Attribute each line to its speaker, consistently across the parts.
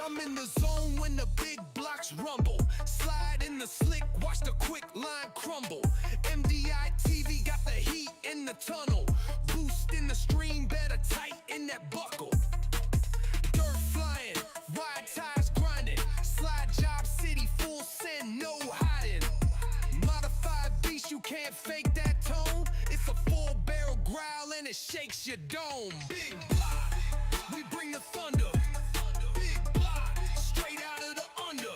Speaker 1: I'm in the zone when the big blocks rumble. Slide in the slick, watch the quick line crumble. MDiTV got the heat in the tunnel. Boost in the stream, better tighten that buckle. Dirt flying, wide tires grinding. Slide job city, full send, no hiding. Modified beast, you can't fake that tone. It's a full barrel growl and it shakes your dome. Big block, we bring the thunder. Big block, straight out of the under.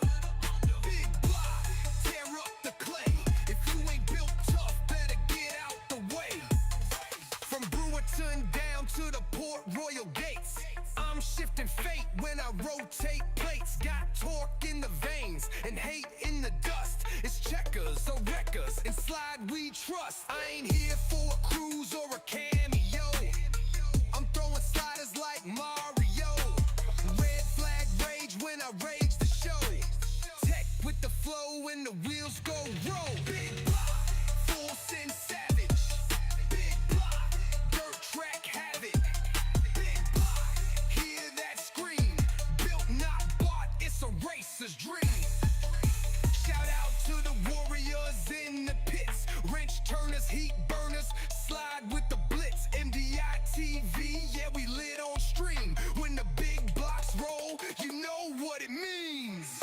Speaker 1: Big block, tear up the clay. If you ain't built tough, better get out the way. From Brewerton down to the Port Royal gates, I'm shifting fate when I rotate plates. Got torque in the veins and hate in the dust. It's checkers or wreckers and slide we trust. I ain't here for a cruise or a cameo. I'm throwing sliders like Mario. Red flag rage when I rage the show. Tech with the flow when the wheels go roll. Big block, full send savage. Big block, dirt track havoc. Big block, hear that scream. Built not bought, it's a racer's dream. Shout out to the warriors in the pits. Wrench turners, heat burners, slide with the blitz. MDiTV, yeah, we lit on stream. When the big blocks roll, you know what it means.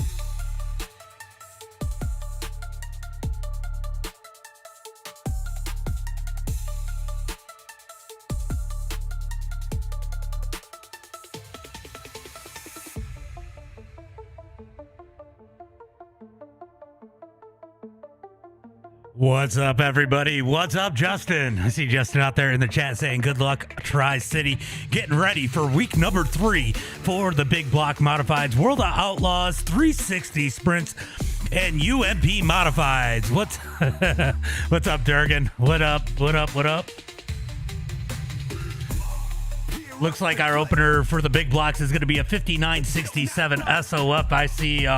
Speaker 2: What's up, everybody? What's up, Justin? I see Justin out there in the chat saying good luck, Tri-City. Getting ready for week number 3 for the Big Block Modifieds, World of Outlaws, 360 Sprints, and UMP Modifieds. What's up, Durgan? What up? Looks like our opener for the big blocks is going to be a 59.67 SO up. I see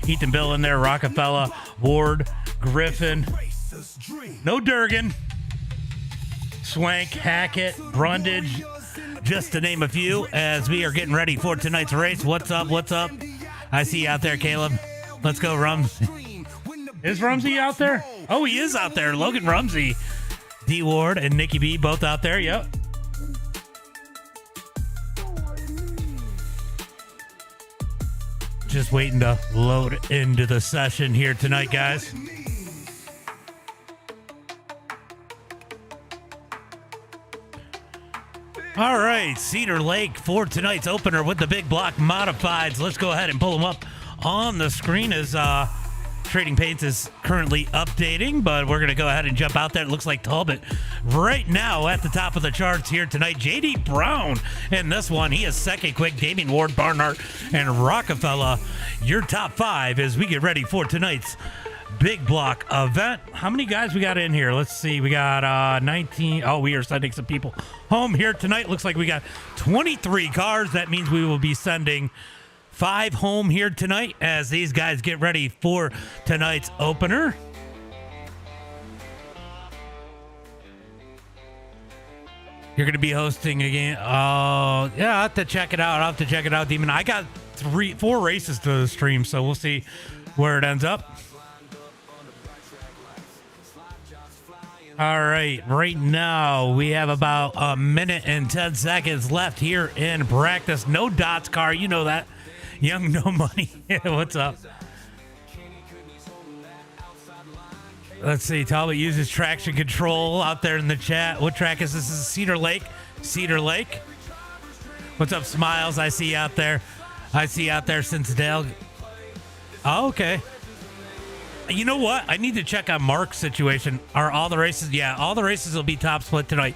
Speaker 2: Ethan Bill in there, Rockefeller, Ward, Griffin. No Durgan, Swank, Hackett, Brundage, just to name a few, as we are getting ready for tonight's race. What's up? I see you out there, Caleb. Let's go, Rumsey. Is Rumsey out there? Oh, he is out there. Logan Rumsey, D Ward, and Nikki B both out there. Yep. Just waiting to load into the session here tonight, guys. All right, Cedar Lake for tonight's opener with the Big Block Modifieds. Let's go ahead and pull them up on the screen as Trading Paints is currently updating, but we're going to go ahead and jump out there. It looks like Talbot right now at the top of the charts here tonight. J.D. Brown in this one. He is second quick. Damien Ward, Barnhart, and Rockefeller, your top 5 as we get ready for tonight's Big Block event. How many guys we got in here? Let's see. We got 19. Oh, we are sending some people home here tonight. Looks like we got 23 cars. That means we will be sending 5 home here tonight as these guys get ready for tonight's opener. You're going to be hosting again. Oh, yeah, I'll have to check it out. Demon. I got 4 races to stream, so we'll see where it ends up. All right now we have about a minute and 10 seconds left here in practice. No dots car, you know that. Young No Money. What's up? Let's see. Talbot uses traction control out there in the chat. What track is this? This is Cedar Lake. What's up, Smiles? I see you out there. Cincinnati. Oh, okay. You know what? I need to check on Mark's situation. Are all the races? Yeah, all the races will be top split tonight.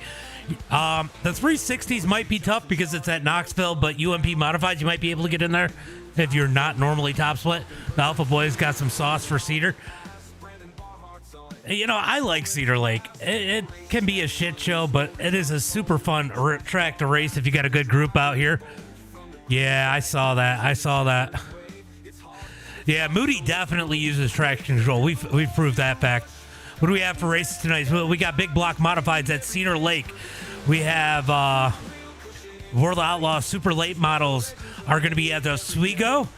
Speaker 2: The 360s might be tough because it's at Knoxville, but UMP Modifieds, you might be able to get in there if you're not normally top split. The Alpha Boys got some sauce for Cedar. You know, I like Cedar Lake. It can be a shit show, but it is a super fun track to race if you got a good group out here. Yeah, I saw that. Yeah, Moody definitely uses traction control. We've proved that fact. What do we have for races tonight? We got Big Block Modifieds at Cedar Lake. We have World of Outlaws Super Late models are going to be at Oswego.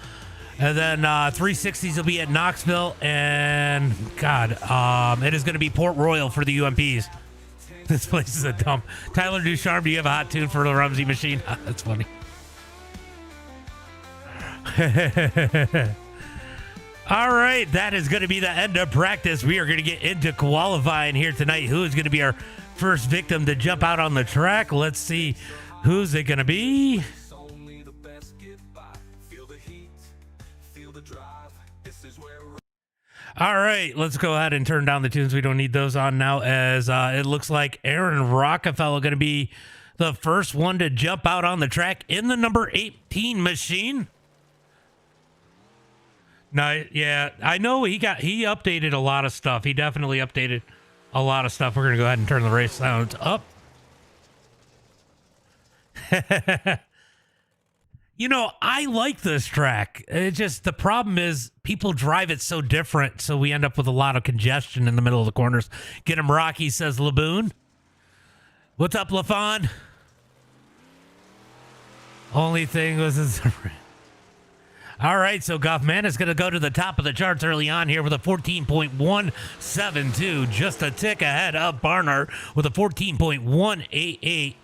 Speaker 2: And then 360s will be at Knoxville. And, God, it is going to be Port Royal for the UMPs. This place is a dump. Tyler Ducharme, do you have a hot tune for the Rumsey machine? That's funny. All right, that is going to be the end of practice. We are going to get into qualifying here tonight. Who is going to be our first victim to jump out on the track? Let's see. Who's it going to be? All right, let's go ahead and turn down the tunes. We don't need those on now, as it looks like Aaron Rockefeller going to be the first one to jump out on the track in the number 18 machine. No, yeah, I know he updated a lot of stuff. He definitely updated a lot of stuff. We're going to go ahead and turn the race sounds up. You know, I like this track. It's just the problem is people drive it so different, so we end up with a lot of congestion in the middle of the corners. Get him Rocky, says Laboon. What's up, LaFon? Only thing was his... All right, so Goffman is going to go to the top of the charts early on here with a 14.172, just a tick ahead of Barnhart with a 14.188.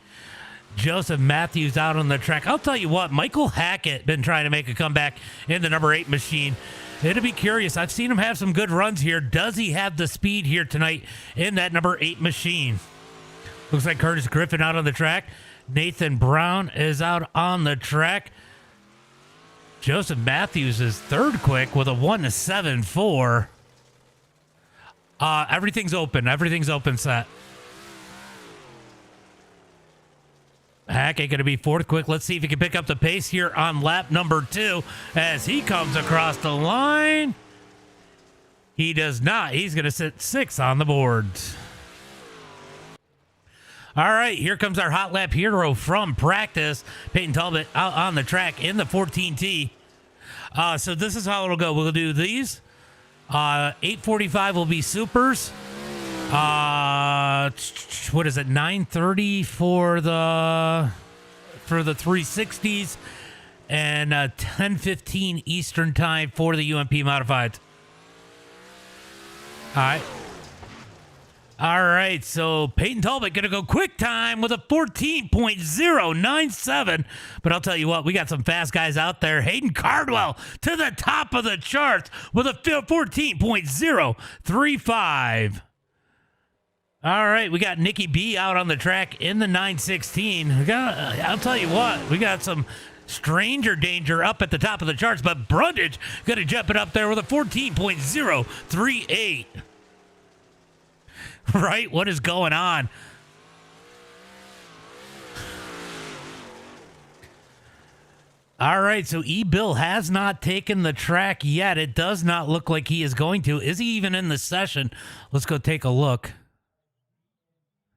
Speaker 2: Joseph Matthews out on the track. I'll tell you what, Michael Hackett been trying to make a comeback in the number 8 machine. It'll be curious. I've seen him have some good runs here. Does he have the speed here tonight in that number 8 machine? Looks like Curtis Griffin out on the track. Nathan Brown is out on the track. Joseph Matthews is third quick with a 1.74. Everything's open. Everything's open set. Hackett going to be fourth quick. Let's see if he can pick up the pace here on lap number 2 as he comes across the line. He does not. He's going to sit 6th on the boards. All right, here comes our hot lap hero from practice. Peyton Talbot out on the track in the 14T. So this is how it'll go. We'll do these. 8:45 will be supers. What is it? 9:30 for the 360s, and 10:15 Eastern time for the UMP Modifieds. All right, so Peyton Talbot going to go quick time with a 14.097. But I'll tell you what, we got some fast guys out there. Hayden Cardwell to the top of the charts with a 14.035. All right, we got Nikki B out on the track in the 916. I'll tell you what, we got some stranger danger up at the top of the charts, but Brundage going to jump it up there with a 14.038. Right? What is going on? All right, so E-Bill has not taken the track yet. It does not look like he is going to. Is he even in the session? Let's go take a look.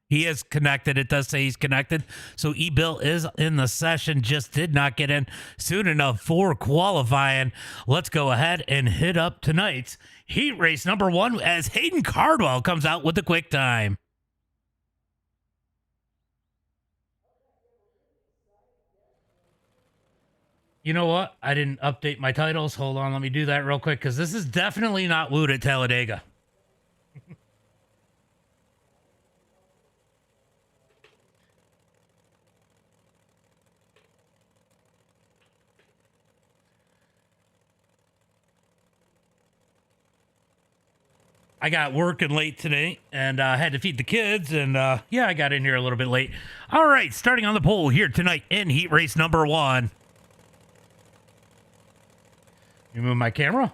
Speaker 2: He is connected. It does say he's connected. So E-Bill is in the session, just did not get in soon enough for qualifying. Let's go ahead and hit up tonight's heat race number 1 as Hayden Cardwell comes out with the quick time. You know what? I didn't update my titles. Hold on. Let me do that real quick because this is definitely not WoO at Talladega. I got working late today and had to feed the kids. And yeah, I got in here a little bit late. All right, starting on the pole here tonight in heat race number 1. You move my camera.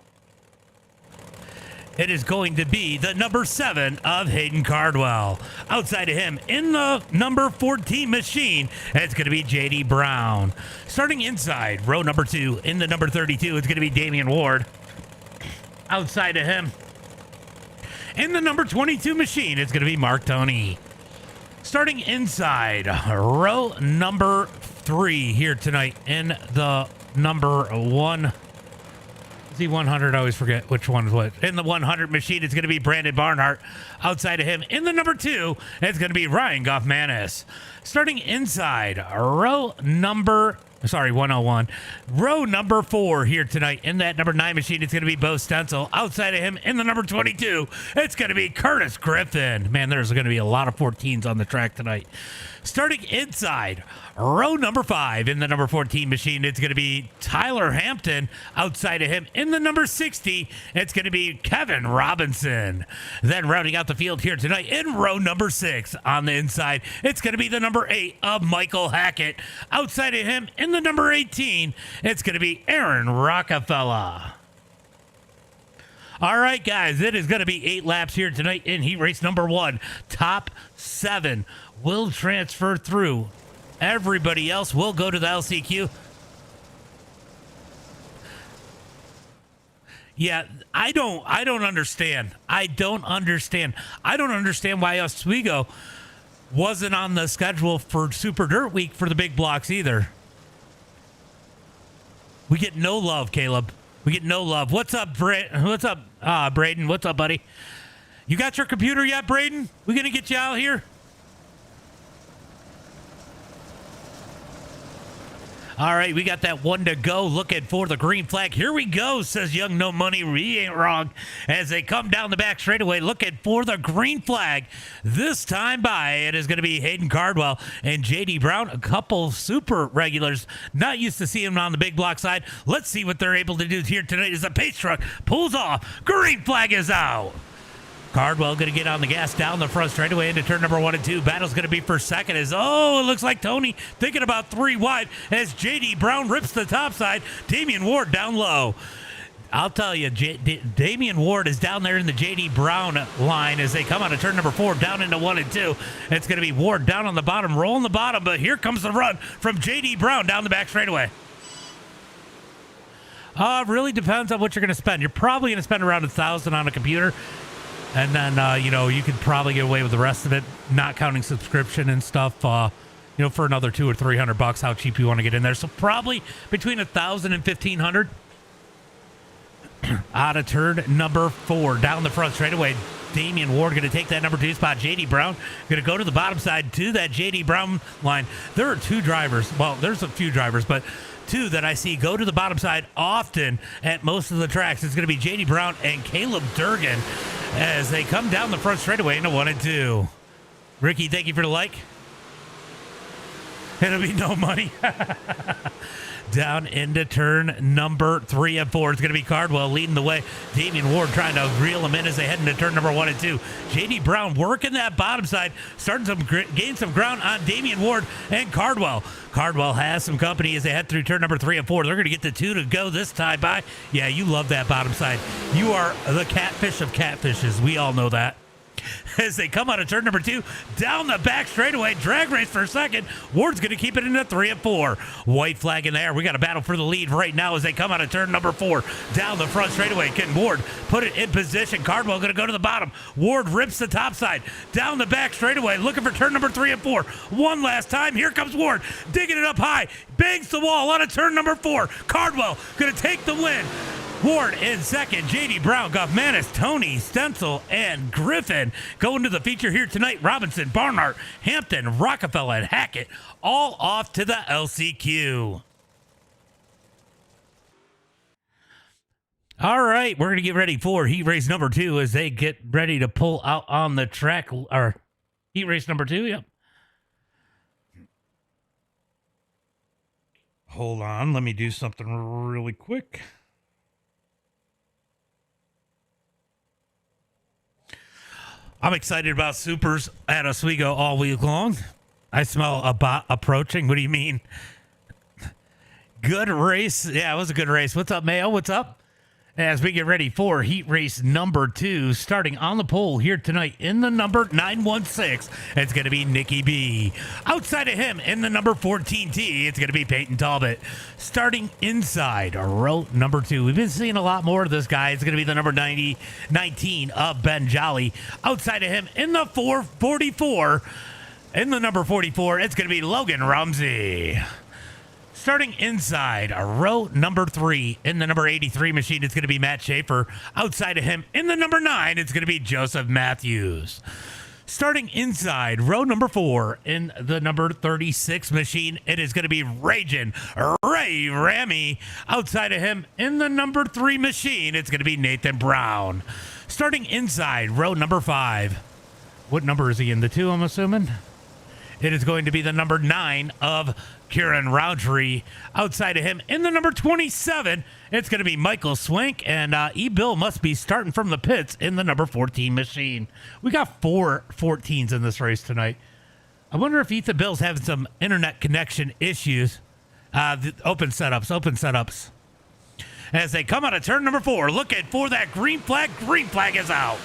Speaker 2: It is going to be the number 7 of Hayden Cardwell. Outside of him in the number 14 machine, it's going to be JD Brown. Starting inside row number 2 in the number 32, it's going to be Damian Ward. Outside of him in the number 22 machine, it's going to be Mark Toney. Starting inside row number 3 here tonight in the number 1. The 100, I always forget which one's what. In the 100 machine, it's going to be Brandon Barnhart. Outside of him, in the number 2, it's going to be Ryan Goffmanis. Starting inside row number Sorry, 101. Row number 4 here tonight in that number 9 machine. It's going to be Bo Stencil. Outside of him in the number 22, it's going to be Curtis Griffin. Man, there's going to be a lot of 14s on the track tonight. Starting inside, row number 5 in the number 14 machine, it's going to be Tyler Hampton. Outside of him in the number 60, it's going to be Kevin Robinson. Then rounding out the field here tonight in row number 6 on the inside, it's going to be the number 8 of Michael Hackett. Outside of him in the number 18, it's going to be Aaron Rockefeller. All right, guys, it is going to be 8 laps here tonight in heat race number 1. Top 7 will transfer through. Everybody else will go to the LCQ. Yeah, I don't understand. I don't understand why Oswego wasn't on the schedule for Super Dirt Week for the big blocks either. We get no love, Caleb. We get no love. What's up, Braden? What's up, buddy? You got your computer yet, Braden? We gonna get you out here? All right, we got that one to go, looking for the green flag. Here we go, says Young No Money. We ain't wrong. As they come down the back straightaway, looking for the green flag. This time by, it is going to be Hayden Cardwell and J.D. Brown, a couple super regulars. Not used to seeing them on the big block side. Let's see what they're able to do here tonight as the pace truck pulls off. Green flag is out. Cardwell going to get on the gas down the front straightaway into turn number 1 and 2. Battle's going to be for second as, it looks like Tony thinking about 3 wide as J.D. Brown rips the top side. Damian Ward down low. I'll tell you, Damian Ward is down there in the J.D. Brown line as they come out of turn number 4 down into 1 and 2. It's going to be Ward down on the bottom, rolling the bottom, but here comes the run from J.D. Brown down the back straightaway. Really depends on what you're going to spend. You're probably going to spend around $1,000 on a computer. And then, you could probably get away with the rest of it, not counting subscription and stuff, for another $200 or $300, how cheap you want to get in there. So probably between $1,000 and $1,500. Out of turn number 4, down the front straightaway. Damian Ward going to take that number 2 spot. J.D. Brown going to go to the bottom side to that J.D. Brown line. There are 2 drivers. Well, there's a few drivers, but 2 that I see go to the bottom side often at most of the tracks. It's going to be J.D. Brown and Caleb Durgan as they come down the front straightaway into 1 and 2. Ricky, thank you for the like. It'll be no money. Down into turn number 3 and 4. It's going to be Cardwell leading the way. Damian Ward trying to reel him in as they head into turn number 1 and 2. J.D. Brown working that bottom side, starting to gain some ground on Damian Ward and Cardwell. Cardwell has some company as they head through turn number 3 and 4. They're going to get the 2 to go this time by. Yeah, you love that bottom side. You are the catfish of catfishes. We all know that. As they come out of turn number 2, down the back straightaway, drag race for a second. Ward's going to keep it into 3 and 4. White flag in the air. We got a battle for the lead right now as they come out of turn number 4, down the front straightaway. Can Ward put it in position? Cardwell going to go to the bottom. Ward rips the top side, down the back straightaway, looking for turn number 3 and 4. One last time. Here comes Ward, digging it up high, bangs the wall out of turn number 4. Cardwell going to take the win. Ward in second. J.D. Brown, Goffmanis, Tony, Stencil, and Griffin going to the feature here tonight. Robinson, Barnhart, Hampton, Rockefeller, and Hackett all off to the LCQ. All right, we're going to get ready for heat race number 2 as they get ready to pull out on the track. Or heat race number 2, yep. Hold on, let me do something really quick. I'm excited about supers at Oswego all week long. I smell a bot approaching. What do you mean? Good race. Yeah, it was a good race. What's up, Mayo? What's up? As we get ready for heat race number 2, starting on the pole here tonight in the number 916, it's going to be Nikki B. Outside of him in the number 14T, it's going to be Peyton Talbot. Starting inside row number 2, we've been seeing a lot more of this guy. It's going to be the number 19 of Ben Jolly. Outside of him in the 444, in the number 44, it's going to be Logan Rumsey. Starting inside row number 3 in the number 83 machine, it's going to be Matt Schaefer. Outside of him in the number 9, it's going to be Joseph Matthews. Starting inside row number 4 in the number 36 machine, it is going to be Ragin' Ray Ramy. Outside of him in the number 3 machine, it's going to be Nathan Brown. Starting inside row number 5. What number is he in? The 2, I'm assuming? It is going to be the number 9 of Kieran Roundtree. Outside of him in the number 27, it's going to be Michael Swank, and E-Bill must be starting from the pits in the number 14 machine. We got 4 14s in this race tonight. I wonder if Ethan Bill's having some internet connection issues. Open setups. As they come out of turn number 4, looking for that green flag. Green flag is out.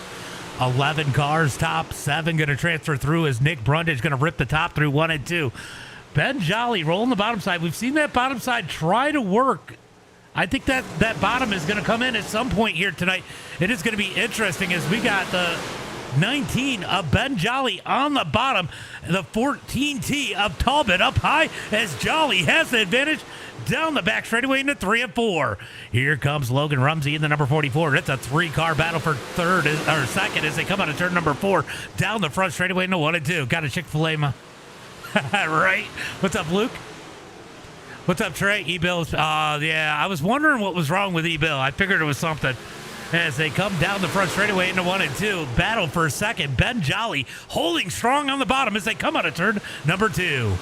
Speaker 2: 11 cars, top 7 going to transfer through as Nick Brundage going to rip the top through 1 and 2. Ben Jolly rolling the bottom side. We've seen that bottom side try to work. I think that bottom is going to come in at some point here tonight. It is going to be interesting as we got the 19 of Ben Jolly on the bottom. The 14T of Talbot up high as Jolly has the advantage down the back straightaway into 3 and 4. Here comes Logan Rumsey in the number 44. It's a 3-car battle for second as they come out of turn number 4 down the front straightaway into 1 and 2. Got a Chick-fil-A, right? What's up, Luke? What's up, Trey? E-Bill. Yeah, I was wondering what was wrong with E-Bill. I figured it was something. As they come down the front straightaway into 1 and 2. Battle for second. Ben Jolly holding strong on the bottom as they come out of turn number 2.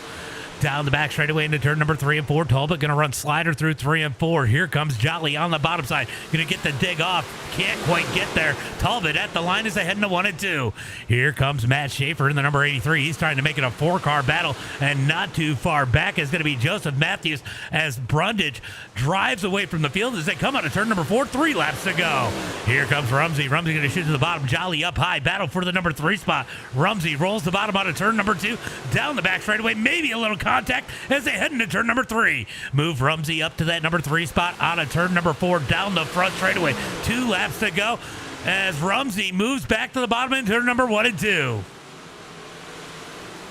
Speaker 2: Down the back straightaway into turn number 3 and 4. Talbot going to run slider through 3 and 4. Here comes Jolly on the bottom side. Going to get the dig off. Can't quite get there. Talbot at the line as they head into 1 and 2. Here comes Matt Schaefer in the number 83. He's trying to make it a 4-car battle, and not too far back is going to be Joseph Matthews as Brundage drives away from the field as they come out of turn number 4. 3 laps to go. Here comes Rumsey. Rumsey going to shoot to the bottom. Jolly up high. Battle for the number 3 spot. Rumsey rolls the bottom out of turn number 2. Down the back straightaway. Maybe a little contact as they head into turn number 3. Move Rumsey up to that number 3 spot out of turn number 4 down the front straightaway. 2 laps to go as Rumsey moves back to the bottom in turn number 1 and 2.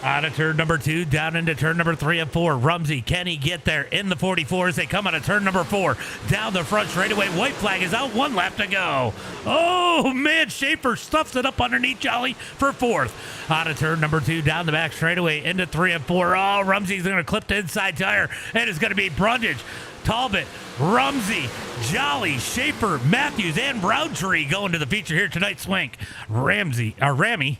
Speaker 2: Out of turn number 2, down into turn number 3 and 4. Rumsey, can he get there in the 44 as they come out of turn number 4? Down the front straightaway. White flag is out. 1 lap to go. Oh, man, Schaefer stuffs it up underneath Jolly for 4th. Out of turn number 2, down the back straightaway into 3 and 4. Oh, Rumsey's going to clip the inside tire. It is going to be Brundage, Talbot, Rumsey, Jolly, Schaefer, Matthews, and Roundtree going to the feature here tonight. Swank, Ramy,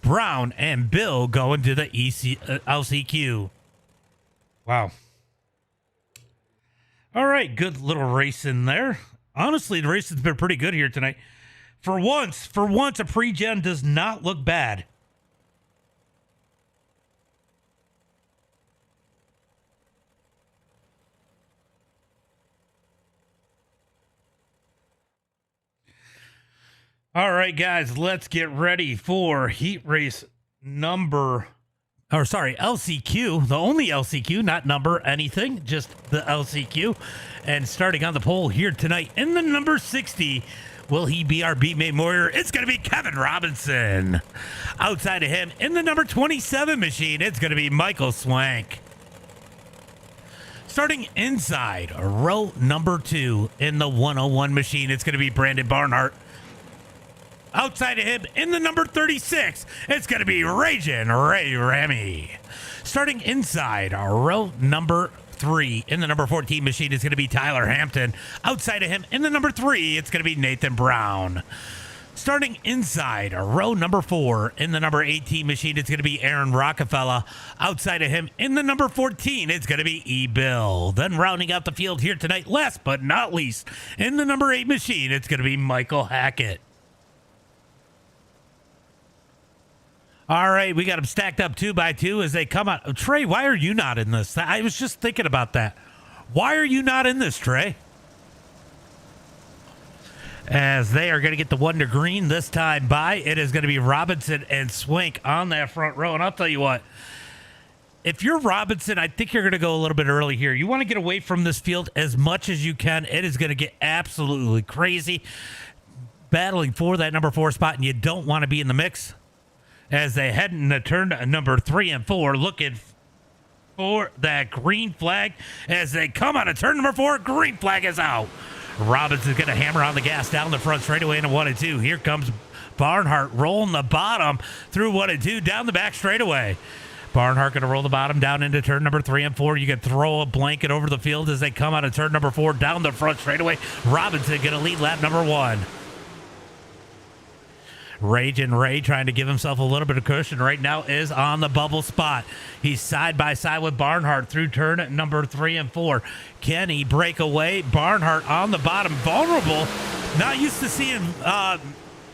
Speaker 2: Brown, and Bill going to the LCQ. Wow. All right, good little race in there. Honestly, the race has been pretty good here tonight. For once, a pre-gen does not look bad. All right, guys, let's get ready for heat race LCQ, the only LCQ, not number anything, just the LCQ. And starting on the pole here tonight in the number 60, will he be our beat made warrior? It's going to be Kevin Robinson. Outside of him in the number 27 machine, it's going to be Michael Swank. Starting inside row number 2 in the 101 machine, it's going to be Brandon Barnhart. Outside of him, in the number 36, it's going to be Ragin' Ray Ramy. Starting inside row number 3, in the number 14 machine, it's going to be Tyler Hampton. Outside of him, in the number 3, it's going to be Nathan Brown. Starting inside row number 4, in the number 18 machine, it's going to be Aaron Rockefeller. Outside of him, in the number 14, it's going to be E-Bill. Then rounding out the field here tonight, last but not least, in the number 8 machine, it's going to be Michael Hackett. All right, we got them stacked up 2 by 2 as they come out. Trey, why are you not in this? I was just thinking about that. Why are you not in this, Trey? As they are going to get the 1 to green this time by, it is going to be Robinson and Swank on that front row. And I'll tell you what, if you're Robinson, I think you're going to go a little bit early here. You want to get away from this field as much as you can. It is going to get absolutely crazy battling for that number 4 spot, and you don't want to be in the mix. As they head into turn number 3 and 4, looking for that green flag. As they come out of turn number 4, green flag is out. Robinson's going to hammer on the gas down the front straightaway into 1 and 2. Here comes Barnhart rolling the bottom through 1 and 2 down the back straightaway. Barnhart going to roll the bottom down into turn number 3 and 4. You can throw a blanket over the field as they come out of turn number 4 down the front straightaway. Robinson going to lead lap number 1. Raging Ray trying to give himself a little bit of cushion right now is on the bubble spot. He's side by side with Barnhart through turn number 3 and 4. Can he break away? Barnhart on the bottom, vulnerable. Not used to seeing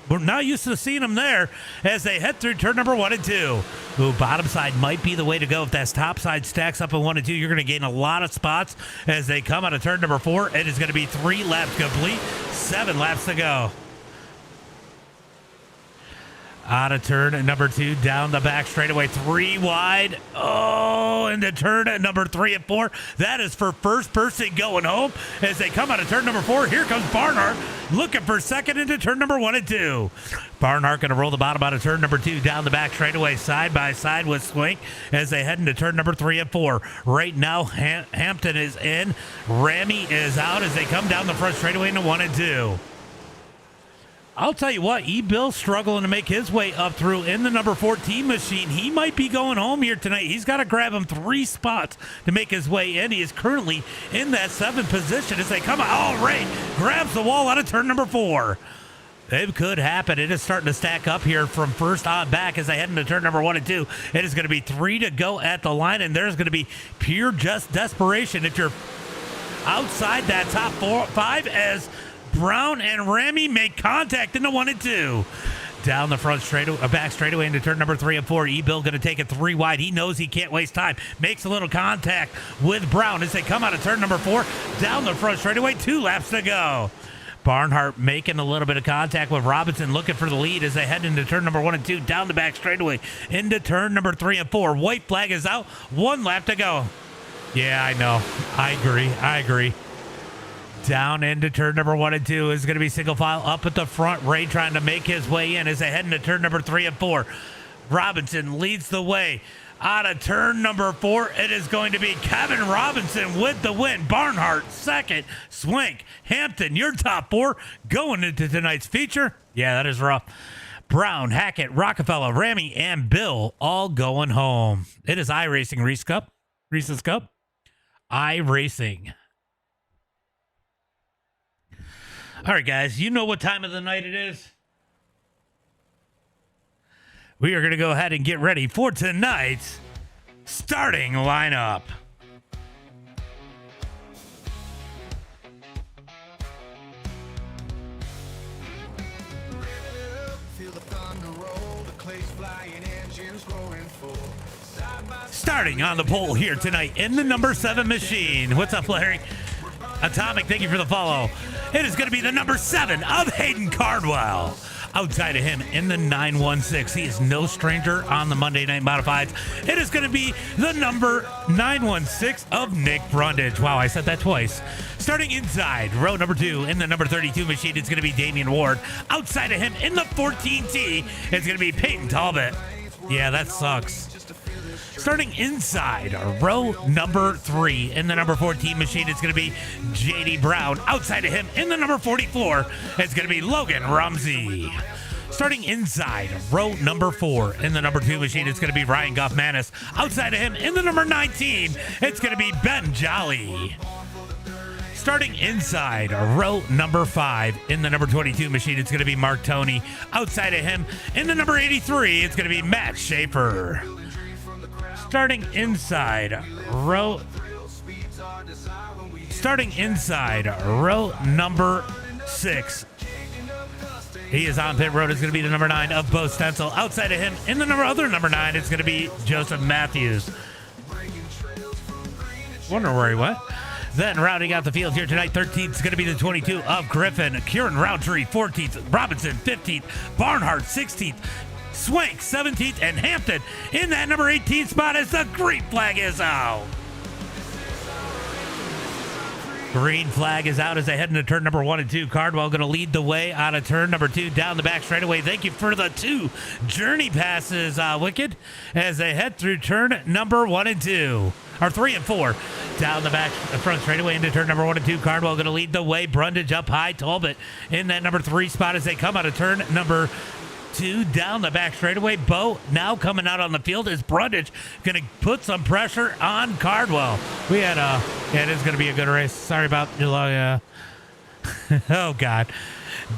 Speaker 2: we're not used to seeing him there as they head through turn number 1 and 2. Ooh, bottom side might be the way to go. If that top side stacks up in 1 and 2, you're going to gain a lot of spots as they come out of turn number 4. It is going to be 3 laps complete, 7 laps to go. Out of turn number 2, down the back straightaway, 3 wide. Oh, into turn at number 3 and 4. That is for first person going home as they come out of turn number 4. Here comes Barnhart looking for second into turn number 1 and 2. Barnhart going to roll the bottom out of turn number 2, down the back straightaway, side by side with Swink as they head into turn number 3 and 4. Right now, Hampton is in. Ramy is out as they come down the front straightaway into 1 and 2. I'll tell you what, E-Bill's struggling to make his way up through in the number 14 machine. He might be going home here tonight. He's got to grab him 3 spots to make his way in. He is currently in that 7th position as they come out. Oh, Ray grabs the wall out of turn number 4. It could happen. It is starting to stack up here from first on back as they head into turn number 1 and 2. It is going to be 3 to go at the line, and there's going to be pure just desperation if you're outside that top 5 as Brown and Ramy make contact into 1 and 2. Down the front back straightaway into turn number 3 and 4. E-Bill going to take it 3 wide. He knows he can't waste time. Makes a little contact with Brown as they come out of turn number 4. Down the front straightaway, 2 laps to go. Barnhart making a little bit of contact with Robinson, looking for the lead as they head into turn number 1 and 2. Down the back straightaway into turn number 3 and 4. White flag is out. 1 lap to go. Yeah, I know. I agree. Down into turn number 1 and 2 is going to be single file up at the front. Ray trying to make his way in as they head into turn number 3 and 4. Robinson leads the way. Out of turn number 4, it is going to be Kevin Robinson with the win. Barnhart second. Swink, Hampton, your top 4 going into tonight's feature. Yeah, that is rough. Brown, Hackett, Rockefeller, Ramy, and Bill all going home. It is iRacing Reese's Cup. iRacing. All right, guys, you know what time of the night it is. We are going to go ahead and get ready for tonight's starting lineup. Starting on the pole here tonight in the number 7 machine. What's up, Larry? Atomic, thank you for the follow. It is going to be the number 7 of Hayden Cardwell. Outside of him in the 916, he is no stranger on the Monday Night Modifieds. It is going to be the number 916 of Nick Brundage. Wow, I said that twice. Starting inside, row number 2 in the number 32 machine, it's going to be Damian Ward. Outside of him in the 14T, it's going to be Peyton Talbot. Yeah, that sucks. Starting inside, row number 3 in the number 14 machine, it's going to be JD Brown. Outside of him in the number 44, it's going to be Logan Rumsey. Starting inside, row number 4 in the number 2 machine, it's going to be Ryan Goffmanis. Outside of him in the number 19, it's going to be Ben Jolly. Starting inside, row number 5 in the number 22 machine, it's going to be Mark Toney. Outside of him in the number 83, it's going to be Matt Schaefer. Starting inside, row number 6. He is on pit road. It's going to be the number 9 of Bo Stencil. Outside of him, in the other number 9, it's going to be Joseph Matthews. Wonder where he went. Then rounding out the field here tonight, 13th is going to be the 22 of Griffin. Kieran Roundtree, 14th. Robinson, 15th. Barnhart, 16th. Swank, 17th, and Hampton in that number 18 spot as the green flag is out. Green flag is out as they head into turn number 1 and 2. Cardwell going to lead the way out of turn number 2 down the back straightaway. Thank you for the 2 journey passes, Wicked, as they head through turn number 1 and 2. Or 3 and 4. Down the back front straightaway into turn number 1 and 2. Cardwell going to lead the way. Brundage up high. Talbot in that number 3 spot as they come out of turn number 2 down the back straightaway. Bo now coming out on the field is Brundage. Going to put some pressure on Cardwell. We had yeah, it is going to be a good race. Sorry about your oh, God.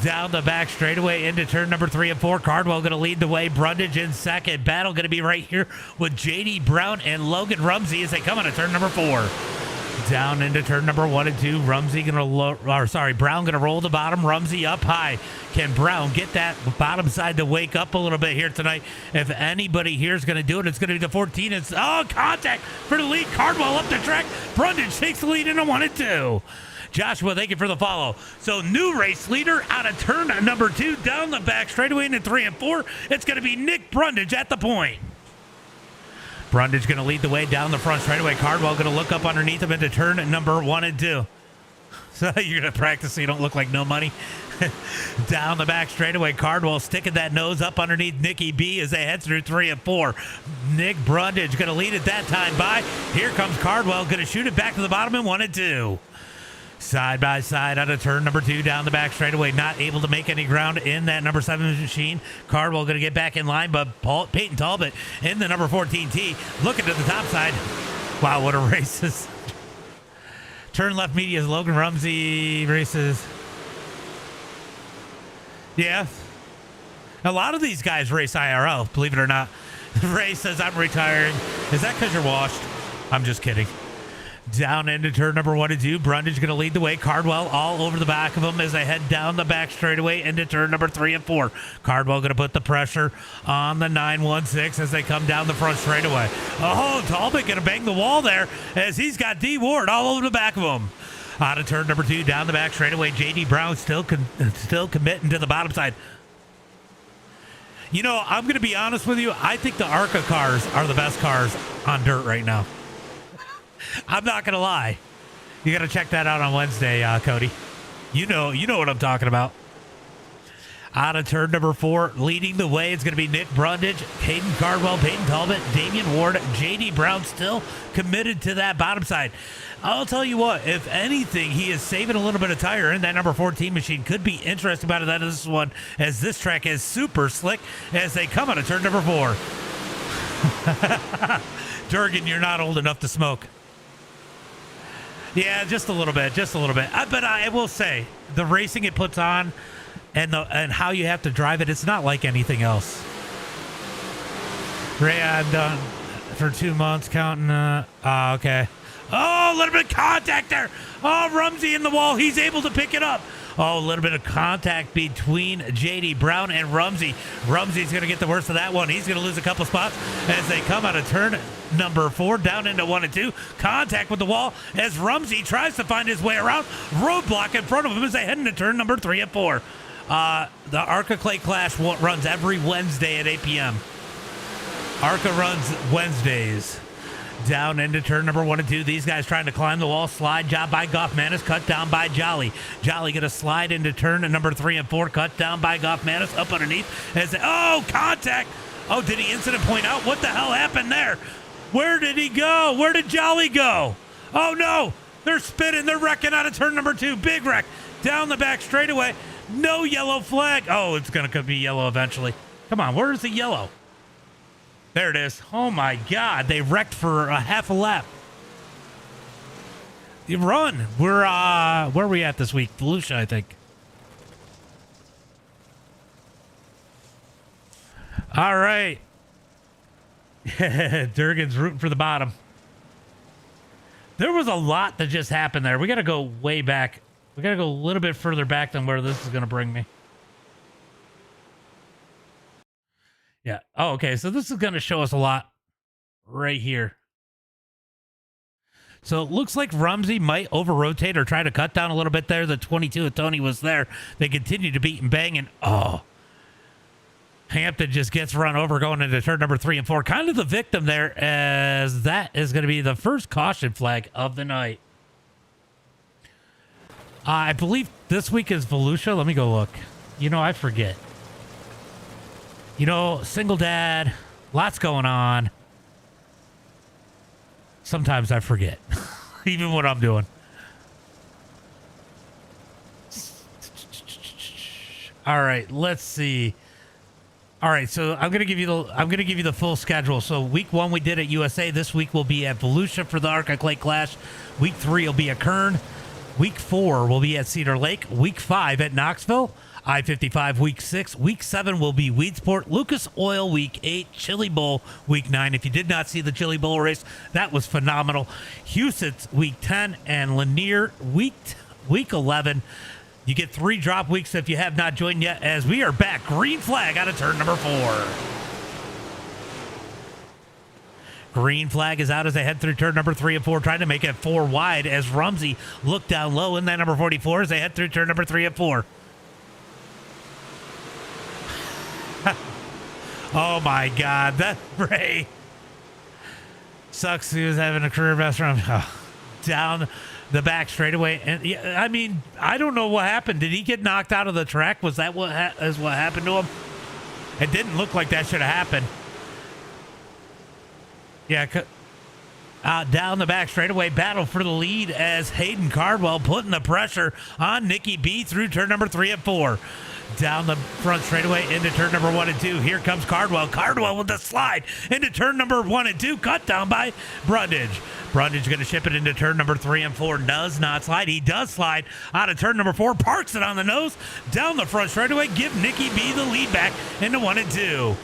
Speaker 2: Down the back straightaway into turn number 3 and 4. Cardwell going to lead the way. Brundage in second. Battle going to be right here with JD Brown and Logan Rumsey as they come into turn number 4. Down into turn number 1 and 2. Rumsey going to, Brown going to roll the bottom. Rumsey up high. Can Brown get that bottom side to wake up a little bit here tonight? If anybody here is going to do it, it's going to be the 14. It's, contact for the lead. Cardwell up the track. Brundage takes the lead in a 1 and 2. Joshua, thank you for the follow. So new race leader out of turn number 2 down the back straightaway into 3 and 4. It's going to be Nick Brundage at the point. Brundage going to lead the way down the front straightaway. Cardwell going to look up underneath him into turn number 1 and 2. So you're going to practice so you don't look like no money. Down the back straightaway. Cardwell sticking that nose up underneath Nicky B as they head through 3 and 4. Nick Brundage going to lead it that time by. Here comes Cardwell going to shoot it back to the bottom in 1 and 2. Side by side out of turn number 2 down the back straightaway. Not able to make any ground in that number 7 machine. Cardwell going to get back in line, but Peyton Talbot in the number 14 T looking to the top side. Wow, what a race this. Turn left medias. Logan Rumsey races. Yeah. A lot of these guys race IRL, believe it or not. Ray says, I'm retiring. Is that because you're washed? I'm just kidding. Down into turn number 1 and 2. Brundage going to lead the way. Cardwell all over the back of him as they head down the back straightaway into turn number 3 and 4. Cardwell going to put the pressure on the 916 as they come down the front straightaway. Oh, Talbot going to bang the wall there as he's got D Ward all over the back of him. Out of turn number 2 down the back straightaway. JD Brown still committing to the bottom side. You know, I'm going to be honest with you. I think the ARCA cars are the best cars on dirt right now. I'm not going to lie. You got to check that out on Wednesday, Cody. You know what I'm talking about. Out of turn number 4, leading the way, it's going to be Nick Brundage, Hayden Cardwell, Peyton Talbot, Damian Ward, J.D. Brown still committed to that bottom side. I'll tell you what, if anything, he is saving a little bit of tire in that number 14 machine. Could be interesting about that this one, as this track is super slick as they come out of turn number 4. Durgan, you're not old enough to smoke. Yeah, just a little bit. But I will say, the racing it puts on and how you have to drive it, it's not like anything else. Ray, I'm done for 2 months counting. Okay. Oh, a little bit of contact there. Oh, Rumsey in the wall. He's able to pick it up. Oh, a little bit of contact between J.D. Brown and Rumsey. Rumsey's going to get the worst of that one. He's going to lose a couple spots as they come out of turn number 4 down into 1 and 2. Contact with the wall as Rumsey tries to find his way around. Roadblock in front of him as they head into turn number 3 and 4. The ARCA Clay Clash runs every Wednesday at 8 p.m. ARCA runs Wednesdays. Down into turn number 1 and 2. These guys trying to climb the wall. Slide job by Goffmanis. Cut down by Jolly. Jolly going to slide into turn number 3 and 4. Cut down by Goffmanis. Up underneath. Contact. Oh, did he incident point out? What the hell happened there? Where did he go? Where did Jolly go? Oh, no. They're spinning. They're wrecking out of turn number 2. Big wreck. Down the back straightaway. No yellow flag. Oh, it's going to be yellow eventually. Come on. Where is the yellow? There it is. Oh, my God. They wrecked for a half a lap. You run. Where are we at this week? Volusia, I think. All right. Durgan's rooting for the bottom. There was a lot that just happened there. We got to go way back. We got to go a little bit further back than where this is going to bring me. Yeah. Oh, okay. So this is going to show us a lot right here. So it looks like Rumsey might over-rotate or try to cut down a little bit there. The 22 of Tony was there. They continue to beat and bang. And, Hampton just gets run over going into turn number 3 and 4. Kind of the victim there, as that is going to be the first caution flag of the night. I believe this week is Volusia. Let me go look. I forget. Single dad, lots going on. Sometimes I forget, even what I'm doing. All right, let's see. All right, so I'm gonna give you the full schedule. So week 1 we did at USA. This week will be at Volusia for the Arca Clay Clash. Week 3 will be at Kern. Week 4 will be at Cedar Lake. Week 5 at Knoxville. I-55 week 6. Week 7 will be Weedsport. Lucas Oil week 8. Chili Bowl week 9. If you did not see the Chili Bowl race, that was phenomenal. Huset's week 10 and Lanier week 11. You get 3 drop weeks if you have not joined yet, as we are back. Green flag out of turn number 4. Green flag is out as they head through turn number 3 and 4, trying to make it 4 wide as Rumsey looked down low in that number 44 as they head through turn number 3 and 4. Oh my God, that Ray sucks. He was having a career best run. Down the back straightaway, and I mean, I don't know what happened. Did he get knocked out of the track? Was that what happened to him? It didn't look like that should have happened. Yeah, down the back straightaway, battle for the lead as Hayden Cardwell putting the pressure on Nikki B through turn number 3 and 4. Down the front straightaway into turn number 1 and 2. Here comes Cardwell. Cardwell with the slide into turn number 1 and 2. Cut down by Brundage. Brundage going to ship it into turn number 3 and 4. Does not slide. He does slide out of turn number 4. Parks it on the nose. Down the front straightaway. Give Nikki B the lead back into 1 and 2.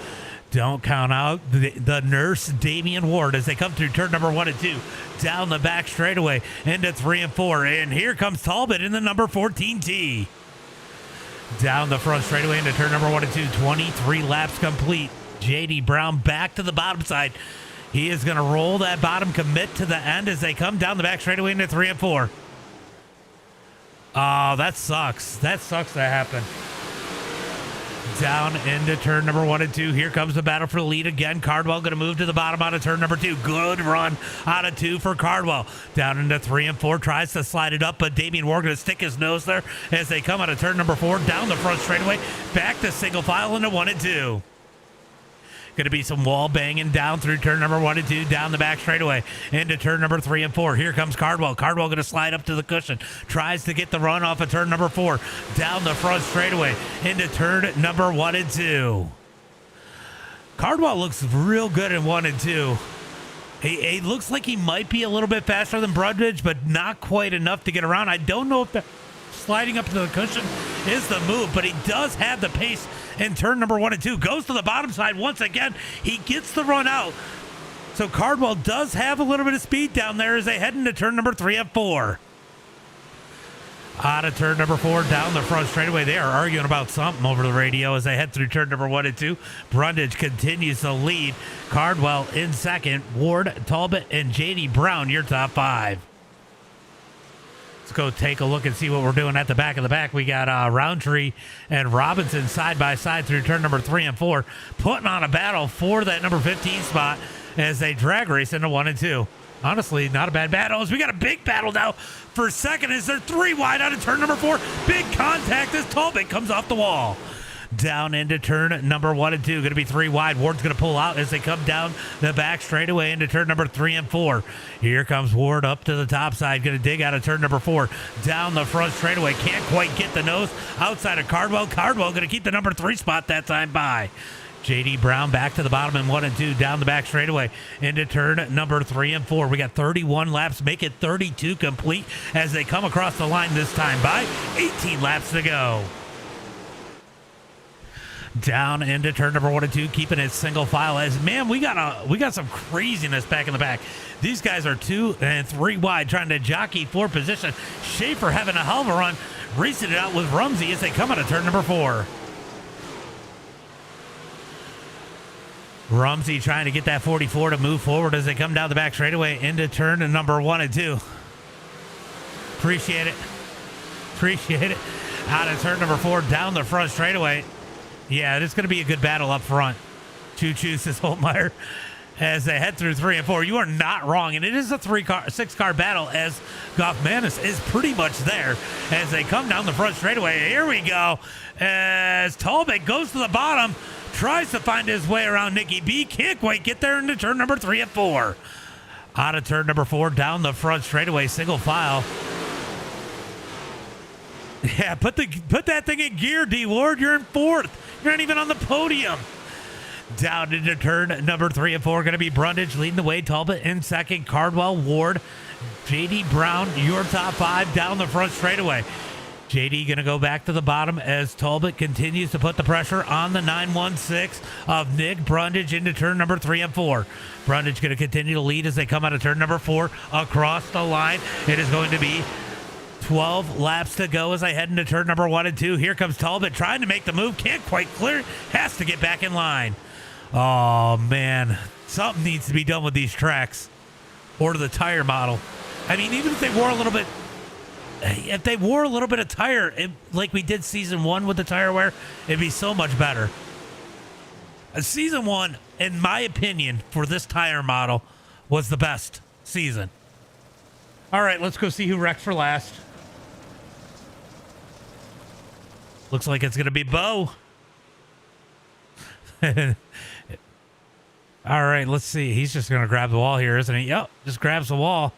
Speaker 2: Don't count out the nurse, Damian Ward, as they come through turn number 1 and 2. Down the back straightaway into 3 and 4. And here comes Talbot in the number 14 tee. Down the front straightaway into turn number 1 and 2. 23 laps complete. JD Brown back to the bottom side. He is going to roll that bottom, commit to the end as they come down the back straightaway into 3 and 4. Oh, that sucks. That sucks that happened. Down into turn number 1 and 2. Here comes the battle for the lead again. Cardwell going to move to the bottom out of turn number 2. Good run out of 2 for Cardwell. Down into 3 and 4. Tries to slide it up, but Damian Ward going to stick his nose there as they come out of turn number 4. Down the front straightaway. Back to single file into 1 and 2. Going to be some wall banging down through turn number 1 and 2, down the back straightaway into turn number 3 and 4. Here comes Cardwell. Cardwell going to slide up to the cushion. Tries to get the run off of turn number 4. Down the front straightaway into turn number 1 and 2. Cardwell looks real good in 1 and 2. He looks like he might be a little bit faster than Brundage, but not quite enough to get around. I don't know if the sliding up to the cushion is the move, but he does have the pace in turn number 1 and 2. Goes to the bottom side once again. He gets the run out. So Cardwell does have a little bit of speed down there as they head into turn number 3 and 4. Out of turn number 4, down the front straightaway. They are arguing about something over the radio as they head through turn number 1 and 2. Brundage continues to lead. Cardwell in second. Ward, Talbot, and JD Brown, your top 5. Let's go take a look and see what we're doing at the back of the pack. We got Roundtree and Robinson side by side through turn number 3 and 4, putting on a battle for that number 15 spot as they drag race into 1 and 2. Honestly, not a bad battle as we got a big battle now for second as they're 3 wide out of turn number 4. Big contact as Talbot comes off the wall. Down into turn number 1 and 2. Going to be 3 wide. Ward's going to pull out as they come down the back straightaway into turn number 3 and 4. Here comes Ward up to the top side. Going to dig out of turn number 4. Down the front straightaway. Can't quite get the nose outside of Cardwell. Cardwell going to keep the number 3 spot that time by. JD Brown back to the bottom in 1 and 2. Down the back straightaway into turn number 3 and 4. We got 31 laps. Make it 32 complete as they come across the line this time by. 18 laps to go. Down into turn number 1 and 2, keeping it single file as, man, we got some craziness back in the back. These guys are 2 and 3 wide trying to jockey for position. Schaefer having a hell of a run, racing it out with Rumsey as they come out of turn number 4. Rumsey trying to get that 44 to move forward as they come down the back straightaway into turn number 1 and 2. Appreciate it. Out of turn number 4, down the front straightaway. Yeah, it's going to be a good battle up front. Choo-choo, says Holtmeyer, as they head through 3 and 4. You are not wrong, and it is a 6-car battle as Goffmanis is pretty much there as they come down the front straightaway. Here we go as Talbot goes to the bottom, tries to find his way around Nikki B. Can't quite get there into turn number 3 and 4. Out of turn number 4, down the front straightaway, single file. Yeah, put that thing in gear, D. Ward. You're in 4th. You're not even on the podium. Down into turn number 3 and 4, going to be Brundage leading the way. Talbot in second. Cardwell, Ward, JD Brown, your top 5 down the front straightaway. JD going to go back to the bottom as Talbot continues to put the pressure on the 916 of Nick Brundage into turn number 3 and 4. Brundage going to continue to lead as they come out of turn number 4 across the line. It is going to be 12 laps to go as I head into turn number 1 and 2. Here comes Talbot trying to make the move. Can't quite clear. Has to get back in line. Oh, man. Something needs to be done with these tracks or the tire model. I mean, even if they wore a little bit... If they wore a little bit of tire, like we did season 1 with the tire wear, it'd be so much better. Season 1, in my opinion, for this tire model, was the best season. All right, let's go see who wrecked for last. Looks like it's going to be Bo. All right, let's see. He's just going to grab the wall here, isn't he? Yep, just grabs the wall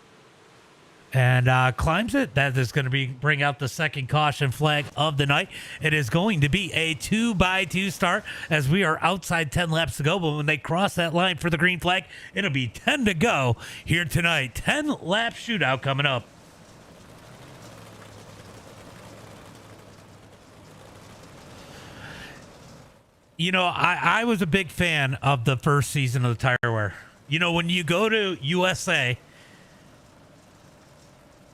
Speaker 2: and climbs it. That is going to bring out the second caution flag of the night. It is going to be a 2x2 start as we are outside 10 laps to go. But when they cross that line for the green flag, it'll be 10 to go here tonight. 10 lap shootout coming up. You know, I was a big fan of the first season of the tire wear. You know, when you go to USA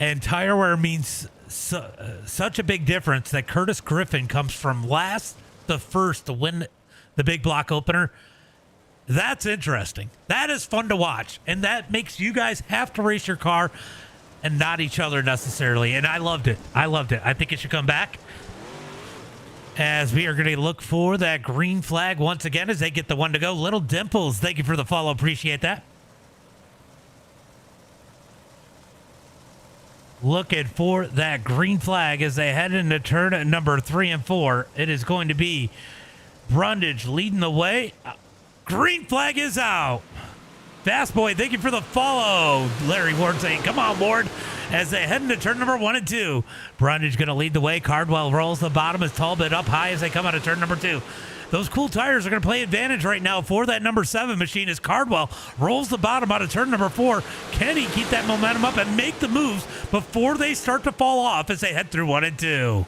Speaker 2: and tire wear means such a big difference that Curtis Griffin comes from last to first to win the big block opener. That's interesting. That is fun to watch. And that makes you guys have to race your car and not each other necessarily. And I loved it. I loved it. I think it should come back. As we are going to look for that green flag once again as they get the 1 to go. Little Dimples, thank you for the follow. Appreciate that. Looking for that green flag as they head into turn number 3 and 4. It is going to be Brundage leading the way. Green flag is out. Fast Boy, thank you for the follow. Larry Ward saying, come on, Ward. As they head into turn number 1 and 2. Brundage going to lead the way. Cardwell rolls the bottom as Talbot up high as they come out of turn number 2. Those cool tires are going to play advantage right now for that number 7 machine as Cardwell rolls the bottom out of turn number 4. Can he keep that momentum up and make the moves before they start to fall off as they head through 1 and 2?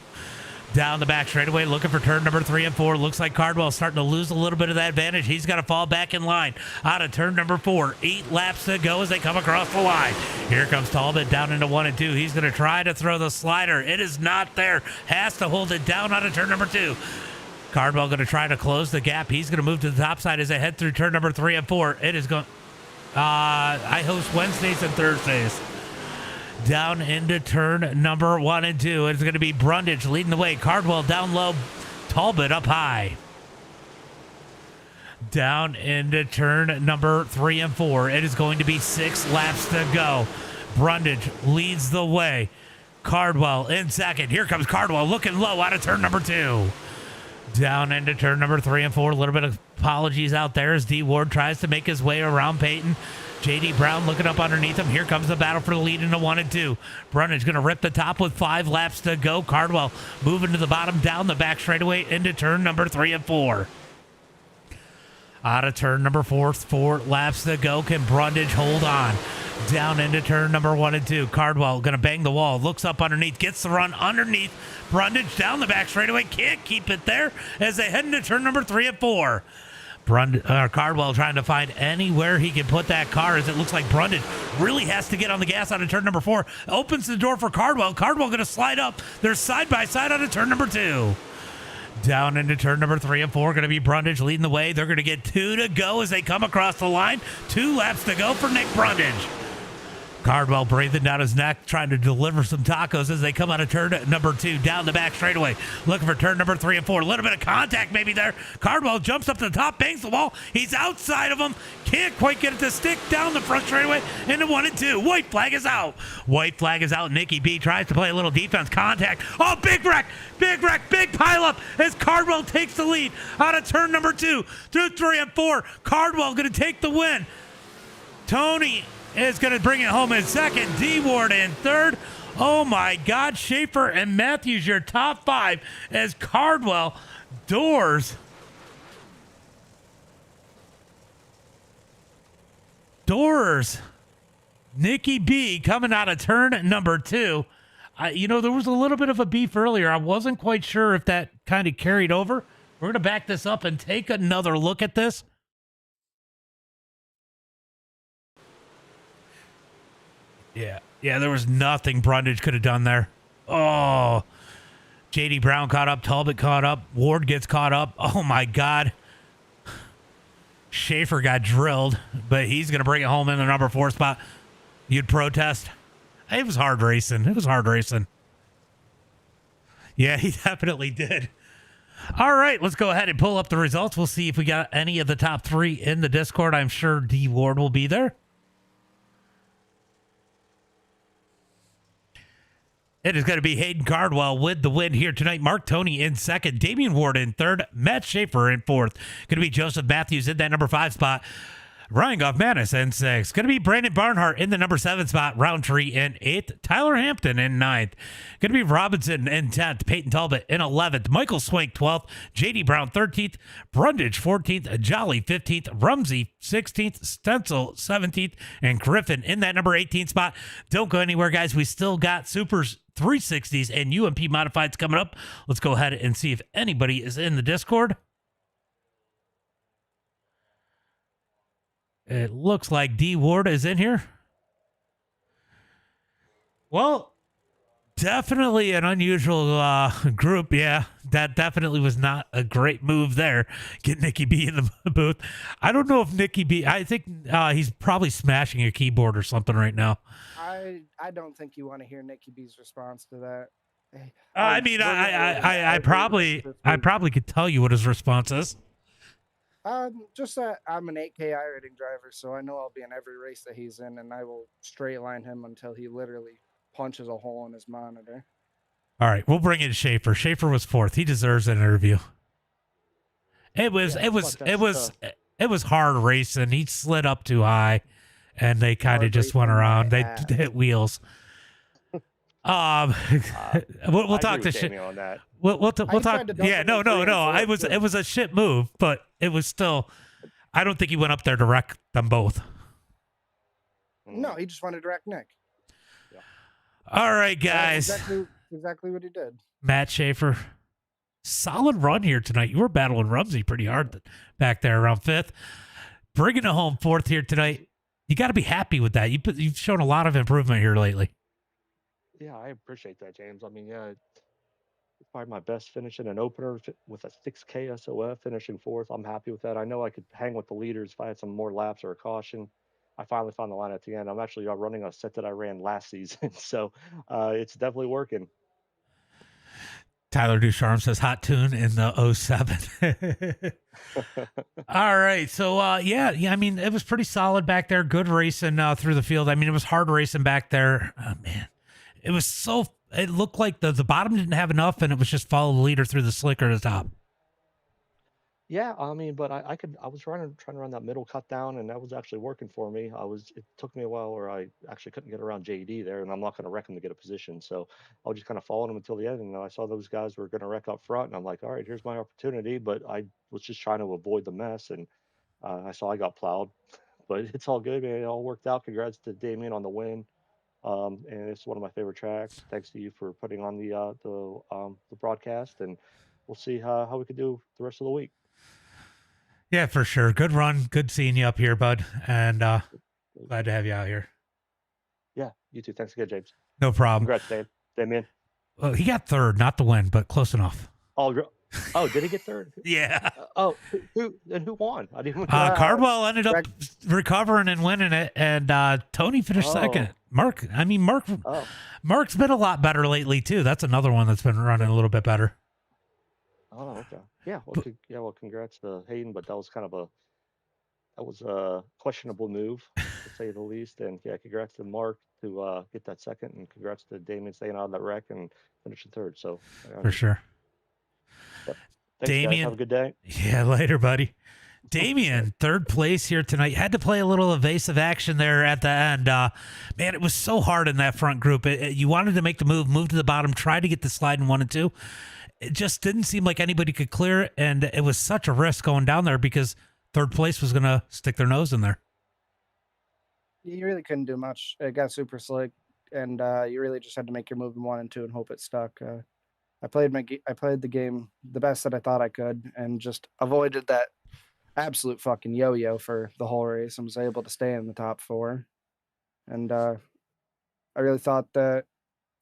Speaker 2: Down the back straightaway, looking for turn number 3 and 4. Looks like Cardwell's starting to lose a little bit of that advantage. He's got to fall back in line out of turn number 4. 8 laps to go as they come across the line. Here comes Talbot down into 1 and 2. He's going to try to throw the slider. It is not there. Has to hold it down out of turn number 2. Cardwell going to try to close the gap. He's going to move to the top side as they head through turn number 3 and 4. It is going... I host Wednesdays and Thursdays. Down into turn number 1 and 2. It's going to be Brundage leading the way. Cardwell down low. Talbot up high. Down into turn number 3 and 4. It is going to be 6 laps to go. Brundage leads the way. Cardwell in second. Here comes Cardwell looking low out of turn number 2. Down into turn number 3 and 4. A little bit of apologies out there as D Ward tries to make his way around Peyton. JD Brown looking up underneath him. Here comes the battle for the lead into 1 and 2. Brundage going to rip the top with 5 laps to go. Cardwell moving to the bottom down the back straightaway into turn number 3 and 4. Out of turn number 4, 4 laps to go. Can Brundage hold on? Down into turn number 1 and 2. Cardwell going to bang the wall. Looks up underneath. Gets the run underneath. Brundage down the back straightaway. Can't keep it there as they head into turn number 3 and 4. Cardwell trying to find anywhere he can put that car as it looks like Brundage really has to get on the gas out of turn number 4. Opens the door for Cardwell. Cardwell going to slide up. They're side by side out of turn number 2. Down into turn number 3 and 4. Going to be Brundage leading the way. They're going to get 2 to go as they come across the line. 2 laps to go for Nick Brundage. Cardwell breathing down his neck, trying to deliver some tacos as they come out of turn number 2, down the back straightaway. Looking for turn number 3 and 4. A little bit of contact maybe there. Cardwell jumps up to the top, bangs the wall. He's outside of him. Can't quite get it to stick down the front straightaway into 1 and 2. White flag is out. White flag is out. Nicky B tries to play a little defense. Contact. Oh, big wreck. Big wreck. Big pileup as Cardwell takes the lead out of turn number 2 through 3 and 4. Cardwell going to take the win. Tony is going to bring it home in second. D Ward in third. Oh my God, Schaefer and Matthews, your top 5 as Cardwell doors Outdoors. Nikki B coming out of turn number 2. There was a little bit of a beef earlier. I wasn't quite sure if that kind of carried over. We're going to back this up and take another look at this. Yeah, there was nothing Brundage could have done there. Oh, J.D. Brown caught up. Talbot caught up. Ward gets caught up. Oh, my God. Schaefer got drilled, but he's going to bring it home in the number 4 spot. You'd protest? It was hard racing. Yeah, he definitely did. All right, let's go ahead and pull up the results. We'll see if we got any of the top 3 in the Discord. I'm sure D Ward will be there. It is going to be Hayden Cardwell with the win here tonight. Mark Tony in second. Damian Ward in third. Matt Schaefer in fourth. Going to be Joseph Matthews in that number 5 spot. Ryan Goff-Manis in 6th. Going to be Brandon Barnhart in the number 7 spot. Roundtree in 8th. Tyler Hampton in 9th. Going to be Robinson in 10th. Peyton Talbot in 11th. Michael Swank 12th. J.D. Brown 13th. Brundage 14th. Jolly 15th. Rumsey 16th. Stencil 17th. And Griffin in that number 18 spot. Don't go anywhere, guys. We still got Supers 360s and UMP Modifieds coming up. Let's go ahead and see if anybody is in the Discord. It looks like D Ward is in here. Well, definitely an unusual group. Yeah, that definitely was not a great move there. Get Nikki B in the booth. I don't know if Nikki B, I think he's probably smashing a keyboard or something right now.
Speaker 3: I don't think you want to hear Nikki B's response to that.
Speaker 2: I probably could tell you what his response is.
Speaker 3: Just that I'm an 8K iRacing driver, so I know I'll be in every race that he's in, and I will straight line him until he literally punches a hole in his monitor.
Speaker 2: All right, we'll bring in Schaefer. Schaefer was 4th. He deserves an interview. It was hard racing. He slid up too high, and they kind of just went around. They hit wheels. We'll talk to shit on that. We'll talk. Yeah, no. It was a shit move, but it was still. I don't think he went up there to wreck them both.
Speaker 3: No, he just wanted to wreck Nick.
Speaker 2: Yeah. All right, guys.
Speaker 3: Exactly what he did.
Speaker 2: Matt Schaefer, solid run here tonight. You were battling Rumsey pretty hard back there around 5th, bringing it home 4th here tonight. You got to be happy with that. You've shown a lot of improvement here lately.
Speaker 4: Yeah, I appreciate that, James. I mean, yeah, it's probably my best finish in an opener with a 6K SOF, finishing 4th. I'm happy with that. I know I could hang with the leaders if I had some more laps or a caution. I finally found the line at the end. I'm actually running a set that I ran last season, so it's definitely working.
Speaker 2: Tyler Ducharme says hot tune in the 07. All right. So, yeah, I mean, it was pretty solid back there. Good racing through the field. I mean, it was hard racing back there. Oh, man. It was it looked like the bottom didn't have enough, and it was just follow the leader through the slicker to the top.
Speaker 4: Yeah, I mean, but I was trying to run that middle cut down, and that was actually working for me. It took me a while, or I actually couldn't get around JD there, and I'm not going to wreck him to get a position. So I was just kind of following him until the end, and I saw those guys were going to wreck up front, and I'm like, all right, here's my opportunity. But I was just trying to avoid the mess, and I saw I got plowed, but it's all good, man. It all worked out. Congrats to Damien on the win. And it's one of my favorite tracks. Thanks to you for putting on the broadcast, and we'll see how we can do the rest of the week.
Speaker 2: Yeah, for sure. Good run. Good seeing you up here, bud. And glad to have you out here.
Speaker 4: Yeah, you too. Thanks again, James.
Speaker 2: No problem.
Speaker 4: Congrats, Damien.
Speaker 2: Well, he got 3rd, not the win, but close enough.
Speaker 4: Oh, did he get 3rd?
Speaker 2: Yeah.
Speaker 4: Who won? I didn't.
Speaker 2: Cardwell ended up recovering and winning it, and Tony finished 2nd. Mark's been a lot better lately too. That's another one that's been running a little bit better.
Speaker 4: Oh, okay. Yeah. Well, congrats to Hayden, but that was a questionable move, to say the least. And yeah, congrats to Mark to get that 2nd, and congrats to Damien staying out of that wreck and finishing 3rd. So
Speaker 2: for sure.
Speaker 4: Yep. Thanks, Damien, guys. Have a good day.
Speaker 2: Yeah, later, buddy. Damien, 3rd place here tonight. Had to play a little evasive action there at the end. Man, it was so hard in that front group. You wanted to make the move to the bottom, try to get the slide in 1 and 2. It just didn't seem like anybody could clear it, and it was such a risk going down there because 3rd place was going to stick their nose in there.
Speaker 3: you really couldn't do much. It got super slick, and you really just had to make your move in 1 and 2 and hope it stuck. I played the game the best that I thought I could, and just avoided that absolute fucking yo-yo for the whole race, and was able to stay in the top 4. And I really thought that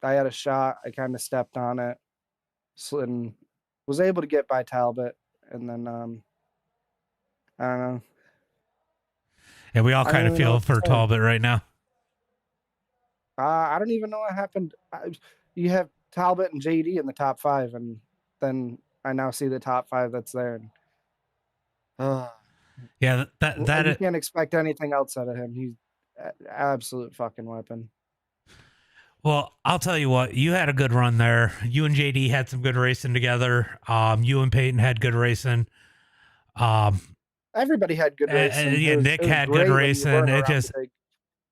Speaker 3: I had a shot. I kind of stepped on it, and was able to get by Talbot, and then I don't know.
Speaker 2: Yeah, we all
Speaker 3: I don't
Speaker 2: kind of
Speaker 3: really know
Speaker 2: feel
Speaker 3: what to
Speaker 2: for
Speaker 3: say.
Speaker 2: Talbot right now.
Speaker 3: I don't even know what happened. You have Talbot and JD in the top 5, and then I now see the top 5 that's there. And,
Speaker 2: Yeah,
Speaker 3: you can't expect anything else out of him. He's an absolute fucking weapon.
Speaker 2: Well, I'll tell you what, you had a good run there. You and JD had some good racing together. You and Peyton had good racing.
Speaker 3: Everybody had good racing.
Speaker 2: Yeah, Nick had good racing.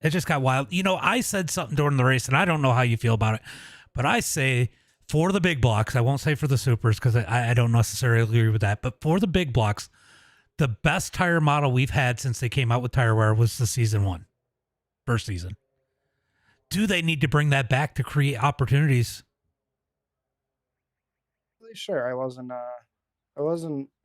Speaker 2: It just got wild. You know, I said something during the race, and I don't know how you feel about it, but I say for the big blocks, I won't say for the supers because I don't necessarily agree with that, but for the big blocks, the best tire model we've had since they came out with tire wear was the first season. Do they need to bring that back to create opportunities?
Speaker 3: Sure, I wasn't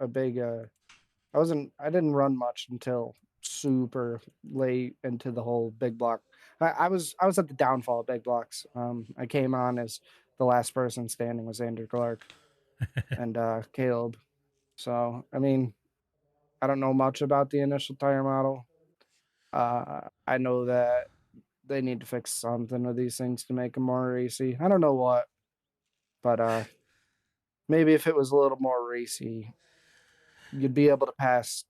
Speaker 3: a big I didn't run much until super late into the whole big block. I was at the downfall of big blocks. I came on as the last person standing was Andrew Clark and Caleb. So I mean, I don't know much about the initial tire model. I know that they need to fix something with these things to make them more racy. I don't know what, but maybe if it was a little more racy, you'd be able to pass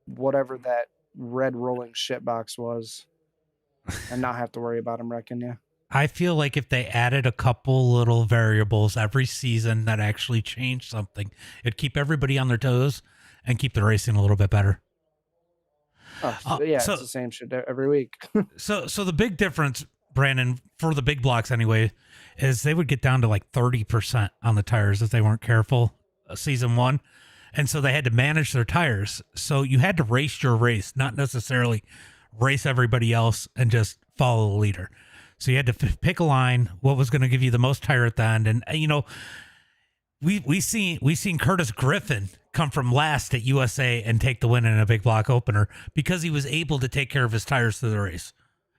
Speaker 3: whatever that red rolling shitbox was and not have to worry about him wrecking you.
Speaker 2: I feel like if they added a couple little variables every season that actually changed something, it'd keep everybody on their toes and keep the racing a little bit better.
Speaker 3: Yeah, it's the same shit every week.
Speaker 2: So the big difference, Brandon, for the big blocks anyway, is they would get down to like 30% on the tires if they weren't careful season 1. And so they had to manage their tires. So you had to race your race, not necessarily race everybody else and just follow the leader. So you had to pick a line, what was going to give you the most tire at the end. And, you know, we seen Curtis Griffin come from last at USA and take the win in a big block opener because he was able to take care of his tires through the race.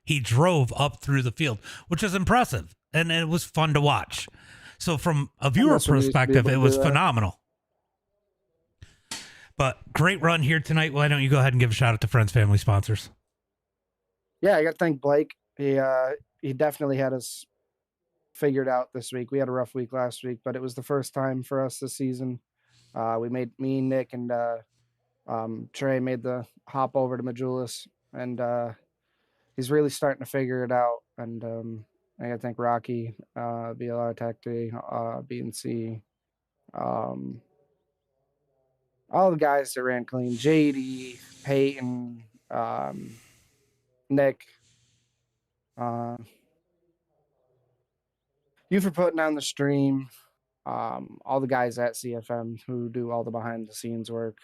Speaker 2: He drove up through the field, which is impressive. And it was fun to watch. So from a viewer perspective, it was phenomenal. But great run here tonight. Why don't you go ahead and give a shout out to friends, family, sponsors?
Speaker 3: Yeah, I got to thank Blake. He definitely had us figured out this week. We had a rough week last week, but it was the first time for us this season. Me, Nick, and Trey made the hop over to Majulis, and he's really starting to figure it out. And I got to thank Rocky, BLR Tech Day, BNC, all the guys that ran clean, JD, Peyton, Nick, you for putting on the stream, all the guys at CFM who do all the behind the scenes work.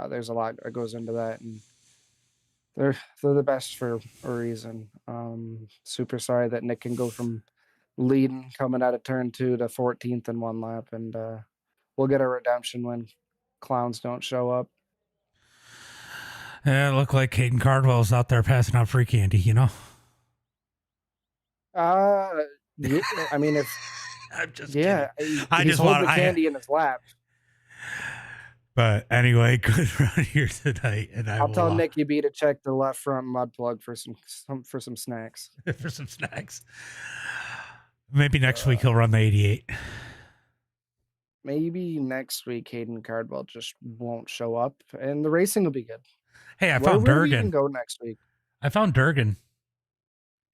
Speaker 3: There's a lot that goes into that, and they're the best for a reason. Super sorry that Nick can go from leading coming out of turn 2 to 14th in 1 lap, and we'll get a redemption when clowns don't show up.
Speaker 2: Yeah, it looked like Caden Cardwell's out there passing out free candy, you know?
Speaker 3: Yeah, I mean, if
Speaker 2: I'm just
Speaker 3: kidding.
Speaker 2: I
Speaker 3: he's
Speaker 2: just
Speaker 3: holding
Speaker 2: want
Speaker 3: the candy in his lap.
Speaker 2: But anyway, good run here tonight, and
Speaker 3: I'll tell Nicky B to check the left front mud plug for some snacks.
Speaker 2: For some snacks. Maybe next week he'll run the 88.
Speaker 3: Maybe next week Hayden Cardwell just won't show up, and the racing will be good.
Speaker 2: Hey, I found
Speaker 3: Where will we
Speaker 2: Durgan.
Speaker 3: even go next week?
Speaker 2: I found Durgan.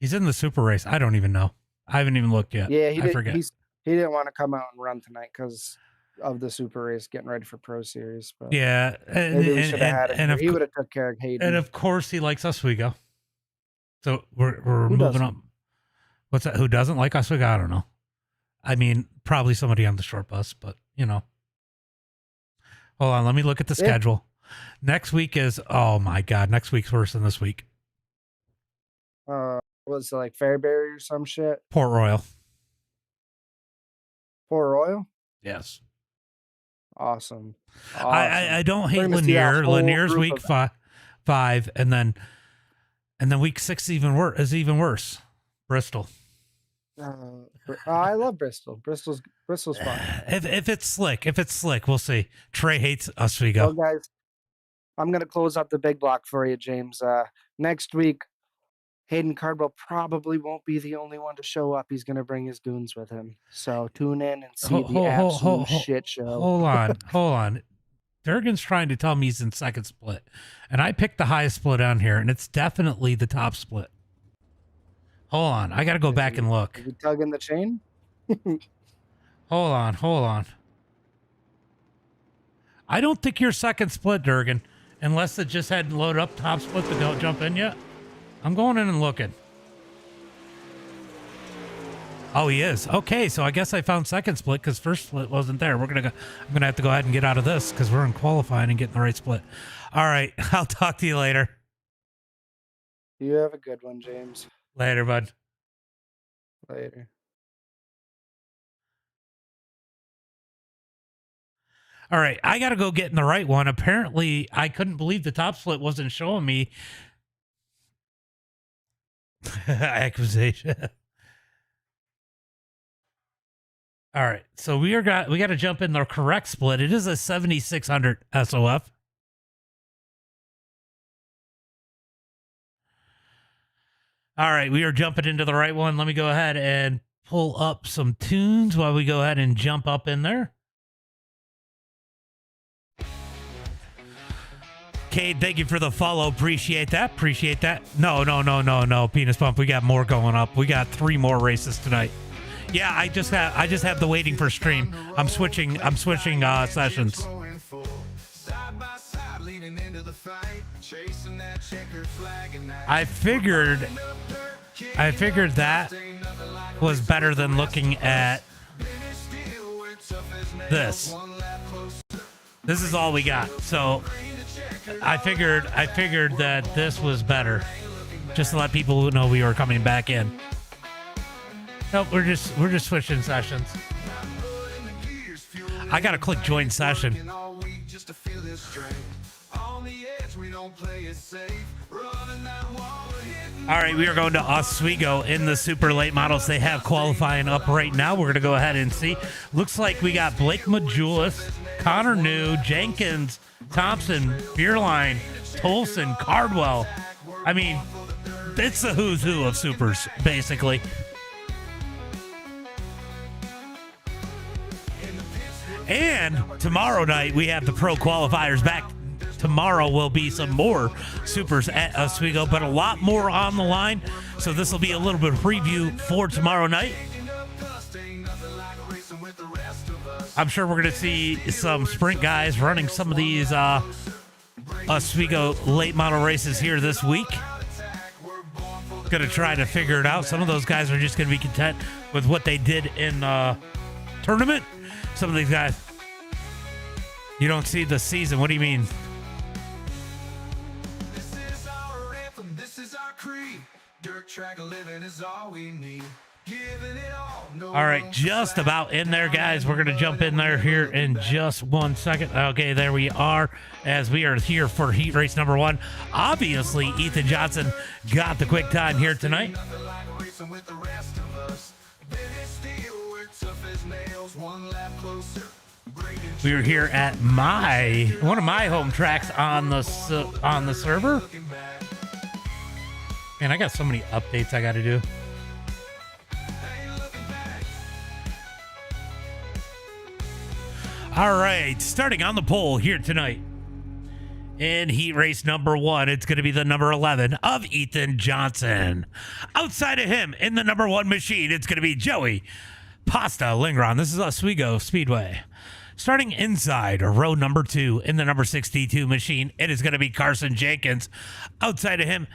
Speaker 2: He's in the super race. I don't even know. I haven't even looked yet.
Speaker 3: Yeah,
Speaker 2: I forget.
Speaker 3: He didn't want to come out and run tonight because of the super race, getting ready for Pro Series. But
Speaker 2: yeah,
Speaker 3: maybe we should have had him. He would have took care of Hayden.
Speaker 2: And of course, he likes Oswego. So we're moving up. What's that? Who doesn't like Oswego? I don't know. I mean, probably somebody on the short bus, but you know. Hold on, let me look at the schedule. Next week is, oh my God, next week's worse than this week.
Speaker 3: Was it like Fairbury or some shit?
Speaker 2: Port Royal.
Speaker 3: Port Royal?
Speaker 2: Yes.
Speaker 3: Awesome.
Speaker 2: I don't hate
Speaker 3: We're gonna see that
Speaker 2: Lanier.
Speaker 3: whole
Speaker 2: Lanier's
Speaker 3: group
Speaker 2: week
Speaker 3: of-
Speaker 2: five, and then week 6 is even worse. Bristol.
Speaker 3: I love Bristol. Bristol's fun.
Speaker 2: If it's slick, we'll see. Trey hates Oswego.
Speaker 3: Well, guys, I'm gonna close up the big block for you, James. Next week, Hayden Cardwell probably won't be the only one to show up. He's gonna bring his goons with him. So tune in and see the absolute shit show.
Speaker 2: Hold on. Durgan's trying to tell me he's in second split, and I picked the highest split on here, and it's definitely the top split. Hold on, I gotta go back and look.
Speaker 3: Are you tugging the chain?
Speaker 2: Hold on. I don't think you're second split, Durgan, unless it just hadn't loaded up top split but don't jump in yet. I'm going in and looking. Oh, he is. Okay, so I guess I found second split because first split wasn't there. I'm gonna have to go ahead and get out of this because we're in qualifying and getting the right split. All right, I'll talk to you later.
Speaker 3: You have a good one, James.
Speaker 2: Later, bud.
Speaker 3: Later.
Speaker 2: All right, I got to go get in the right one. Apparently, I couldn't believe the top split wasn't showing me. Accusation. All right, so we got to jump in the correct split. It is a 7600 SOF. All right, we are jumping into the right one. Let me go ahead and pull up some tunes while we go ahead and jump up in there. Cade, thank you for the follow. Appreciate that. No. Penis Pump. We got more going up. We got 3 more races tonight. Yeah, I just have the waiting for stream. I'm switching sessions. I figured that was better than looking at this. This is all we got. So I figured that this was better, just to let people know we were coming back in. Nope, we're just switching sessions. I gotta click join session. All right, we are going to Oswego in the super late models. They have qualifying up right now. We're gonna go ahead and see. Looks like we got Blake Majulis, Connor New, Jenkins, Thompson, Beerline, Tolson, Cardwell. I mean, it's the who's who of supers, basically. And tomorrow night, we have the pro qualifiers back. Tomorrow will be some more supers at Oswego, but a lot more on the line. So this will be a little bit of preview for tomorrow night. I'm sure we're going to see some sprint guys running some of these Oswego late model races here this week. Going to try to figure it out. Some of those guys are just going to be content with what they did in tournament. Some of these guys, you don't see the season. What do you mean?
Speaker 1: This is our anthem, this is our creed. Dirt track living is all we need. Giving it all. No
Speaker 2: All right, just about in there, guys. We're going to jump in there here in just 1 second. Okay, there we are, as we are here for heat race number 1. Obviously, Ethan Johnson got the quick time here tonight. We are here at one of my home tracks on the server. Man, I got so many updates I got to do. All right, starting on the pole here tonight. In heat race number 1, it's going to be the number 11 of Ethan Johnson. Outside of him, in the number 1 machine, it's going to be Joey Pasta Lingron. This is Oswego Speedway. Starting inside row number 2 in the number 62 machine, it is going to be Carson Jenkins. Outside of him,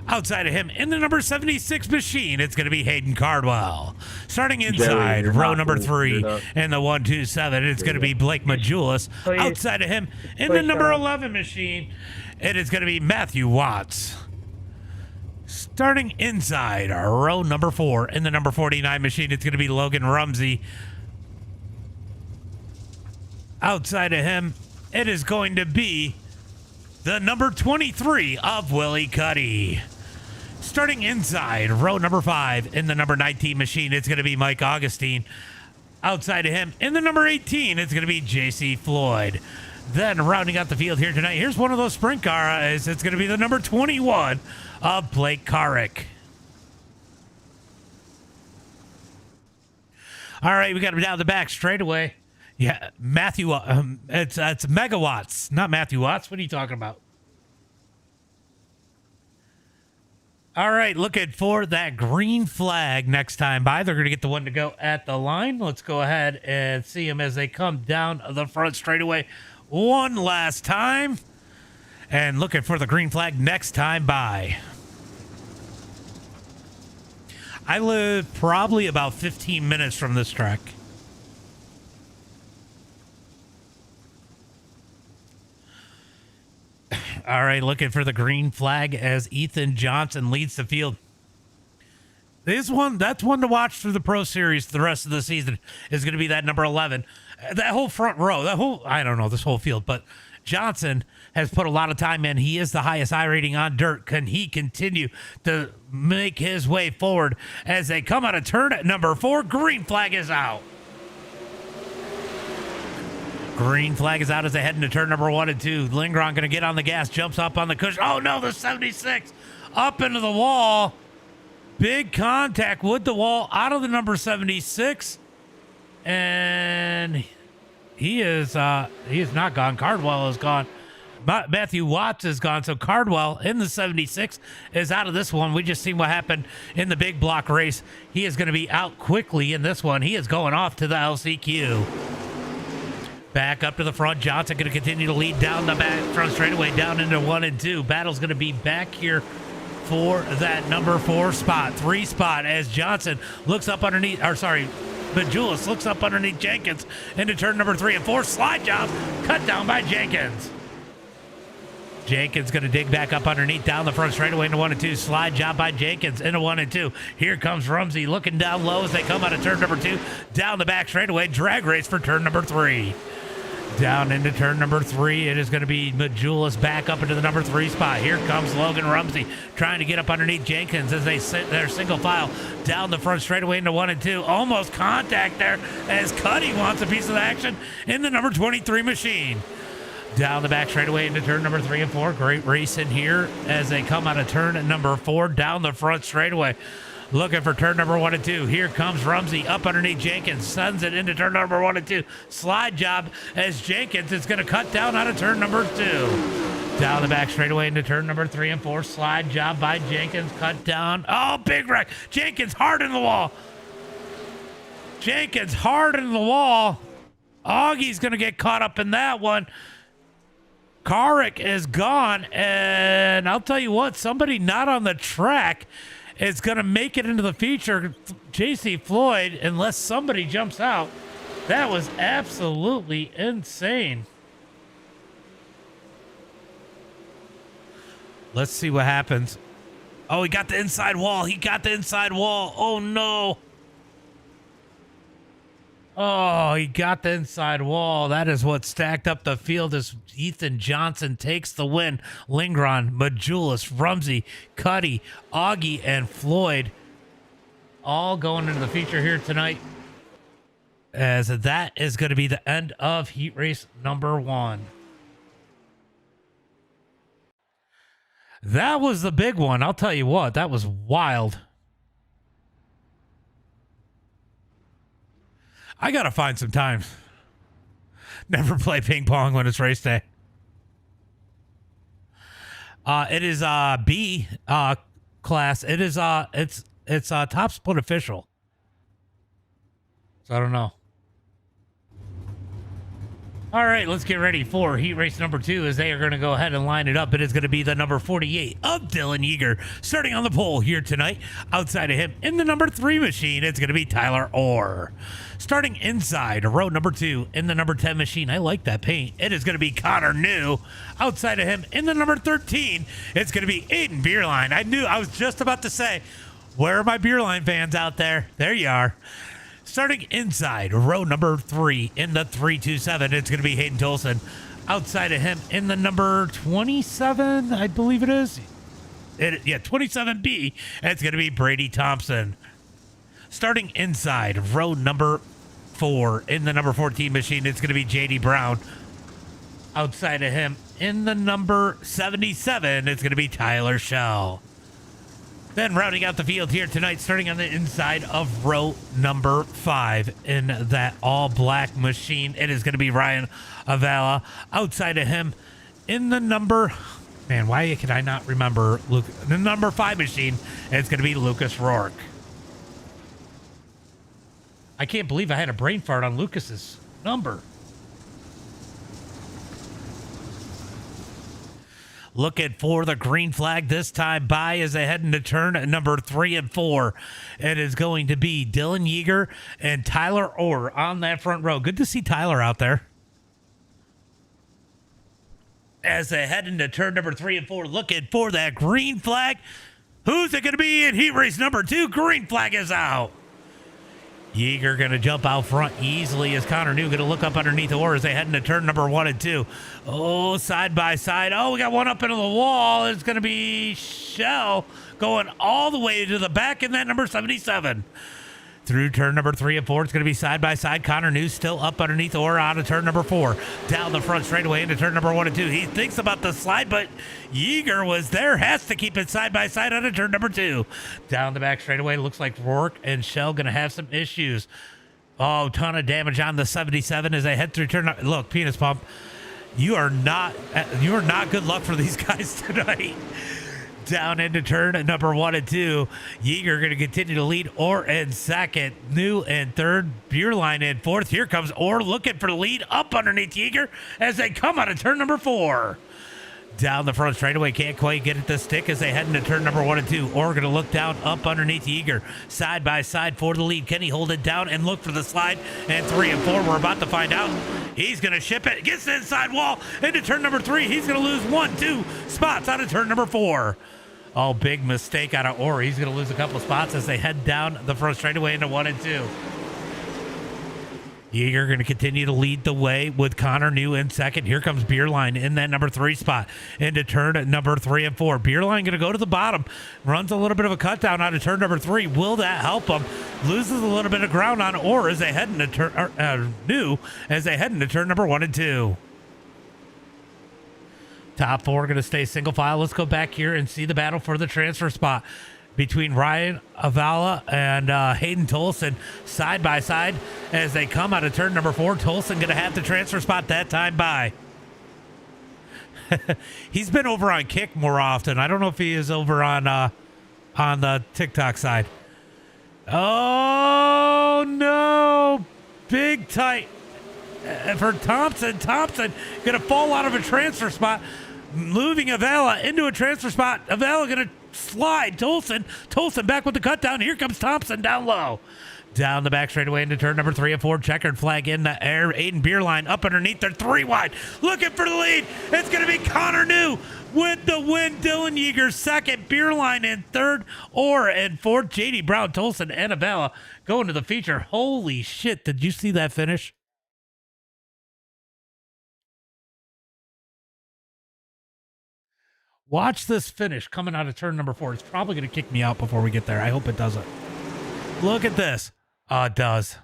Speaker 2: Outside of him, in the number 76 machine, it's going to be Hayden Cardwell. Starting inside, row number 3, in the 127, it's going to be Blake Majulis. Outside of him, in the number 11 machine, it is going to be Matthew Watts. Starting inside, row number 4, in the number 49 machine, it's going to be Logan Rumsey. Outside of him, it is going to be the number 23 of Willie Cuddy. Starting inside, row number 5, in the number 19 machine, it's going to be Mike Augustine. Outside of him, in the number 18, it's going to be JC Floyd. Then rounding out the field here tonight, here's one of those sprint cars. It's going to be the number 21 of Blake Carrick. All right, we got him down the back straight away. Yeah, Matthew, it's megawatts, not Matthew Watts. What are you talking about? All right, looking for that green flag next time by. They're going to get the one to go at the line. Let's go ahead and see them as they come down the front straightaway one last time. And looking for the green flag next time by. I live probably about 15 minutes from this track. All right, looking for the green flag as Ethan Johnson leads the field. That's one to watch through the Pro Series the rest of the season is going to be that number 11. That whole front row, I don't know, this whole field, but Johnson has put a lot of time in. He is the highest iRating on dirt. Can he continue to make his way forward as they come out of turn at number 4? Green flag is out. Green flag is out as they head into turn number 1 and 2. Lindgren going to get on the gas, jumps up on the cushion. Oh no, the 76 up into the wall. Big contact with the wall out of the number 76. And he is not gone. Cardwell is gone. Matthew Watts is gone. So Cardwell in the 76 is out of this one. We just seen what happened in the big block race. He is going to be out quickly in this one. He is going off to the LCQ. Back up to the front. Johnson going to continue to lead down the back front straightaway down into 1 and 2. Battle's going to be back here for that number 4 spot, 3 spot as Johnson looks up underneath, Majulis looks up underneath Jenkins into turn number 3 and 4. Slide job cut down by Jenkins. Jenkins going to dig back up underneath down the front straightaway into 1 and 2. Slide job by Jenkins into 1 and 2. Here comes Rumsey looking down low as they come out of turn number 2. Down the back straightaway. Drag race for turn number 3. Down into turn number 3, it is going to be Majulis back up into the number 3 spot. Here comes Logan Rumsey trying to get up underneath Jenkins as they sit their single file down the front straightaway into 1 and 2. Almost contact there as Cuddy wants a piece of action in the number 23 machine. Down the back straightaway into turn number 3 and 4. Great race in here as they come out of turn number 4 down the front straightaway. Looking for turn number 1 and 2. Here comes Rumsey up underneath Jenkins. Sends it into turn number 1 and 2. Slide job as Jenkins is going to cut down out of turn number 2. Down the back straightaway into turn number 3 and 4. Slide job by Jenkins. Cut down. Oh, big wreck. Jenkins hard in the wall. Jenkins hard in the wall. Augie's going to get caught up in that one. Carrick is gone. And I'll tell you what, somebody not on the track is going to make it into the feature. JC Floyd, unless somebody jumps out. That was absolutely insane. Let's see what happens. Oh, he got the inside wall. He got the inside wall. Oh, no. Oh, he got the inside wall. That is what stacked up the field as Ethan Johnson takes the win. Lindgren, Majulis, Rumsey, Cuddy, Augie, and Floyd all going into the feature here tonight. As that is going to be the end of heat race number 1. That was the big one. I'll tell you what, that was wild. I got to find some time. Never play ping pong when it's race day. It is B class. It is it's top split official. So I don't know. All right, let's get ready for heat race number 2 as they are going to go ahead and line it up. It is going to be the number 48 of Dylan Yeager starting on the pole here tonight. Outside of him in the number 3 machine, it's going to be Tyler Orr. Starting inside row number 2 in the number 10 machine, I like that paint. It is going to be Connor New. Outside of him in the number 13, it's going to be Aiden Beerline. I was just about to say, where are my Beerline fans out there? There you are. Starting inside row number 3 in the 327, it's going to be Hayden Tolson. Outside of him in the number 27, I believe it is. 27B, it's going to be Brady Thompson. Starting inside row number 4 in the number 14 machine, it's going to be JD Brown. Outside of him in the number 77, it's going to be Tyler Shell. Then rounding out the field here tonight, starting on the inside of row number 5 in that all-black machine, it is going to be Ryan Avala. Outside of him in the number... Man, why can I not remember the number 5 machine? It's going to be Lucas Rourke. I can't believe I had a brain fart on Lucas's number. Looking for the green flag this time by as they head into turn number 3 and 4. It is going to be Dylan Yeager and Tyler Orr on that front row. Good to see Tyler out there. As they head into turn number 3 and 4, looking for that green flag. Who's it going to be in heat race number 2? Green flag is out. Yeager going to jump out front easily as Connor New going to look up underneath the Orr as they head into turn number 1 and 2. Oh, side by side. Oh, we got one up into the wall. It's going to be Shell going all the way to the back in that number 77. Through turn number 3 and 4, it's going to be side by side. Connor New still up underneath Orr out of turn number 4. Down the front straightaway into turn number 1 and 2. He thinks about the slide, but Yeager was there. Has to keep it side by side out of turn number 2. Down the back straightaway, looks like Rourke and Shell going to have some issues. Oh, ton of damage on the 77 as they head through turn. Look, penis pump. You are not good luck for these guys tonight. Down into turn number 1 and 2. Yeager going to continue to lead Orr in second. New in third. Beerline in fourth. Here comes Orr looking for the lead up underneath Yeager as they come out of turn number 4. Down the front straightaway. Can't quite get it to stick as they head into turn number 1 and 2. Orr going to look down up underneath Yeager. Side by side for the lead. Can he hold it down and look for the slide? And 3 and 4. We're about to find out. He's going to ship it. Gets the inside wall into turn number 3. He's going to lose 1-2 spots out of turn number 4. Oh, big mistake out of Orr. He's going to lose a couple spots as they head down the front straightaway into 1 and 2. Yeager going to continue to lead the way with Connor New in second. Here comes Beerline in that number 3 spot into turn number 3 and 4. Beerline going to go to the bottom. Runs a little bit of a cut down out of turn number 3. Will that help him? Loses a little bit of ground on Orr as they head into turn New as they head into turn number 1 and 2. Top 4 going to stay single file. Let's go back here and see the battle for the transfer spot between Ryan Avala and Hayden Tolson side by side as they come out of turn number 4. Tolson going to have the transfer spot that time by. He's been over on Kick more often. I don't know if he is over on the TikTok side. Oh, no. Big tight for Thompson. Thompson going to fall out of a transfer spot. Moving Avala into a transfer spot. Avala going to slide Tolson. Tolson back with the cut down. Here comes Thompson down low. Down the back straightaway into turn number 3 and 4. Checkered flag in the air. Aiden Beerline up underneath there. 3 wide. Looking for the lead. It's going to be Connor New with the win. Dylan Yeager second. Beerline in third. Orr in fourth. JD Brown, Tolson, and Avala going to the feature. Holy shit. Did you see that finish? Watch this finish coming out of turn number 4. It's probably going to kick me out before we get there. I hope it doesn't. Look at this. Oh, it does.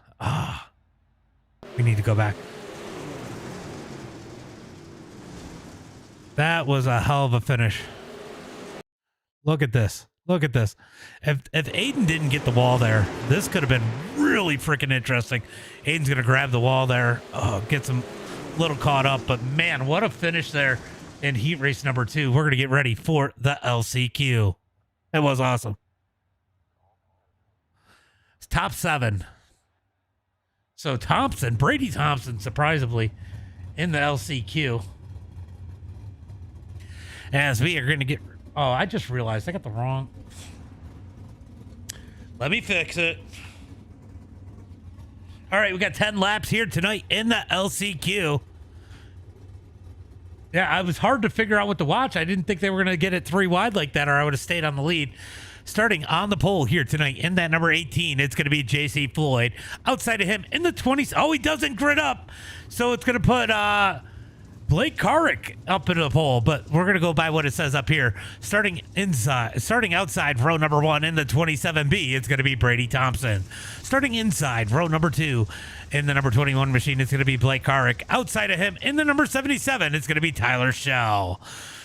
Speaker 2: We need to go back. That was a hell of a finish. Look at this. Look at this. If Aiden didn't get the wall there, this could have been really freaking interesting. Aiden's going to grab the wall there. Oh, gets him a little caught up. But, man, what a finish there. In heat race number 2, we're going to get ready for the LCQ. It was awesome. It's top 7. So Thompson, Brady Thompson, surprisingly, in the LCQ. As we are going to get... Oh, I just realized I got the wrong... Let me fix it. All right, we got 10 laps here tonight in the LCQ. Yeah, it was hard to figure out what to watch. I didn't think they were going to get it 3 wide like that, or I would have stayed on the lead. Starting on the pole here tonight in that number 18, it's going to be JC Floyd. Outside of him in the 20s. Oh, he doesn't grid up. So it's going to put Blake Carrick up into the pole, but we're going to go by what it says up here. Starting outside row number 1 in the 27B, it's going to be Brady Thompson. Starting inside row number 2 in the number 21 machine, it's going to be Blake Carrick. Outside of him in the number 77, it's going to be Tyler Shell.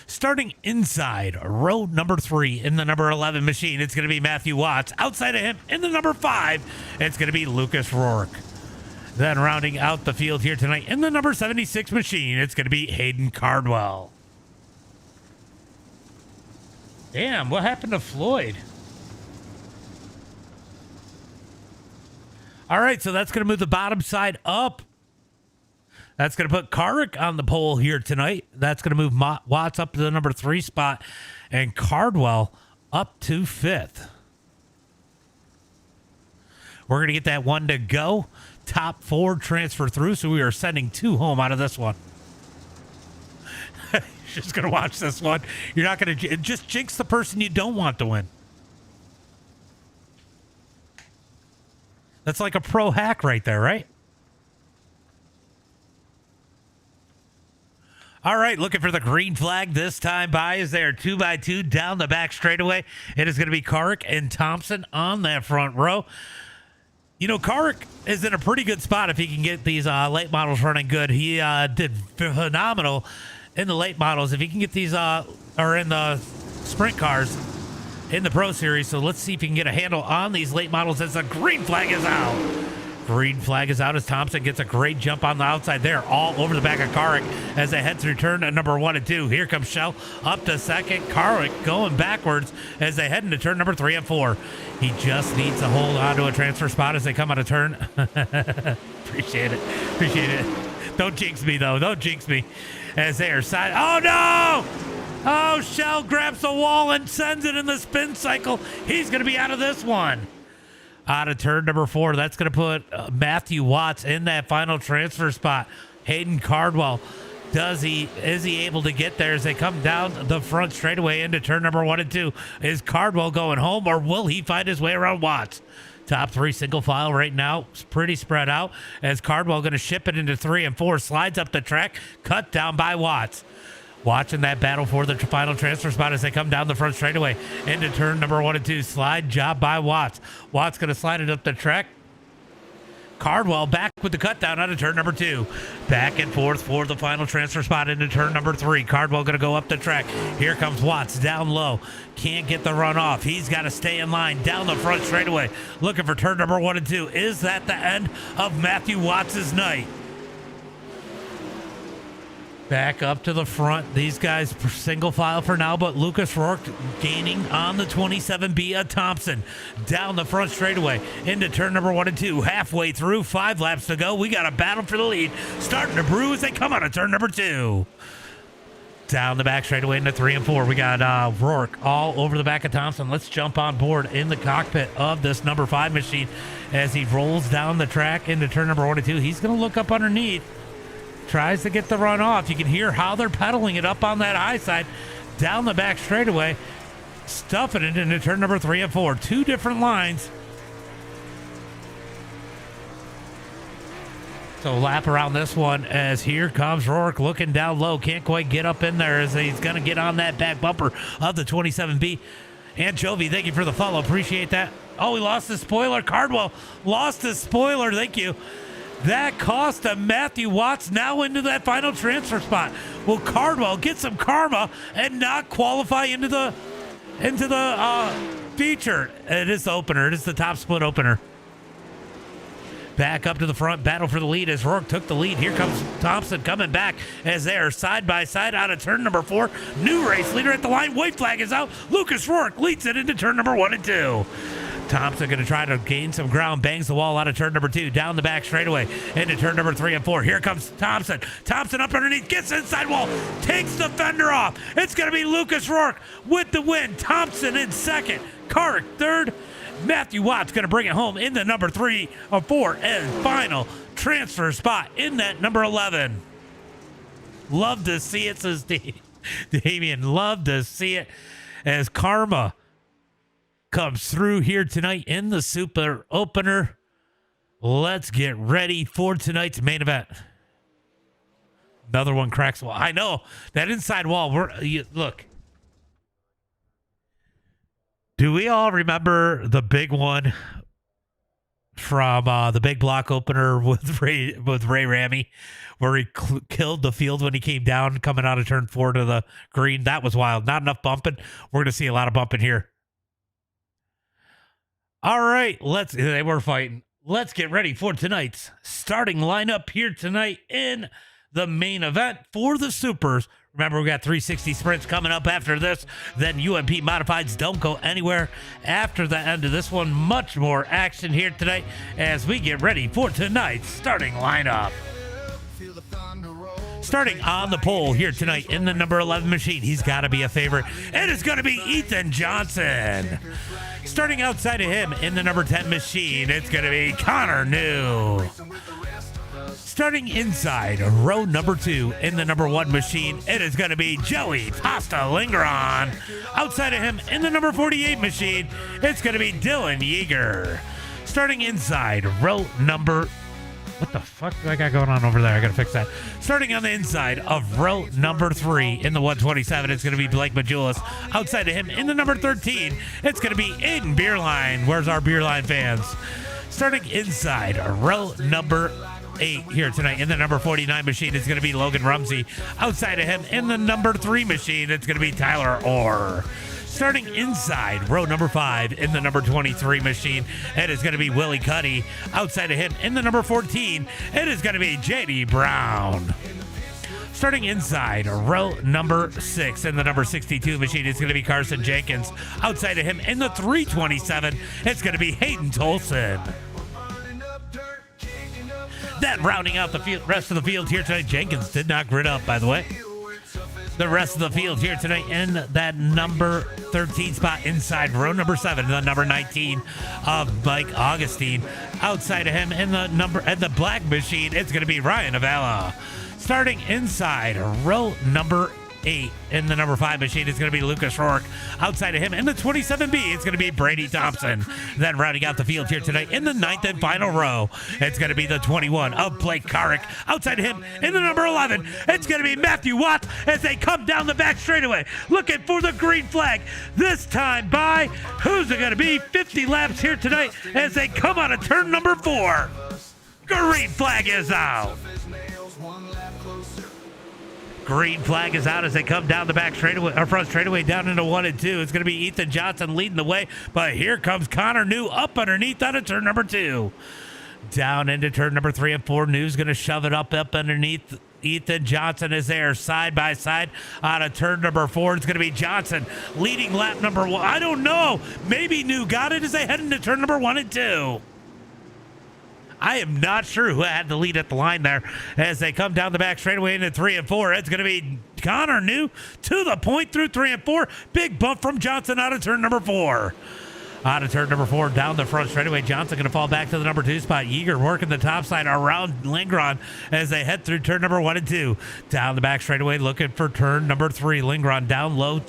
Speaker 2: Starting inside row number 3 in the number 11 machine, it's going to be Matthew Watts. Outside of him in the number 5, it's going to be Lucas Rourke. Then rounding out the field here tonight in the number 76 machine, it's going to be Hayden Cardwell. Damn, what happened to Floyd? All right, so that's going to move the bottom side up. That's going to put Carrick on the pole here tonight. That's going to move Watts up to the number 3 spot and Cardwell up to 5th. We're going to get that one to go. Top 4 transfer through, so we are sending 2 home out of this one. You're just going to watch this one. You're not going to just jinx the person you don't want to win. That's like a pro hack right there, right? All right, looking for the green flag this time by as they are 2x2 down the back straightaway. It is going to be Carrick and Thompson on that front row. You know, Carrick is in a pretty good spot if he can get these late models running good. He did phenomenal in the late models. If he can get these, or in the sprint cars in the Pro Series. So let's see if he can get a handle on these late models as the green flag is out. Green flag is out as Thompson gets a great jump on the outside there, all over the back of Carrick as they head through turn number 1 and 2. Here comes Shell up to second. Carrick going backwards as they head into turn number 3 and 4. He just needs to hold on to a transfer spot as they come out of turn. Appreciate it. Appreciate it. Don't jinx me, though. Don't jinx me. As they are side. Oh, no! Oh, Shell grabs the wall and sends it in the spin cycle. He's going to be out of this one. Out of turn number 4. That's going to put Matthew Watts in that final transfer spot. Hayden Cardwell, is he able to get there as they come down the front straightaway into turn number 1 and 2? Is Cardwell going home, or will he find his way around Watts? Top 3 single file right now. It's pretty spread out as Cardwell going to ship it into 3 and 4. Slides up the track, cut down by Watts. Watching that battle for the final transfer spot as they come down the front straightaway into turn number 1 and 2. Slide job by Watts. Watts going to slide it up the track. Cardwell back with the cut down out of turn number 2. Back and forth for the final transfer spot into turn number 3. Cardwell going to go up the track. Here comes Watts down low. Can't get the run off. He's got to stay in line down the front straightaway. Looking for turn number 1 and 2. Is that the end of Matthew Watts' night? Back up to the front. These guys single file for now, but Lucas Rourke gaining on the 27B of Thompson. Down the front straightaway into turn number 1 and 2. Halfway through, 5 laps to go. We got a battle for the lead. Starting to brew as they come out of turn number 2. Down the back straightaway into 3 and 4. We got Rourke all over the back of Thompson. Let's jump on board in the cockpit of this number 5 machine as he rolls down the track into turn number 1 and 2. He's going to look up underneath. Tries to get the run off. You can hear how they're pedaling it up on that high side. Down the back straightaway. Stuffing it into turn number 3 and 4. 2 different lines. So lap around this one as here comes Rourke looking down low. Can't quite get up in there as he's going to get on that back bumper of the 27B. Anchovy, thank you for the follow. Appreciate that. Oh, he lost his spoiler. Cardwell lost his spoiler. Thank you. That cost him Matthew Watts now into that final transfer spot. Will Cardwell get some karma and not qualify into the feature? It is the opener. It is the top split opener. Back up to the front, battle for the lead as Rourke took the lead. Here comes Thompson coming back as they are side by side out of turn number 4. New race leader at the line. White flag is out. Lucas Rourke leads it into turn number 1 and 2. Thompson going to try to gain some ground, bangs the wall out of turn number 2, down the back straightaway, into turn number 3 and 4. Here comes Thompson. Thompson up underneath, gets inside wall, takes the fender off. It's going to be Lucas Rourke with the win. Thompson in second, Carrick third. Matthew Watt's going to bring it home in the number 3 or 4 and final transfer spot in that number 11. Love to see it, says Damien. Love to see it as Karma comes through here tonight in the super opener. Let's get ready for tonight's main event. Another one cracks the wall. I know that inside wall. Look. Do we all remember the big one from the big block opener with Ray Ramey, where he killed the field when he came down coming out of turn 4 to the green? That was wild. Not enough bumping. We're going to see a lot of bumping here. All right, they were fighting. Let's get ready for tonight's starting lineup here tonight in the main event for the Supers. Remember, we got 360 sprints coming up after this. Then UMP Modifieds. Don't go anywhere after the end of this one. Much more action here tonight as we get ready for tonight's starting lineup. Starting on the pole here tonight in the number 11 machine. He's got to be a favorite. It is going to be Ethan Johnson. Starting outside of him in the number 10 machine, it's going to be Connor New. Starting inside row number 2 in the number 1 machine, it is going to be Joey Pasta Lingron. Outside of him in the number 48 machine, it's going to be Dylan Yeager. Starting inside row number... What the fuck do I got going on over there? I got to fix that. Starting on the inside of row number 3 in the 127, it's going to be Blake Majulis. Outside of him in the number 13, it's going to be Aiden Beerline. Where's our Beerline fans? Starting inside row number 8 here tonight in the number 49 machine, it's going to be Logan Rumsey. Outside of him in the number 3 machine, it's going to be Tyler Orr. Starting inside row number 5 in the number 23 machine, it is going to be Willie Cuddy. Outside of him in the number 14, it is going to be JD Brown. Starting inside row number 6 in the number 62 machine, it's going to be Carson Jenkins. Outside of him in the 327, it's going to be Hayden Tolson. Then rounding out the rest of the field here tonight, Jenkins did not grid up, by the way. The rest of the field here tonight in that number 13 spot inside row number 7, the number 19 of Mike Augustine. Outside of him in the black machine, it's going to be Ryan Avella. Starting inside row number 8 in the number 5 machine, it's going to be Lucas Rourke. Outside of him in the 27B, it's going to be Brady Thompson. Then rounding out the field here tonight in the 9th and final row, it's going to be the 21 of Blake Carrick. Outside of him in the number 11, it's going to be Matthew Watts as they come down the back straightaway looking for the green flag. This time by, who's it going to be? 50 laps here tonight as they come out of turn number 4. Green flag is out. Green flag is out as they come down the back straightaway, or front straightaway down into 1 and 2. It's going to be Ethan Johnson leading the way, but here comes Connor New up underneath out of turn number 2. Down into turn number 3 and 4. New's going to shove it up underneath. Ethan Johnson is there side by side out of turn number 4. It's going to be Johnson leading lap number 1. I don't know. Maybe New got it as they head into turn number 1 and 2. I am not sure who had the lead at the line there as they come down the back straightaway into 3 and 4. It's going to be Connor New to the point through 3 and 4. Big bump from Johnson out of turn number 4. Out of turn number 4, down the front straightaway. Johnson going to fall back to the number 2 spot. Yeager working the top side around Lingron as they head through turn number 1 and 2. Down the back straightaway looking for turn number 3. Lingron down low.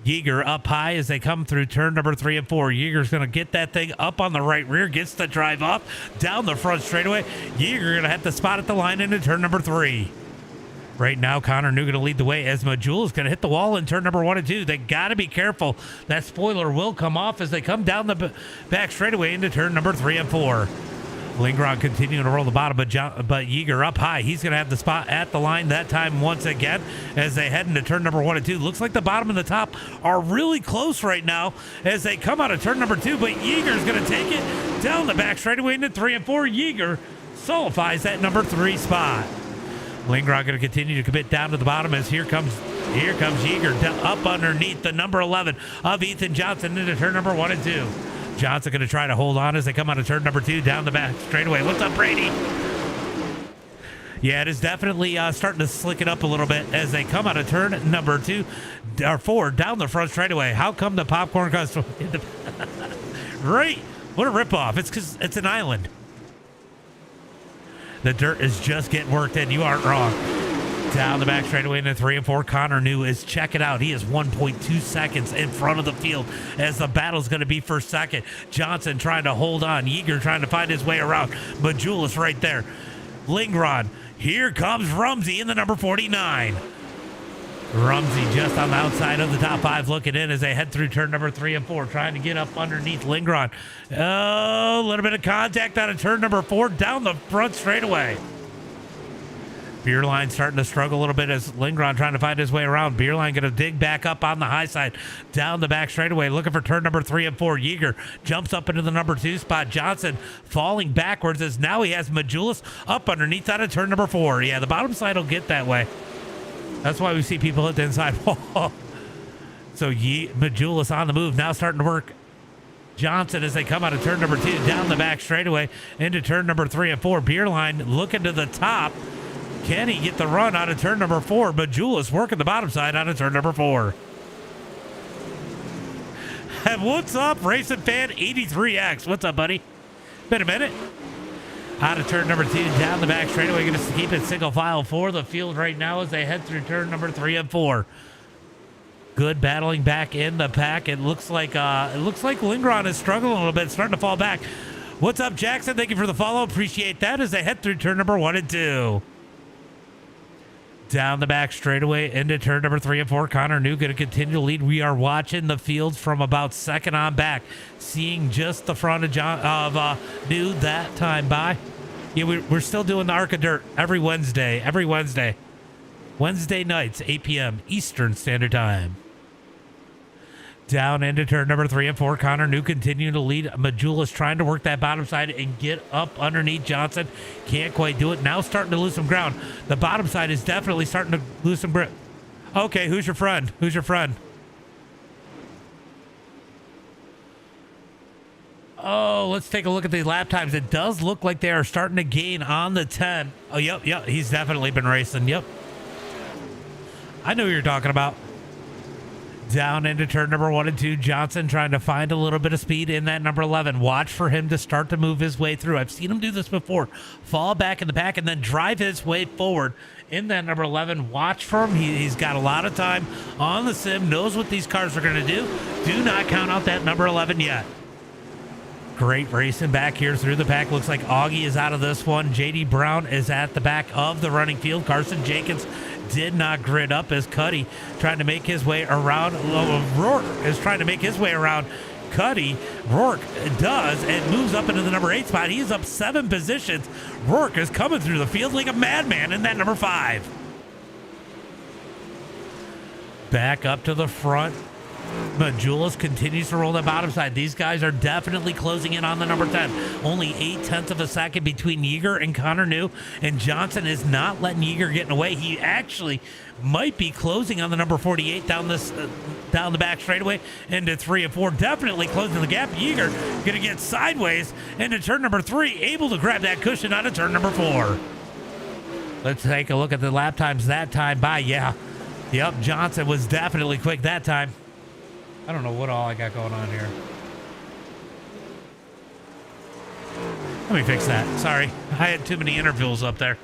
Speaker 2: Yeager up high as they come through turn number 3 and 4. Yeager's going to get that thing up on the right rear, gets the drive up, down the front straightaway. Yeager going to hit the spot at the line into turn number 3. Right now, Connor New going to lead the way as Majul is going to hit the wall in turn number 1 and 2. They got to be careful. That spoiler will come off as they come down the back straightaway into turn number 3 and 4. Lingron continuing to roll the bottom, but Yeager up high. He's going to have the spot at the line that time once again as they head into turn number 1 and 2. Looks like the bottom and the top are really close right now as they come out of turn number 2, but Yeager's going to take it down the back straightaway into 3 and 4. Yeager solidifies that number 3 spot. Lingron going to continue to commit down to the bottom as here comes Yeager up underneath the number 11 of Ethan Johnson into turn number 1 and 2. Johnson going to try to hold on as they come out of turn number 2 down the back straightaway. What's up, Brady? Yeah, it is definitely starting to slick it up a little bit as they come out of turn number 2 or 4 down the front straightaway. How come the popcorn comes from right? What a ripoff. It's because it's an island. The dirt is just getting worked in. You aren't wrong. Down the back straightaway into 3 and 4. Connor New is check it out. He is 1.2 seconds in front of the field as the battle's going to be for second. Johnson trying to hold on. Yeager trying to find his way around. Majulis right there. Lingron. Here comes Rumsey in the number 49. Rumsey just on the outside of the top 5 looking in as they head through turn number 3 and 4, trying to get up underneath Lingron. Oh, a little bit of contact out of turn number 4 down the front straightaway. Beerline starting to struggle a little bit as Lingron trying to find his way around. Beerline going to dig back up on the high side, down the back straightaway, looking for turn number 3 and 4. Yeager jumps up into the number 2 spot. Johnson falling backwards as now he has Majulis up underneath out of turn number 4. Yeah, the bottom side will get that way. That's why we see people hit the inside wall. So Majulis on the move, now starting to work Johnson as they come out of turn number 2, down the back straightaway into turn number 3 and 4. Beerline looking to the top. Can he get the run out of turn number 4? Majulis working the bottom side out of turn number 4. And what's up, Racing Fan 83X? What's up, buddy? Been a minute. Out of turn number 2, down the back straightaway. Going to keep it single file for the field right now as they head through turn number 3 and 4. Good battling back in the pack. It looks like Lingron is struggling a little bit, starting to fall back. What's up, Jackson? Thank you for the follow. Appreciate that as they head through turn number 1 and 2. Down the back straightaway into turn number 3 and 4. Connor New going to continue to lead. We are watching the field from about second on back, seeing just the front of New that time by. Yeah, we're still doing the Arc of Dirt every Wednesday. Wednesday nights, 8 p.m. Eastern Standard Time. Down into turn number 3 and 4. Connor New continuing to lead. Majulis trying to work that bottom side and get up underneath Johnson. Can't quite do it. Now starting to lose some ground. The bottom side is definitely starting to lose some grip. Okay, who's your friend? Who's your friend? Oh, let's take a look at the lap times. It does look like they are starting to gain on the 10. Oh, yep. He's definitely been racing. Yep. I know who you're talking about. Down into turn number 1 and 2. Johnson trying to find a little bit of speed in that number 11. Watch for him to start to move his way through. I've seen him do this before. Fall back in the pack and then drive his way forward in that number 11. Watch for him. He's got a lot of time on the sim. Knows what these cars are going to do. Do not count out that number 11 yet. Great racing back here through the pack. Looks like Augie is out of this one. JD Brown is at the back of the running field. Carson Jenkins did not grid up as Cuddy trying to make his way around. Rourke is trying to make his way around Cuddy. Rourke does and moves up into the number 8 spot. He is up 7 positions. Rourke is coming through the field like a madman in that number 5. Back up to the front. Majulis continues to roll the bottom side. These guys are definitely closing in on the number 10. Only 0.8 of a second between Yeager and Connor New, and Johnson is not letting Yeager get in the way. He actually might be closing on the number 48 down the back straightaway into 3 and 4. Definitely closing the gap. Yeager going to get sideways into turn number 3, able to grab that cushion out of turn number 4. Let's take a look at the lap times that time by. Yep, Johnson was definitely quick that time. I don't know what all I got going on here. Let me fix that. Sorry. I had too many intervals up there.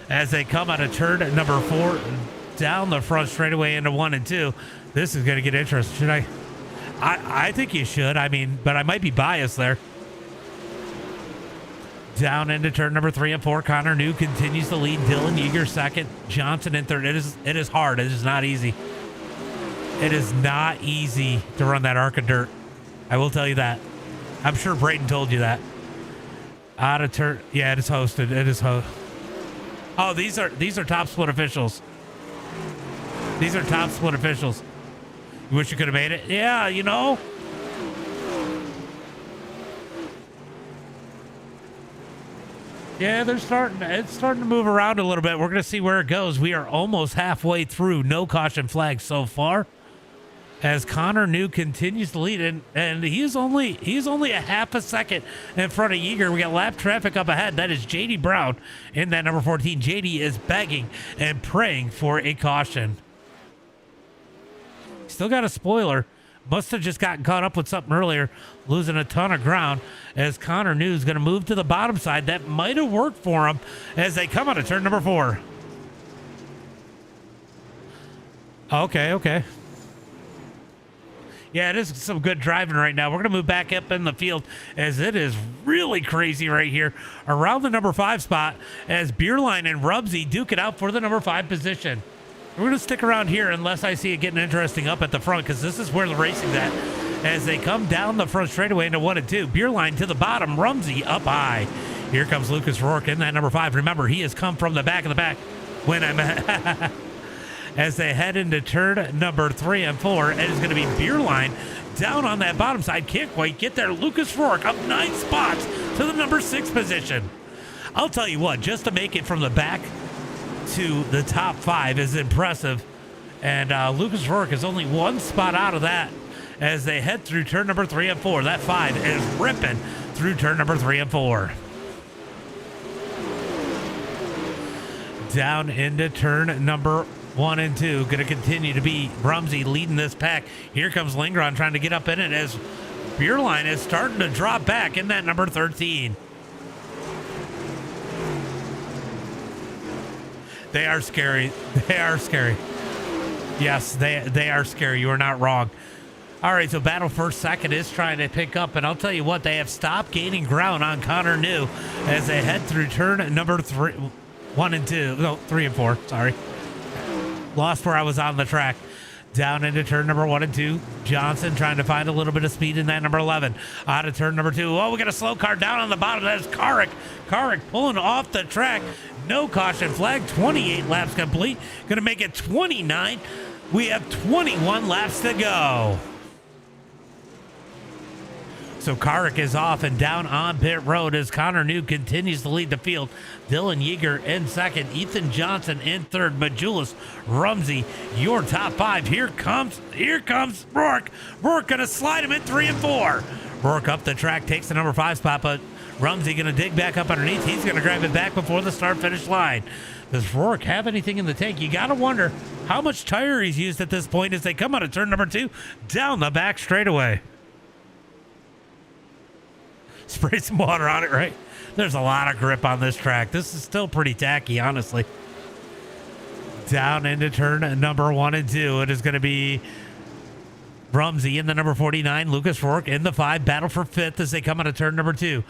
Speaker 2: As they come out of turn number 4, down the front straightaway into 1 and 2. This is going to get interesting. Should I? I think you should. I mean, but I might be biased there. Down into turn number 3 and 4. Connor New continues to lead. Dylan Yeager second. Johnson in third. It is hard. It is not easy. It is not easy to run that Arc of Dirt. I will tell you that. I'm sure Brayton told you that. Out of turn. Yeah, it is hosted. It is hosted. Oh, these are top split officials. These are top split officials. You wish you could have made it? Yeah, you know. Yeah, it's starting to move around a little bit. We're going to see where it goes. We are almost halfway through. No caution flags so far. as Connor New continues to lead, and he's only a half a second in front of Yeager. We got lap traffic up ahead. That is JD Brown in that number 14. JD is begging and praying for a caution. Still got a spoiler. Must have just gotten caught up with something earlier, losing a ton of ground as Connor New is going to move to the bottom side. That might have worked for him as they come out of turn number 4. Okay. Yeah, it is some good driving right now. We're going to move back up in the field as it is really crazy right here around the number 5 spot as Beerline and Rubsy duke it out for the number 5 position. We're going to stick around here unless I see it getting interesting up at the front because this is where the racing's at as they come down the front straightaway into 1 and 2. Beerline to the bottom, Rumsey up high. Here comes Lucas Rourke in that number 5. Remember, he has come from the back of the pack when I'm as they head into turn number 3 and 4. It is going to be Beerline down on that bottom side. Can't quite get there. Lucas Rourke up 9 spots to the number 6 position. I'll tell you what, just to make it from the back to the top 5 is impressive. And Lucas Rourke is only 1 spot out of that as they head through turn number 3 and 4. That 5 is ripping through turn number 3 and 4. Down into turn number 1 and 2. Going to continue to be Rumsey leading this pack. Here comes Lingron trying to get up in it as Beerline is starting to drop back in that number 13. They are scary. They are scary. Yes, they are scary. You are not wrong. All right, so battle for second is trying to pick up, and I'll tell you what, they have stopped gaining ground on Connor New as they head through turn number 1 and 2. No, 3 and 4. Sorry. Lost where I was on the track. Down into turn number 1 and 2. Johnson trying to find a little bit of speed in that number 11. Out of turn number 2. Oh, we got a slow car down on the bottom. That is Carrick. Carrick pulling off the track. No caution flag. 28 laps complete. Going to make it 29. We have 21 laps to go. So Carrick is off and down on pit road as Connor New continues to lead the field. Dylan Yeager in second. Ethan Johnson in third. Majulis, Rumsey, your top 5. Here comes Rourke. Rourke going to slide him in 3 and 4. Rourke up the track, takes the number 5 spot, but Rumsey going to dig back up underneath. He's going to grab it back before the start-finish line. Does Rourke have anything in the tank? You got to wonder how much tire he's used at this point as they come out of turn number 2 down the back straightaway. Spray some water on it, right? There's a lot of grip on this track. This is still pretty tacky, honestly. Down into turn number 1 and 2. It is going to be Rumsey in the number 49. Lucas Rourke in the 5. Battle for 5th as they come out of turn number 2.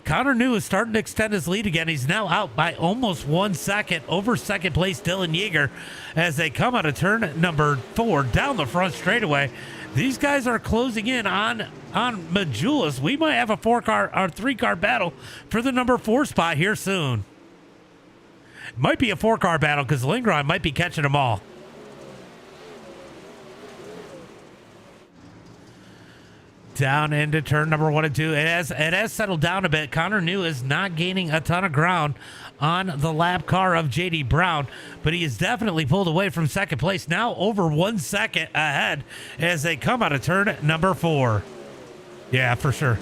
Speaker 2: Connor New is starting to extend his lead again. He's now out by almost 1 second over second place Dylan Yeager as they come out of turn number 4 down the front straightaway. These guys are closing in on Majulis. We might have a 3-car battle for the number 4 spot here soon. Might be a 4-car battle because Lingron might be catching them all. Down into turn number 1 and 2. It has settled down a bit. Connor New is not gaining a ton of ground on the lap car of JD Brown, but he is definitely pulled away from second place. Now over 1 second ahead as they come out of turn number 4. Yeah, for sure.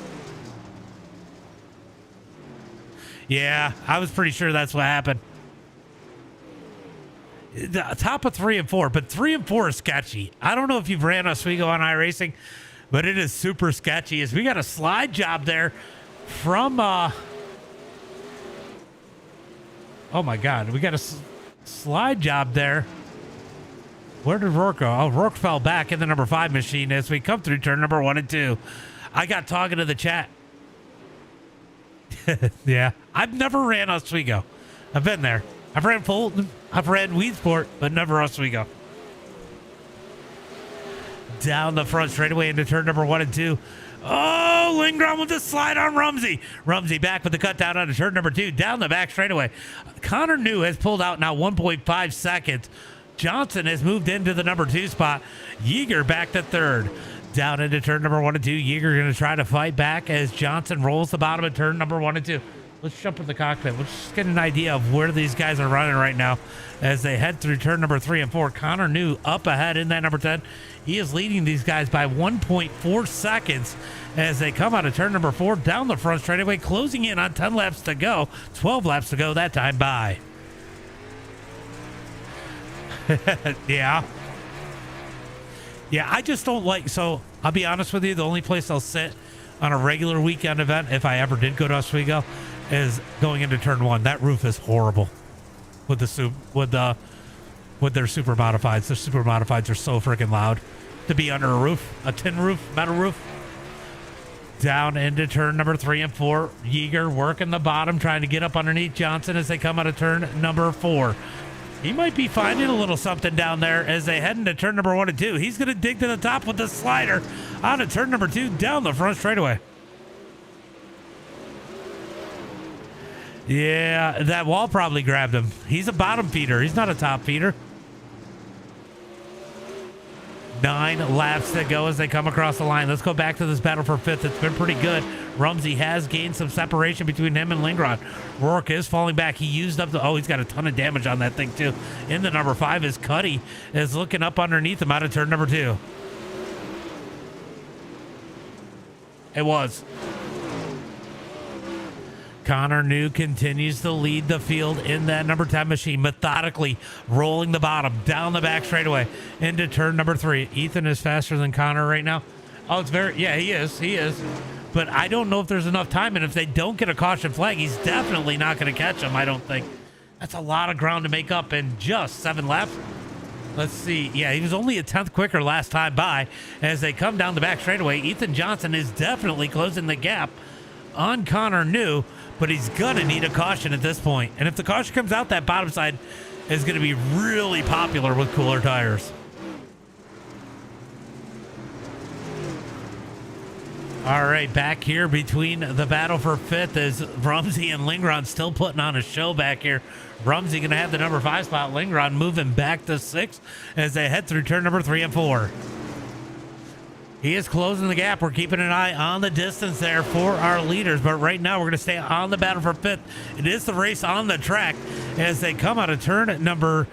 Speaker 2: Yeah, I was pretty sure that's what happened. The top of 3 and 4, but 3 and 4 is sketchy. I don't know if you've ran Oswego on iRacing, but it is super sketchy as we got a slide job there from oh my God, we got a slide job there. Where did Rourke go? Oh, Rourke fell back in the number 5 machine as we come through turn number 1 and 2. I got talking to the chat. Yeah, I've never ran Oswego. I've been there. I've ran Fulton. I've ran Weedsport, but never Oswego. Down the front straightaway into turn number 1 and 2. Oh, Lingron with the slide on Rumsey. Rumsey back with the cut down onto turn number 2. Down the back straightaway. Connor New has pulled out now 1.5 seconds. Johnson has moved into the number 2 spot. Yeager back to third. Down into turn number 1 and 2. Yeager going to try to fight back as Johnson rolls the bottom of turn number 1 and 2. let's jump in the cockpit. Let's just get an idea of where these guys are running right now as they head through turn number 3 and 4. Connor New up ahead in that number 10. He is leading these guys by 1.4 seconds as they come out of turn number 4 down the front straightaway, closing in on 10 laps to go. 12 laps to go that time by. Yeah. Yeah, I just don't like, so I'll be honest with you, the only place I'll sit on a regular weekend event, if I ever did go to Oswego, is going into turn 1. That roof is horrible with their super modifieds. Their super modifieds are so freaking loud to be under a roof, a tin roof, metal roof. Down into turn number 3 and 4. Yeager working the bottom, trying to get up underneath Johnson as they come out of turn number 4. He might be finding a little something down there as they head into turn number 1 and 2. He's going to dig to the top with the slider out of turn number 2 down the front straightaway. Yeah, that wall probably grabbed him. He's a bottom feeder. He's not a top feeder. 9 laps to go as they come across the line. Let's go back to this battle for 5th. It's been pretty good. Rumsey has gained some separation between him and Lingron. Rourke is falling back. He used up the... Oh, he's got a ton of damage on that thing, too. In the number 5 is Cuddy, is looking up underneath him out of turn number 2. It was. Connor New continues to lead the field in that number 10 machine, methodically rolling the bottom down the back straightaway into turn number 3. Ethan is faster than Connor right now. Oh, it's very, yeah, he is. But I don't know if there's enough time, and if they don't get a caution flag, he's definitely not going to catch him, I don't think. That's a lot of ground to make up in just 7 laps. Let's see. Yeah, he was only a 10th quicker last time by. As they come down the back straightaway, Ethan Johnson is definitely closing the gap on Connor New, but he's going to need a caution at this point. And if the caution comes out, that bottom side is going to be really popular with cooler tires. All right, back here between the battle for 5th is Rumsey and Lingron still putting on a show back here. Rumsey going to have the number 5 spot. Lingron moving back to 6 as they head through turn number 3 and 4. He is closing the gap. We're keeping an eye on the distance there for our leaders, but right now we're going to stay on the battle for 5th. It is the race on the track as they come out of turn number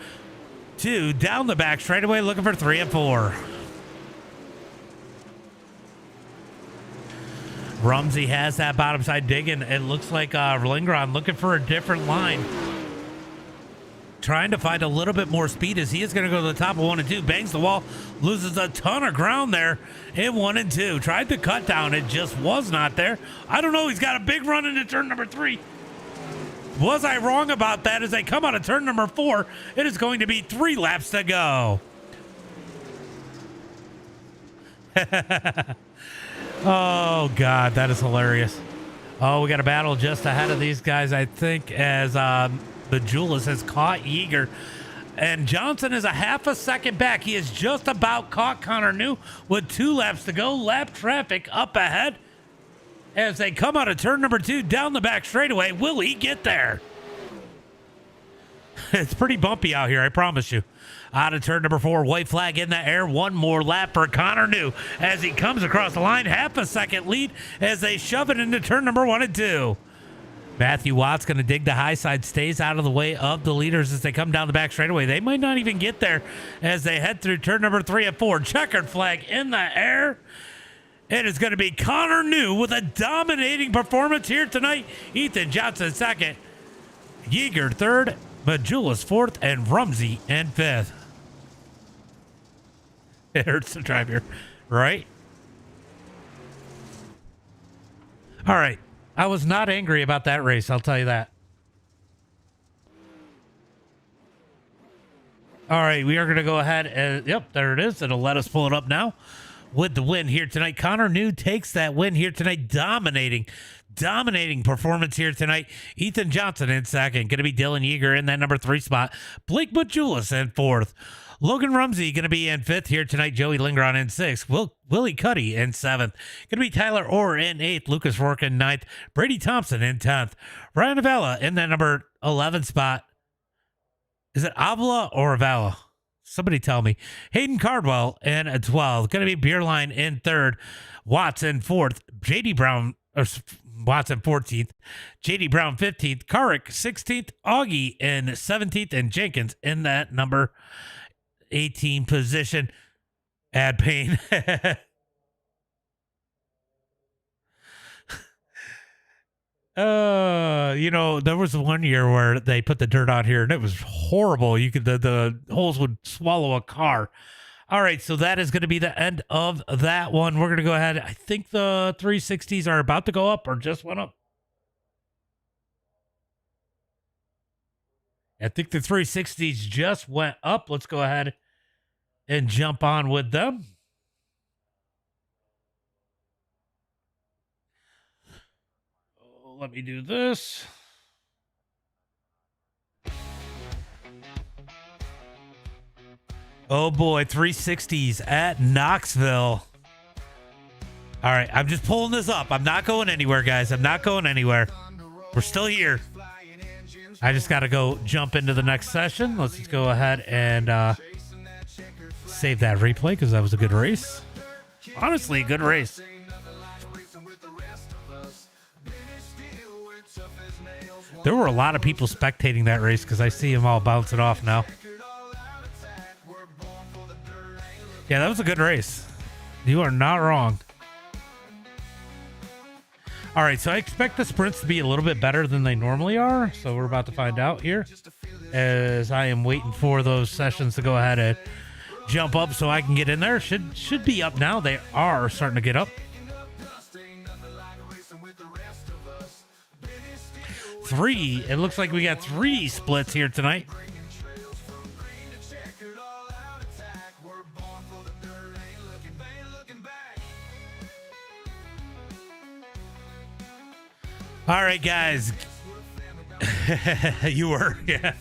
Speaker 2: 2 down the back straightaway, looking for 3 and 4. Rumsey has that bottom side digging. It looks like Lingron looking for a different line, trying to find a little bit more speed as he is going to go to the top of 1 and 2. Bangs the wall, loses a ton of ground there in 1 and 2. Tried to cut down, it just was not there. I don't know, he's got a big run into turn number 3. Was I wrong about that? As they come out of turn number 4, it is going to be 3 laps to go. Oh, God, that is hilarious. Oh, we got a battle just ahead of these guys, I think, as Bajulis has caught Yeager. And Johnson is a half a second back. He has just about caught Connor New with 2 laps to go. Lap traffic up ahead as they come out of turn number 2 down the back straightaway. Will he get there? It's pretty bumpy out here, I promise you. Out of turn number 4, white flag in the air. 1 more lap for Connor New as he comes across the line. Half a second lead as they shove it into turn number 1 and 2. Matthew Watt's going to dig the high side, stays out of the way of the leaders as they come down the back straightaway. They might not even get there as they head through turn number 3 and 4. Checkered flag in the air. It is going to be Connor New with a dominating performance here tonight. Ethan Johnson 2nd, Yeager 3rd, Majulis 4th, and Rumsey in 5th. It hurts to drive here, right? All right. I was not angry about that race, I'll tell you that. All right, we are going to go ahead and, yep, there it is. It'll let us pull it up now with the win here tonight. Connor New takes that win here tonight, dominating performance here tonight. Ethan Johnson in 2nd. Going to be Dylan Yeager in that number 3 spot. Blake Majulis in 4th. Logan Rumsey going to be in 5th here tonight. Joey Lingron in 6th. Willie Cuddy in 7th. Going to be Tyler Orr in 8th. Lucas Rourke in 9th. Brady Thompson in 10th. Ryan Avella in that number 11 spot. Is it Avila or Avella? Somebody tell me. Hayden Cardwell in 12th. Going to be Beerline in 3rd. Watts in 4th. JD Brown, or Watson 14th, JD Brown 15th, Carrick 16th, Augie in 17th, and Jenkins in that number 18 position. Add Payne. You know, there was one year where they put the dirt on here and it was horrible. You could the holes would swallow a car. All right, so that is going to be the end of that one. We're going to go ahead. I think the 360s are about to go up or just went up. I think the 360s just went up. Let's go ahead and jump on with them. Let me do this. Oh boy, 360s at Knoxville. All right, I'm just pulling this up. I'm not going anywhere, guys. I'm not going anywhere. We're still here. I just got to go jump into the next session. Let's just go ahead and save that replay because that was a good race. Honestly, a good race. There were a lot of people spectating that race because I see them all bouncing off now. Yeah, that was a good race. You are not wrong. All right, so I expect the sprints to be a little bit better than they normally are. So we're about to find out here as I am waiting for those sessions to go ahead and jump up so I can get in there. Should be up now. They are starting to get up. 3. It looks like we got 3 splits here tonight. All right, guys. You were, yeah.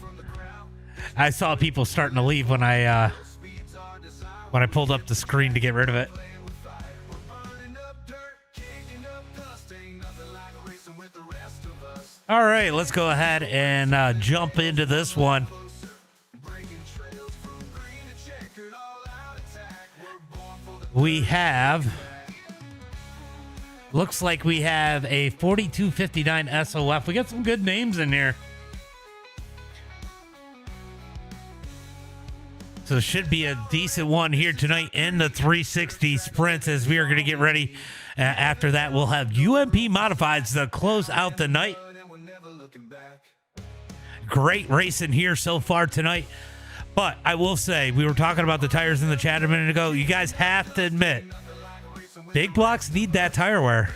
Speaker 2: I saw people starting to leave when I pulled up the screen to get rid of it. All right, let's go ahead and jump into this one. We have, looks like we have a 4259 SOF. We got some good names in here. So it should be a decent one here tonight in the 360 sprints as we are going to get ready. After that, we'll have UMP Modifieds to close out the night. Great racing here so far tonight. But I will say, we were talking about the tires in the chat a minute ago. You guys have to admit, big blocks need that tire wear.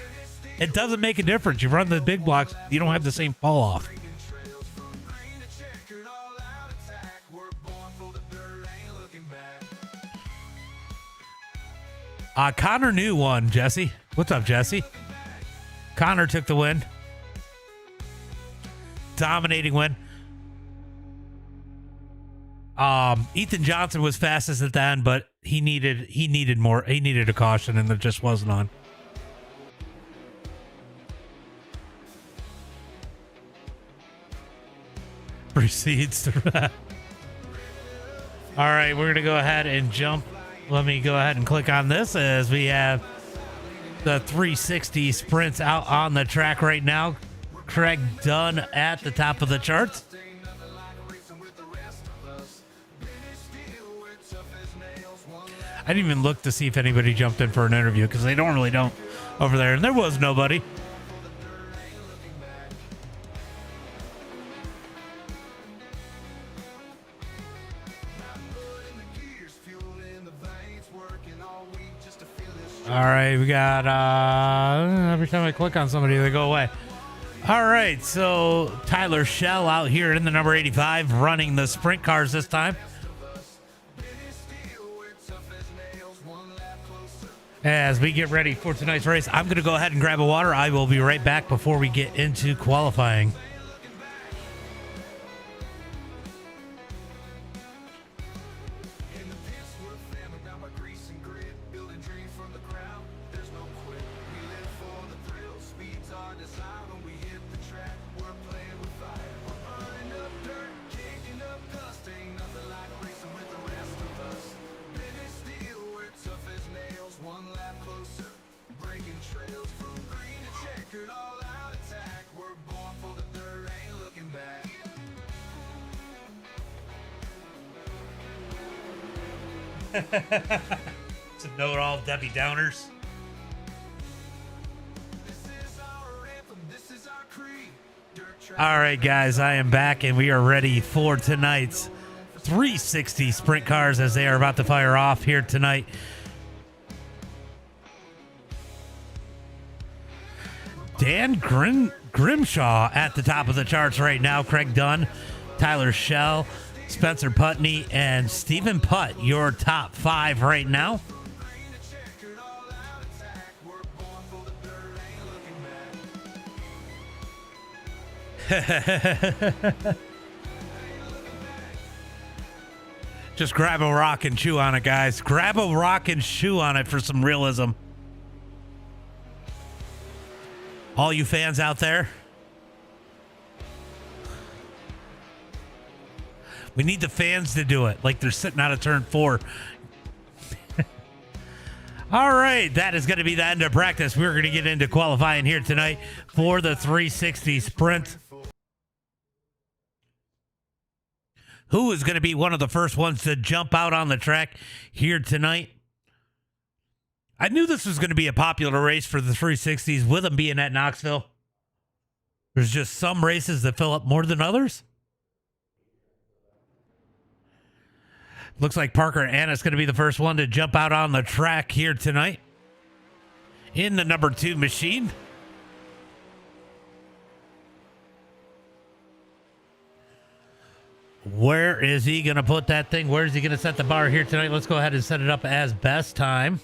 Speaker 2: It doesn't make a difference. You run the big blocks, you don't have the same fall off. Connor knew one, Jesse. What's up, Jesse? Connor took the win. Dominating win. Ethan Johnson was fastest at the end, but he needed more. He needed a caution, and there just wasn't on. Proceeds to. All right, we're gonna go ahead and jump. Let me go ahead and click on this as we have the 360 sprints out on the track right now. Craig Dunn at the top of the charts. I didn't even look to see if anybody jumped in for an interview because they normally don't over there, and there was nobody. All right, we got every time I click on somebody, they go away. All right, so Tyler Shell out here in the number 85 running the sprint cars this time. As we get ready for tonight's race, I'm going to go ahead and grab a water. I will be right back before we get into qualifying.
Speaker 1: One lap closer, breaking trails from green to checkered all out.
Speaker 2: To note all Debbie Downers. All right, guys, I am back, and we are ready for tonight's 360 sprint cars as they are about to fire off here tonight. Dan Grimshaw at the top of the charts right now. Craig Dunn, Tyler Schell, Spencer Putney, and Stephen Putt, your top 5 right now. Just grab a rock and chew on it, guys. Grab a rock and chew on it for some realism. All you fans out there, we need the fans to do it like they're sitting out of turn 4. All right, that is going to be the end of practice. We're going to get into qualifying here tonight for the 360 sprint. Who is going to be one of the first ones to jump out on the track here tonight? I knew this was going to be a popular race for the 360s with them being at Knoxville. There's just some races that fill up more than others. Looks like Parker Anna's going to be the first one to jump out on the track here tonight in the number 2 machine. Where is he going to put that thing? Where is he going to set the bar here tonight? Let's go ahead and set it up as best time,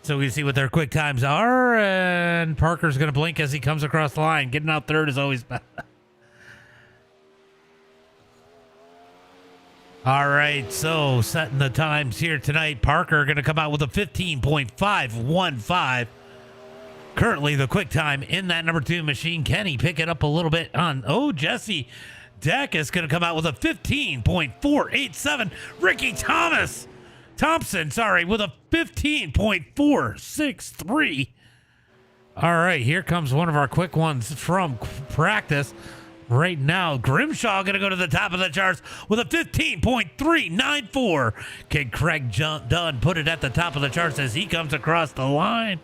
Speaker 2: so we see what their quick times are. And Parker's going to blink as he comes across the line. Getting out third is always bad. All right, so setting the times here tonight. Parker going to come out with a 15.515. Currently the quick time in that number 2 machine. Kenny pick it up a little bit on. Oh, Jesse Deck is going to come out with a 15.487. Ricky Thompson, with a 15.463. All right, here comes one of our quick ones from practice. Right now, Grimshaw going to go to the top of the charts with a 15.394. Can Craig Dunn put it at the top of the charts as he comes across the line?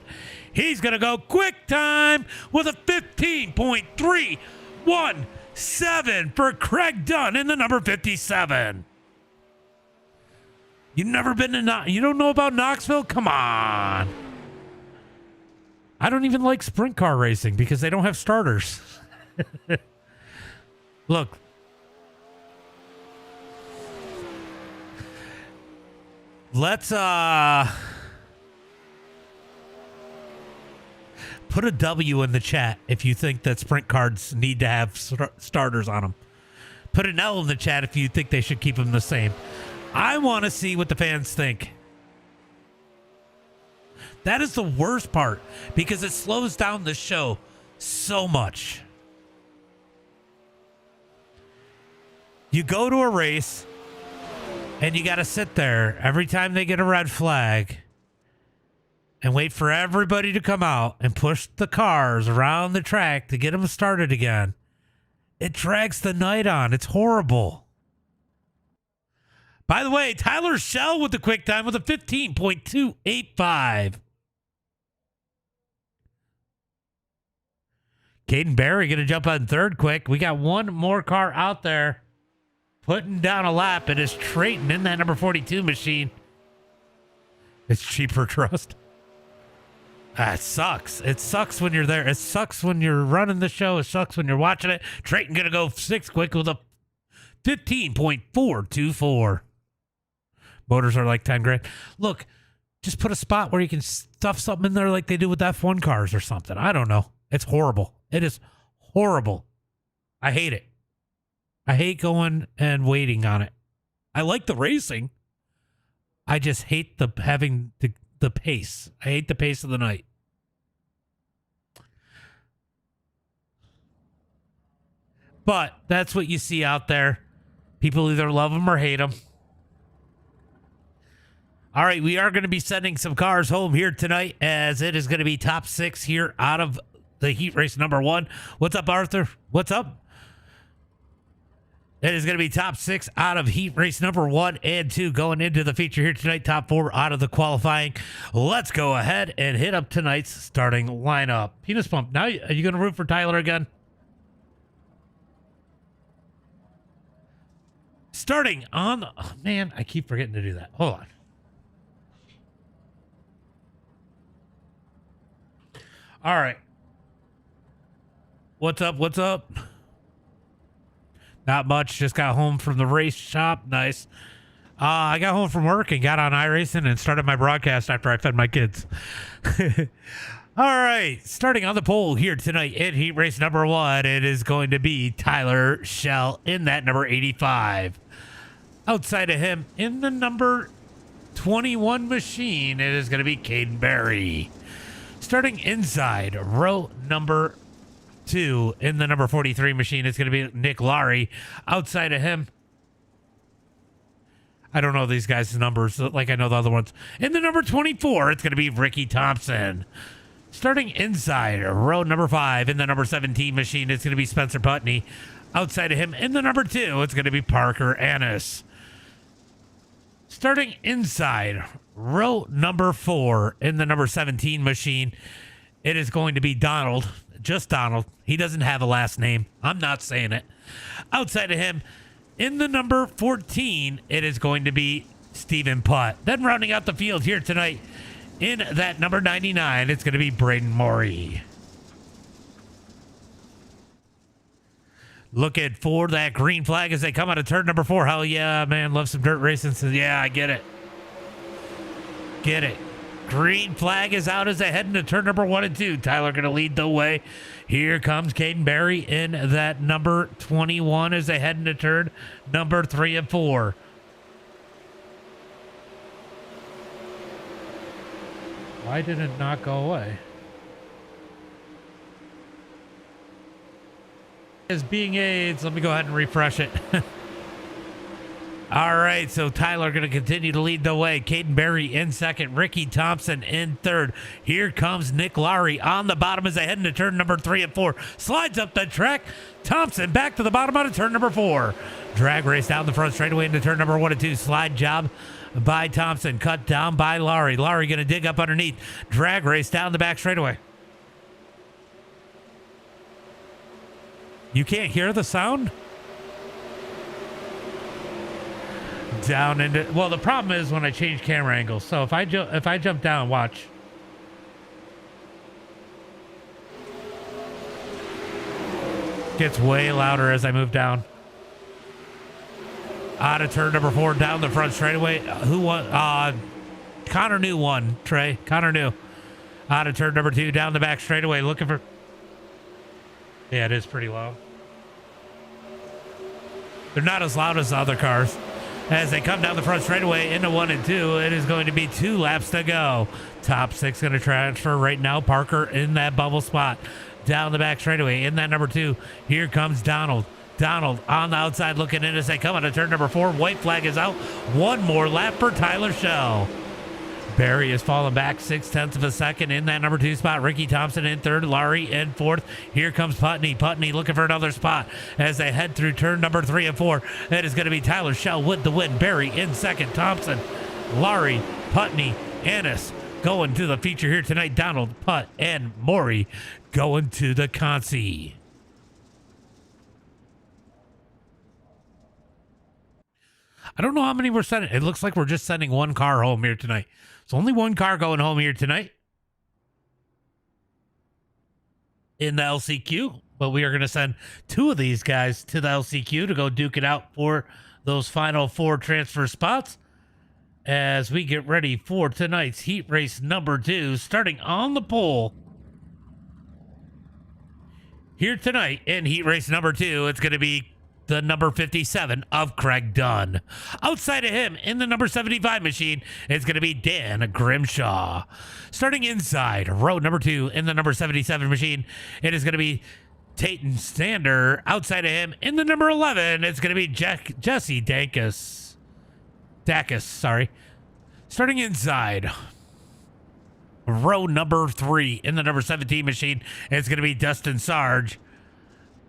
Speaker 2: He's going to go quick time with a 15.317 for Craig Dunn in the number 57. You've never been to you don't know about Knoxville? Come on. I don't even like sprint car racing because they don't have starters. Look. Let's put a W in the chat if you think that sprint cards need to have starters on them. Put an L in the chat if you think they should keep them the same. I want to see what the fans think. That is the worst part because it slows down the show so much. You go to a race and you got to sit there every time they get a red flag and wait for everybody to come out and push the cars around the track to get them started again. It drags the night on. It's horrible. By the way, Tyler Schell with the quick time with a 15.285. Caden Barry going to jump on third quick. We got one more car out there putting down a lap. It is Trayton in that number 42 machine. It's cheaper trust. It sucks. It sucks when you're there. It sucks when you're running the show. It sucks when you're watching it. Trayton going to go 6 quick with a 15.424. Motors are like 10 grand. Look, just put a spot where you can stuff something in there like they do with F1 cars or something. I don't know. It's horrible. It is horrible. I hate it. I hate going and waiting on it. I like the racing. I just hate the having the pace. I hate the pace of the night. But that's what you see out there. People either love them or hate them. All right, we are going to be sending some cars home here tonight as it is going to be top 6 here out of the heat race number 1. What's up, Arthur? What's up? It is going to be top 6 out of heat race number 1 and 2 going into the feature here tonight. Top 4 out of the qualifying. Let's go ahead and hit up tonight's starting lineup. Penis Pump, now are you going to root for Tyler again? Starting on the... Oh, man, I keep forgetting to do that. Hold on. All right. What's up? What's up? Not much. Just got home from the race shop. Nice. I got home from work and got on iRacing and started my broadcast after I fed my kids. All right. Starting on the pole here tonight in heat race number 1, it is going to be Tyler Shell in that number 85. Outside of him in the number 21 machine, it is going to be Caden Berry. Starting inside row number 2 in the number 43 machine, it's going to be Nick Laurie. Outside of him, I don't know these guys' numbers like I know the other ones. In the number 24, it's going to be Ricky Thompson. Starting inside row number 5 in the number 17 machine, it's going to be Spencer Putney. Outside of him in the number 2, it's going to be Parker Annis. Starting inside row number 4 in the number 17 machine, it is going to be Donald. Just Donald. He doesn't have a last name. I'm not saying it. Outside of him, in the number 14, it is going to be Stephen Putt. Then rounding out the field here tonight, in that number 99, it's going to be Braden Morey. Looking for that green flag as they come out of turn number 4. Hell yeah, man. Love some dirt racing. So yeah, I get it. Get it. Green flag is out as they head into turn number 1 and 2. Tyler going to lead the way. Here comes Caden Berry in that number 21 as they head into turn number 3 and 4. Why did it not go away? As being AIDS, let me go ahead and refresh it. All right, so Tyler going to continue to lead the way. Caden Berry in second. Ricky Thompson in third. Here comes Nick Laurie on the bottom as they head into turn number 3 and 4. Slides up the track. Thompson back to the bottom out of turn number 4. Drag race down the front straightaway into turn number 1 and 2. Slide job by Thompson. Cut down by Laurie. Laurie going to dig up underneath. Drag race down the back straightaway. You can't hear the sound? Down into, well, the problem is when I change camera angles. So if I jump down, watch. Gets way louder as I move down. Out of turn number 4, down the front straightaway. Who won? Connor New won, Trey. Connor New. Out of turn number 2, down the back straightaway, looking for... Yeah, it is pretty loud. They're not as loud as the other cars. As they come down the front straightaway into 1 and 2, it is going to be 2 laps to go. Top 6 going to transfer right now. Parker in that bubble spot. Down the back straightaway in that number 2. Here comes Donald. Donald on the outside looking in as they come out of turn number 4. White flag is out. One more lap for Tyler Shell. Barry is falling back 0.6 of a second in that number 2 spot. Ricky Thompson in third. Laurie in fourth. Here comes Putney. Putney looking for another spot as they head through turn number 3 and 4. It is going to be Tyler Shell with the win. Barry in second. Thompson, Laurie, Putney, Annis going to the feature here tonight. Donald, Putt, and Morey going to the consi. I don't know how many we're sending. It looks like we're just sending one car home here tonight. It's only one car going home here tonight in the LCQ, but we are going to send 2 of these guys to the LCQ to go duke it out for those final 4 transfer spots as we get ready for tonight's heat race number 2, starting on the pole. Here tonight in heat race number 2, it's going to be the number 57 of Craig Dunn. Outside of him in the number 75 machine, it's going to be Dan Grimshaw. Starting inside row number 2 in the number 77 machine, it is going to be Tayton Stander. Outside of him in the number 11, it's going to be Jesse Dacus. Starting inside row number 3 in the number 17 machine, it's going to be Dustin Sarge.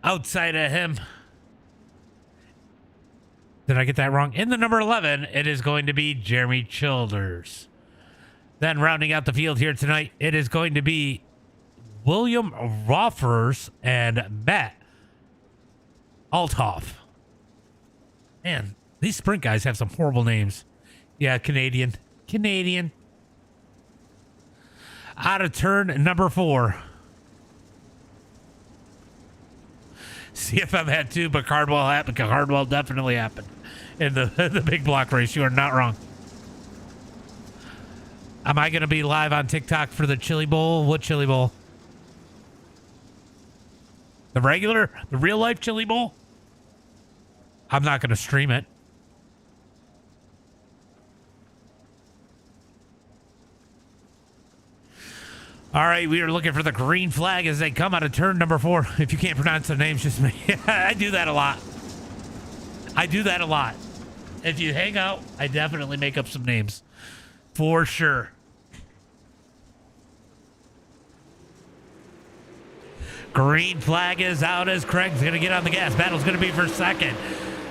Speaker 2: Outside of him Did I get that wrong? In the number 11, it is going to be Jeremy Childers. Then rounding out the field here tonight, it is going to be William Roffers and Matt Althoff. Man, these sprint guys have some horrible names. Yeah, Canadian. Out of turn number 4. CFM had 2, but Cardwell happened. Cardwell definitely happened in the big block race. You are not wrong. Am I going to be live on TikTok for the Chili Bowl? What Chili Bowl? The real life Chili Bowl? I'm not going to stream it. All right, we are looking for the green flag as they come out of turn number 4. If you can't pronounce the names, just me. I do that a lot. If you hang out, I definitely make up some names. For sure. Green flag is out as Craig's going to get on the gas. Battle's going to be for second.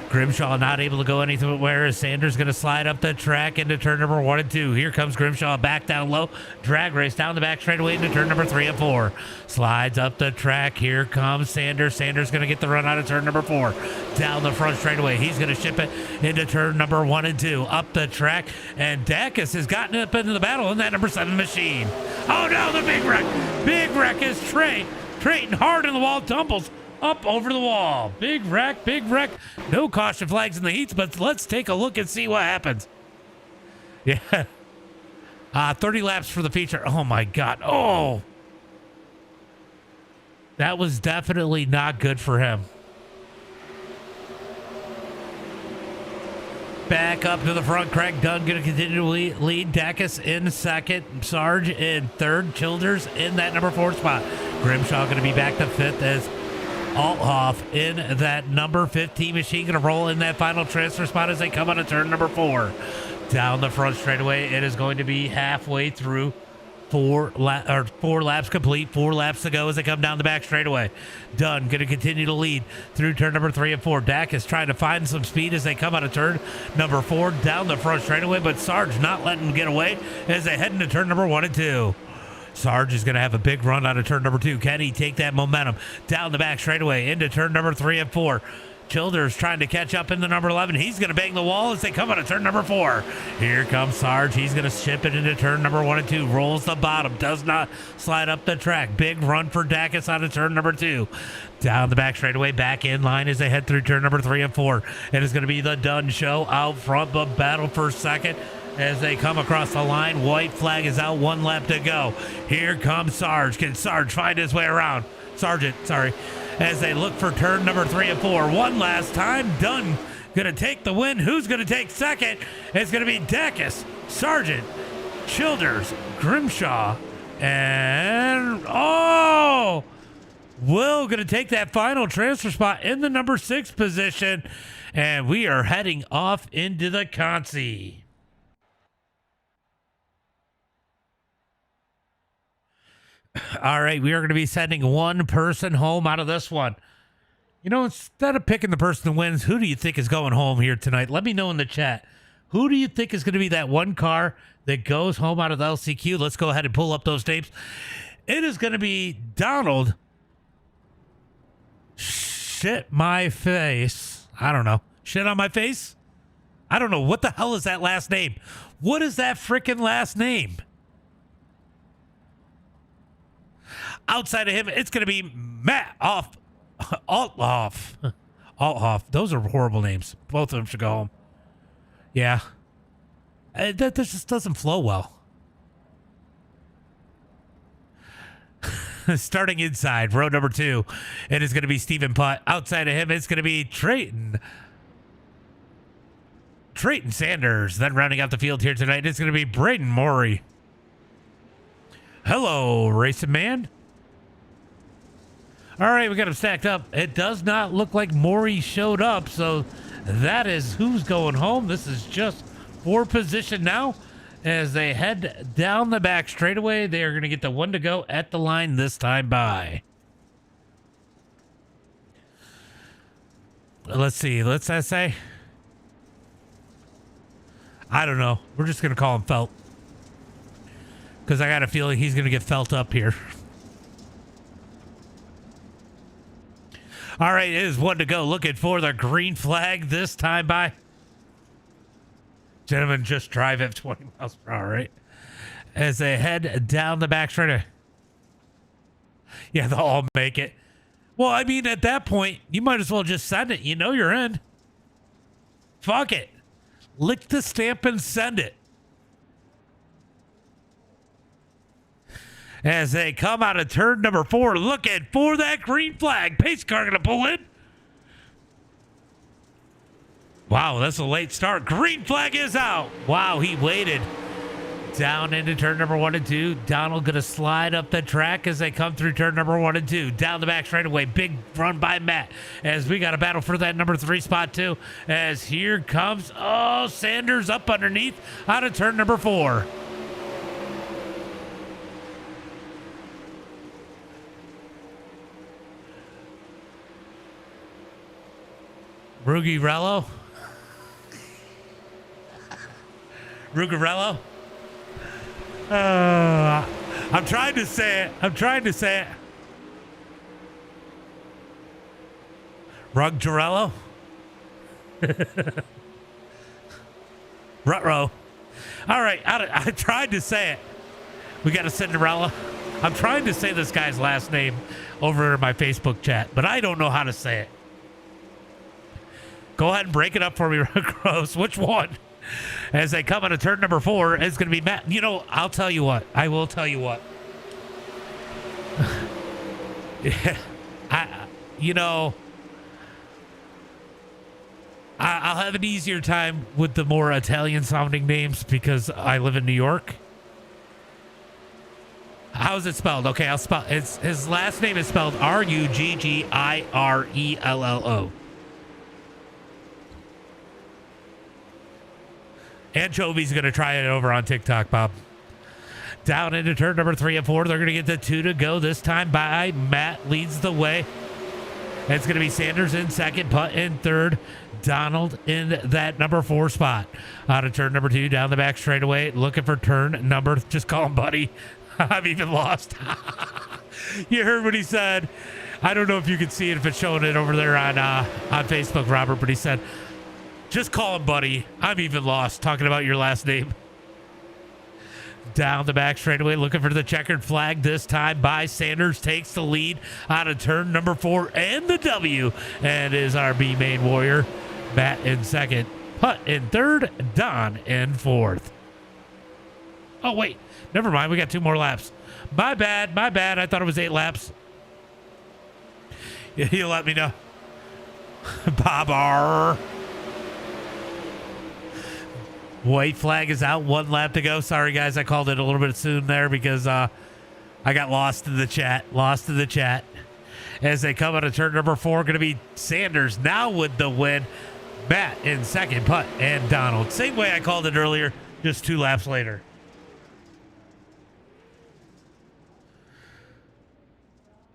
Speaker 2: Grimshaw not able to go anywhere as Sanders going to slide up the track into turn number 1 and 2. Here comes Grimshaw back down low. Drag race down the back straightaway into turn number 3 and 4. Slides up the track. Here comes Sanders. Sanders going to get the run out of turn number 4. Down the front straightaway. He's going to ship it into turn number 1 and 2. Up the track. And Dacus has gotten up into the battle in that number 7 machine. Oh no, the big wreck. Big wreck is Trayton hard in the wall, tumbles up over the wall. Big wreck. No caution flags in the heats, but let's take a look and see what happens. Yeah. 30 laps for the feature. Oh my God. Oh. That was definitely not good for him. Back up to the front. Craig Dunn going to continue to lead. Dacus in second. Sarge in third. Childers in that number 4 spot. Grimshaw going to be back to 5th as Althoff in that number 15 machine. Going to roll in that final transfer spot as they come on to turn number 4. Down the front straightaway. It is going to be halfway through. 4 laps complete. 4 laps to go as they come down the back straightaway. Dunn going to continue to lead through turn number 3 and 4. Dak is trying to find some speed as they come out of turn number 4 down the front straightaway, but Sarge not letting them get away as they head into turn number 1 and 2. Sarge is going to have a big run out of turn number 2. Can he take that momentum down the back straightaway into turn number 3 and 4? Childers trying to catch up in the number 11. He's going to bang the wall as they come out of turn number 4. Here comes Sarge. He's going to ship it into turn number 1 and 2. Rolls the bottom. Does not slide up the track. Big run for Dacus out of turn number 2. Down the back straightaway. Back in line as they head through turn number 3 and 4. It is going to be the Dunn show out front, but battle for second as they come across the line. White flag is out. 1 lap to go. Here comes Sarge. Can Sarge find his way around? Sargent, sorry. As they look for turn number 3 and 4. One last time. Dunn going to take the win. Who's going to take second? It's going to be Dacus, Sargent, Childers, Grimshaw, and Will going to take that final transfer spot in the number 6 position. And we are heading off into the Consi. All right, we are going to be sending one person home out of this one. You know, instead of picking the person who wins, who do you think is going home here tonight? Let me know in the chat. Who do you think is going to be that one car that goes home out of the LCQ? Let's go ahead and pull up those tapes. It is going to be Donald. Shit my face. I don't know. Shit on my face? I don't know. What the hell is that last name? What is that freaking last name? Outside of him, it's going to be Matt Althoff. Althoff. Those are horrible names. Both of them should go home. Yeah. That just doesn't flow well. Starting inside, row number 2, it is going to be Stephen Putt. Outside of him, it's going to be Trayton Sanders. Then rounding out the field here tonight, it's going to be Braden Morey. Hello, racing man. All right, we got him stacked up. It does not look like Maury showed up, so that is who's going home. This is just for position now. As they head down the back straightaway, they are going to get the 1 to go at the line this time by. Let's see. Let's say I don't know. We're just going to call him Felt. Because I got a feeling he's going to get felt up here. All right, it is one to go. Looking for the green flag this time by... Gentlemen, just drive at 20 miles per hour, right? As they head down the back straight. Yeah, they'll all make it. Well, I mean, at that point, you might as well just send it. You know you're in. Fuck it. Lick the stamp and send it. As they come out of turn number 4, looking for that green flag. Pace car going to pull in. Wow, that's a late start. Green flag is out. Wow, he waited. Down into turn number 1 and 2. Donald going to slide up the track as they come through turn number 1 and 2. Down the back straightaway. Big run by Matt. As we got a battle for that number 3 spot too. As here comes, oh, Sanders up underneath out of turn number 4. Rugarello. I'm trying to say it. Ruggerello. Rutro. All right, I tried to say it. We got a Cinderella. I'm trying to say this guy's last name over in my Facebook chat, but I don't know how to say it. Go ahead and break it up for me, Gross. Which one? As they come out of turn number 4, it's going to be Matt. You know, I'll tell you what. I will tell you what. Yeah, I'll have an easier time with the more Italian-sounding names because I live in New York. How is it spelled? Okay, I'll spell. His last name is spelled Ruggirello. Anchovy's going to try it over on TikTok, Bob. Down into turn number 3 and 4. They're going to get the 2 to go this time by Matt. Leads the way. It's going to be Sanders in second, Putt in third, Donald in that number 4 spot. Out of turn number 2, down the back straightaway. Looking for turn number, just call him Buddy. I've even lost. You heard what he said. I don't know if you can see it, if it's showing it over there on Facebook, Robert, but he said, just call him Buddy. I'm even lost talking about your last name. Down the back straightaway, looking for the checkered flag this time by Sanders. Takes the lead out of turn number 4 and the W. And is our B main warrior. Matt in second. Putt in third. Don in fourth. Oh, wait. Never mind. We got 2 more laps. My bad. I thought it was 8 laps. You'll let me know. Bobber. White flag is out. 1 lap to go. Sorry, guys. I called it a little bit soon there because I got lost in the chat. As they come out of turn number 4, going to be Sanders now with the win. Matt in second, Putt and Donald. Same way I called it earlier, just 2 laps later.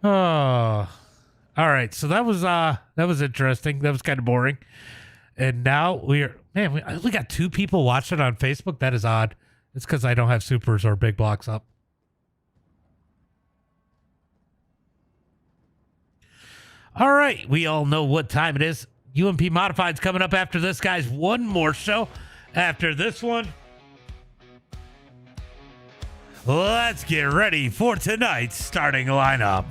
Speaker 2: Oh, all right. So that was interesting. That was kind of boring. And now we only got 2 people watching on Facebook. That is odd. It's because I don't have supers or big blocks up. All right. We all know what time it is. UMP Modifieds coming up after this, guys. One more show after this one. Let's get ready for tonight's starting lineup.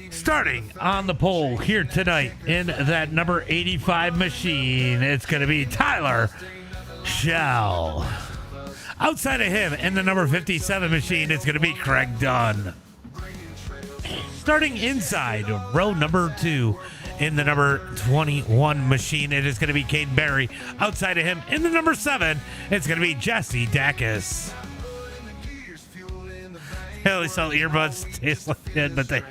Speaker 2: Starting on the pole here tonight in that number 85 machine, it's going to be Tyler Shell. Outside of him in the number 57 machine, it's going to be Craig Dunn. Starting inside row number 2 in the number 21 machine, it is going to be Caden Berry. Outside of him in the number 7, it's going to be Jesse Dacus. Hell, these all earbuds taste like that, but they...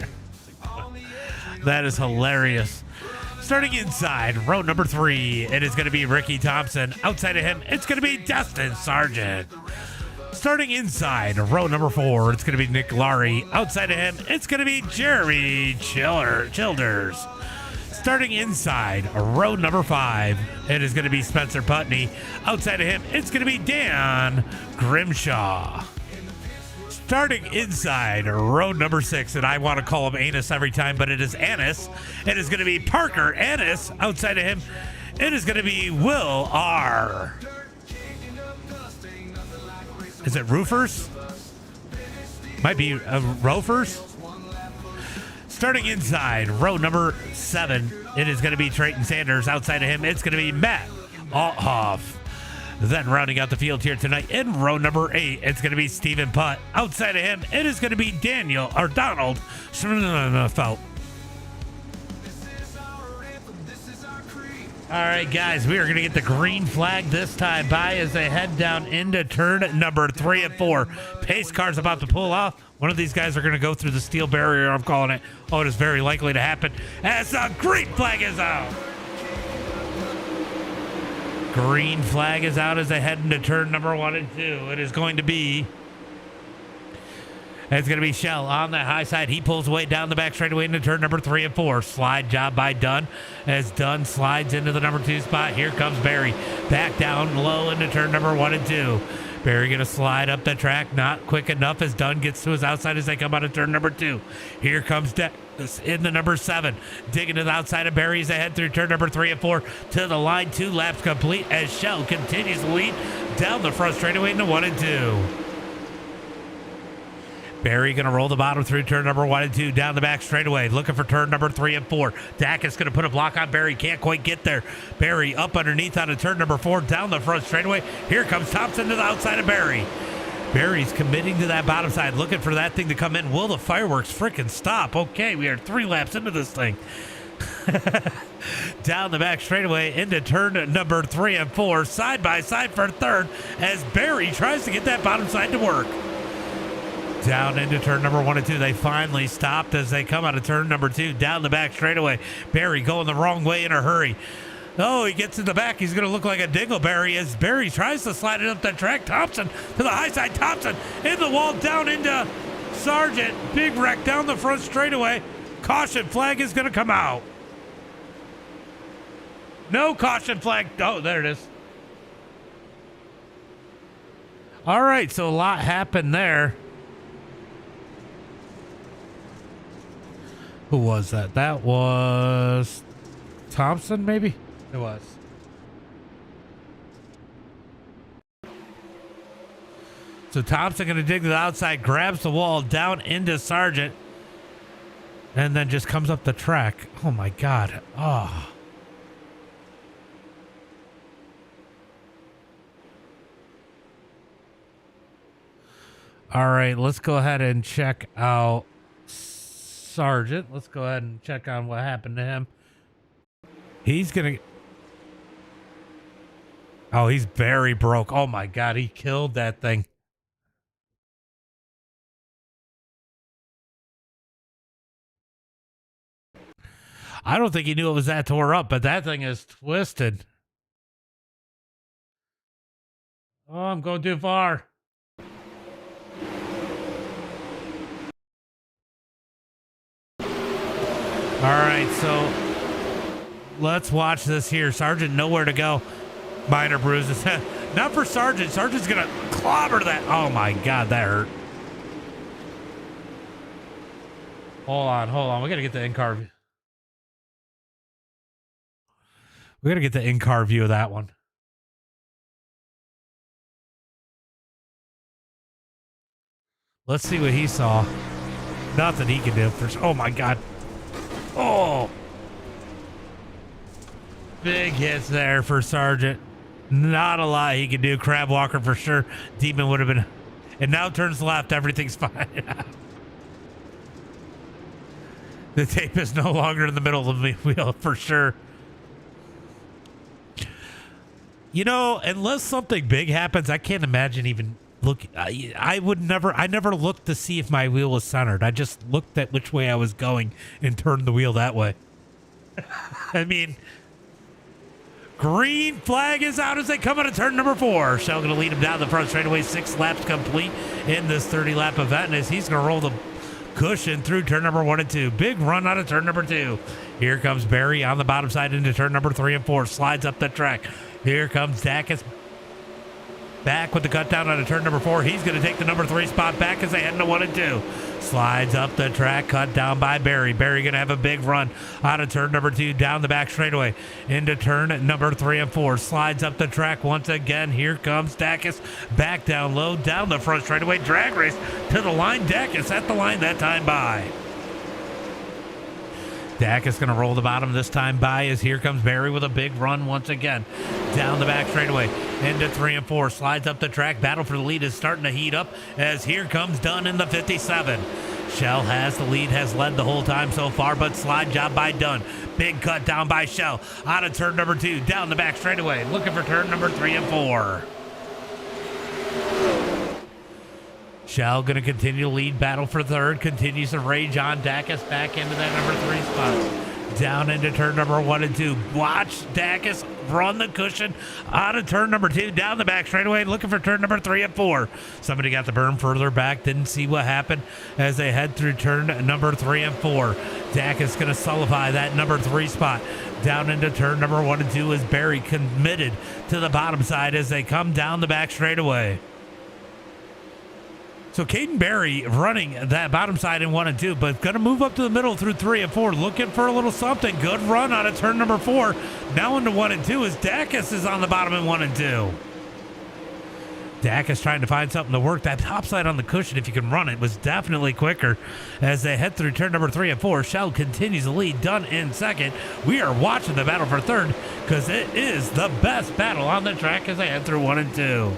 Speaker 2: That is hilarious. Starting inside row number 3, it is going to be Ricky Thompson. Outside of him, it's going to be Dustin Sargent. Starting inside row number 4, it's going to be Nick Laurie. Outside of him, it's going to be Jeremy Childers. Starting inside row number 5, it is going to be Spencer Putney. Outside of him, it's going to be Dan Grimshaw. Starting inside row number 6, and I want to call him Anus every time, but it is Annis. It is going to be Parker Annis. Outside of him, it is going to be Will R. Is it Roofers? Might be Roofers. Starting inside row number 7, it is going to be Trayton Sanders. Outside of him, it's going to be Matt Althoff. Then rounding out the field here tonight in row number 8, it's going to be Stephen Putt. Outside of him, it is going to be Donald Schmfelt. All right, guys, we are going to get the green flag this time by as they head down into turn number 3 and 4. Pace car's about to pull off. One of these guys are going to go through the steel barrier, I'm calling it. Oh, it is very likely to happen as the green flag is out. Green flag is out as they head into turn number 1 and 2. It is going to be... It's going to be Shell on the high side. He pulls away down the back straightaway into turn number 3 and 4. Slide job by Dunn as Dunn slides into the number 2 spot. Here comes Barry back down low into turn number 1 and 2. Barry going to slide up the track, not quick enough as Dunn gets to his outside as they come out of turn number 2. Here comes Dennis in the number 7, digging to the outside of Barry as they head through turn number 3 and 4 to the line. 2 laps complete as Shell continues to lead down the front straightaway into 1 and 2. Barry going to roll the bottom through turn number 1 and 2 down the back straightaway, looking for turn number 3 and 4. Dacus going to put a block on Barry, can't quite get there. Barry up underneath on a turn number 4 down the front straightaway. Here comes Thompson to the outside of Barry. Barry's committing to that bottom side, looking for that thing to come in. Will the fireworks freaking stop? Okay, we are 3 laps into this thing. Down the back straightaway into turn number 3 and 4, side by side for third as Barry tries to get that bottom side to work. Down into turn number 1 and 2. They finally stopped as they come out of turn number 2 down the back straightaway. Barry going the wrong way in a hurry. Oh, he gets in the back. He's going to look like a dingleberry as Barry tries to slide it up the track. Thompson to the high side. Thompson in the wall down into Sargent. Big wreck down the front straightaway. Caution flag is going to come out. No caution flag. Oh, there it is. All right, so a lot happened there. Who was that? That was Thompson, maybe? It was. So Thompson going to dig to the outside, grabs the wall down into Sargent, and then just comes up the track. Oh, my God. Oh. All right, let's go ahead and check out Sargent. Let's go ahead and check on what happened to him. He's gonna... Oh, he's very broke. Oh my God, he killed that thing. I don't think he knew it was that tore up, but that thing is twisted. Oh, I'm going too far. All right, so let's watch this here. Sargent nowhere to go. Minor bruises. Not for Sargent. Sargent's going to clobber that. Oh, my God, that hurt. Hold on. We got to get the in-car view. We got to get the in-car view of that one. Let's see what he saw. Nothing he can do. Oh, my God. Oh, big hits there for Sargent. Not a lot he can do. Crab Walker for sure. Demon would have been. And now turns left. Everything's fine. The tape is no longer in the middle of the wheel for sure. You know, unless something big happens, I can't imagine even look. I never looked to see if my wheel was centered. I just looked at which way I was going and turned the wheel that way. I mean, Green flag is out as they come out of turn number 4. Shell going to lead him down the front straightaway. 6 laps complete in this 30-lap event as he's going to roll the cushion through turn number 1 and 2. Big run out of turn number 2. Here comes Barry on the bottom side into turn number 3 and 4. Slides up the track. Here comes Dacus back with the cut down out of turn number 4. He's going to take the number 3 spot back as they head into 1 and 2. Slides up the track, cut down by Barry. Barry going to have a big run out of turn number 2, down the back straightaway into turn number 3 and 4. Slides up the track once again. Here comes Dacus back down low, down the front straightaway. Drag race to the line. Dacus at the line that time by. Dacus going to roll the bottom this time by as here comes Barry with a big run once again. Down the back straightaway into 3 and 4. Slides up the track. Battle for the lead is starting to heat up as here comes Dunn in the 57. Shell has the lead, has led the whole time so far, but slide job by Dunn. Big cut down by Shell out of turn number 2. Down the back straightaway looking for turn number 3 and 4. Shell going to continue to lead, battle for third, continues to rage on. Dacus back into that number 3 spot. Down into turn number 1 and 2. Watch Dacus run the cushion out of turn number 2, down the back straightaway, looking for turn number 3 and 4. Somebody got the berm further back, didn't see what happened as they head through turn number 3 and 4. Dacus going to solidify that number 3 spot. Down into turn number 1 and 2 is Barry committed to the bottom side as they come down the back straightaway. So Caden Barry running that bottom side in 1 and 2, but going to move up to the middle through 3 and 4, looking for a little something. Good run out of turn number 4. Now into 1 and 2 as Dacus is on the bottom in 1 and 2. Dacus trying to find something to work. That top side on the cushion, if you can run it, was definitely quicker as they head through turn number 3 and 4. Shell continues to lead, Dunn in second. We are watching the battle for third because it is the best battle on the track as they head through 1 and 2.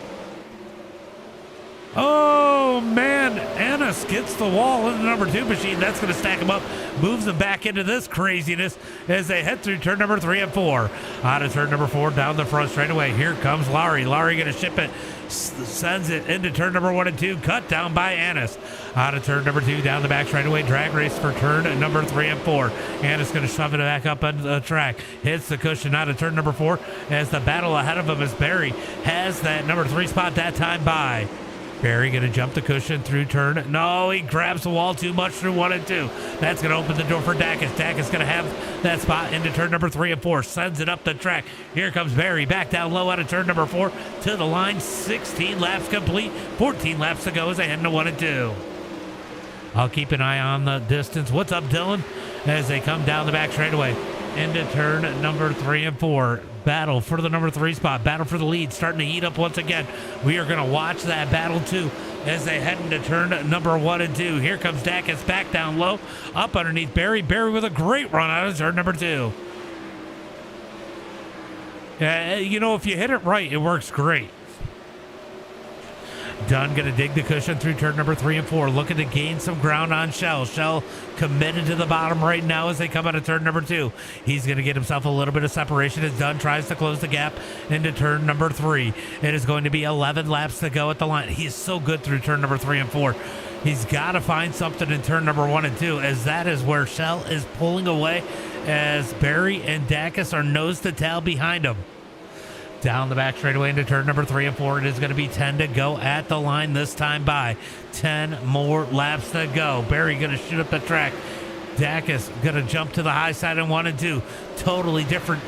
Speaker 2: Oh, man. Annis gets the wall in the number 2 machine. That's going to stack them up. Moves them back into this craziness as they head through turn number 3 and 4. Out of turn number 4, down the front straightaway. Here comes Lowry. Lowry going to ship it. Sends it into turn number 1 and 2. Cut down by Annis. Out of turn number 2, down the back straightaway. Drag race for turn number 3 and 4. Annis going to shove it back up on the track. Hits the cushion out of turn number 4 as the battle ahead of him as Barry has that number 3 spot that time by. Barry going to jump the cushion through turn. No, he grabs the wall too much through 1 and 2. That's going to open the door for Dacus. Dacus going to have that spot into turn number 3 and 4. Sends it up the track. Here comes Barry back down low out of turn number 4 to the line. 16 laps complete. 14 laps to go as they head into 1 and 2. I'll keep an eye on the distance. What's up, Dylan? As they come down the back straightaway into turn number 3 and 4. Battle for the number 3 spot. Battle for the lead. Starting to heat up once again. We are going to watch that battle too as they head into turn number 1 and 2. Here comes Dacus back down low. Up underneath Barry. Barry with a great run out of turn number 2. You know, if you hit it right, it works great. Dunn going to dig the cushion through turn number 3 and 4. Looking to gain some ground on Shell. Shell committed to the bottom right now as they come out of turn number 2. He's going to get himself a little bit of separation as Dunn tries to close the gap into turn number 3. It is going to be 11 laps to go at the line. He is so good through turn number 3 and 4. He's got to find something in turn number 1 and 2 as that is where Shell is pulling away as Barry and Dacus are nose to tail behind him. Down the back straightaway into turn number 3 and 4. It is going to be 10 to go at the line this time by. 10 more laps to go. Barry going to shoot up the track. Dacus going to jump to the high side in 1 and 2. Totally different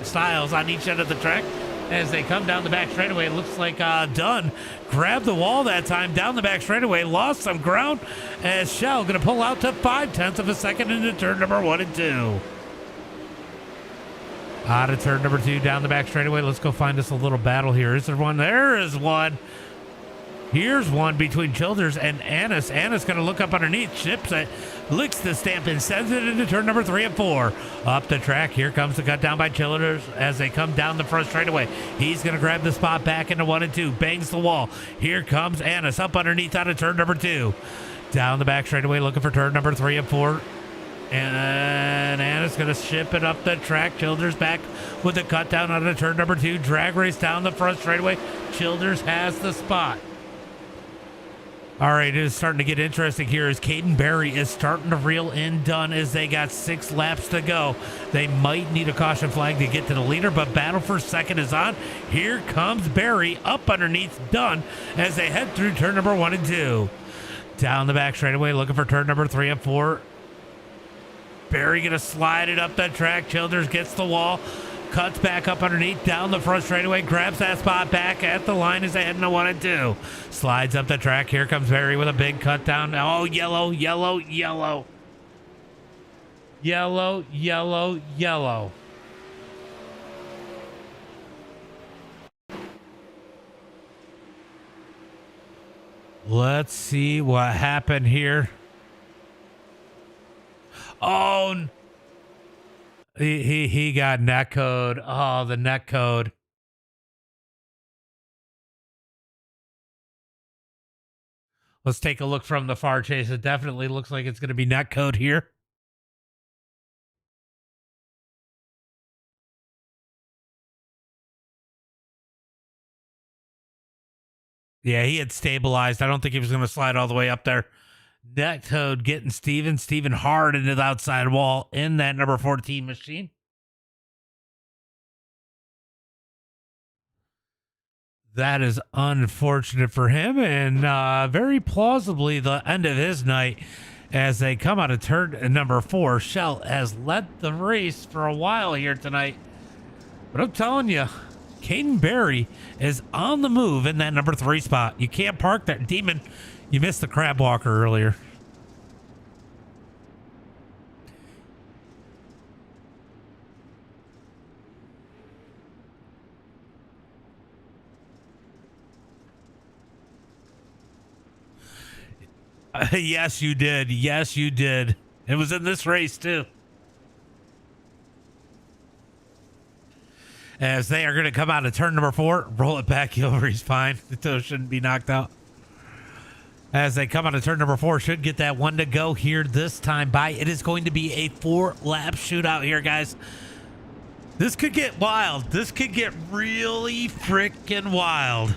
Speaker 2: styles on each end of the track. As they come down the back straightaway, it looks like Dunn grabbed the wall that time down the back straightaway, lost some ground as Shell going to pull out to 0.5 of a second into turn number 1 and 2. Out of turn number 2, down the back straightaway. Let's go find us a little battle here. Is there one? There is one. Here's one between Childers and Annis. Annis going to look up underneath, chips it, licks the stamp, and sends it into turn number 3 and 4. Up the track, here comes the cut down by Childers as they come down the front straightaway. He's going to grab the spot back into 1 and 2, bangs the wall. Here comes Annis up underneath out of turn number 2. Down the back straightaway, looking for turn number 3 and 4. And Anna's going to ship it up the track. Childers back with the cut down out of turn number 2. Drag race down the front straightaway. Childers has the spot. All right, it is starting to get interesting here as Caden Berry is starting to reel in Dunn as they got 6 laps to go. They might need a caution flag to get to the leader, but battle for second is on. Here comes Berry up underneath Dunn as they head through turn number 1 and 2. Down the back straightaway, looking for turn number 3 and 4. Berry gonna slide it up that track. Childers gets the wall. Cuts back up underneath, down the front straightaway, grabs that spot back at the line as they head into 1 and 2. Slides up the track. Here comes Berry with a big cut down. Oh, yellow, yellow, yellow. Yellow, yellow, yellow. Let's see what happened here. Oh, He got net code. Oh, the net code. Let's take a look from the far chase. It definitely looks like it's going to be net code here. Yeah, he had stabilized. I don't think he was going to slide all the way up there. Net code getting Steven hard into the outside wall in that number 14 machine. That is unfortunate for him, and very plausibly the end of his night as they come out of turn number 4. Shell has led the race for a while here tonight, but I'm telling you, Caden Berry is on the move in that number 3 spot. You can't park that. Demon, you missed the crab walker earlier. Yes, you did. Yes, you did. It was in this race, too. As they are going to come out of turn number 4, roll it back over. He's fine. The toe shouldn't be knocked out. As they come out of turn number 4, should get that 1 to go here this time by. It is going to be a 4-lap shootout here, guys. This could get wild. This could get really freaking wild.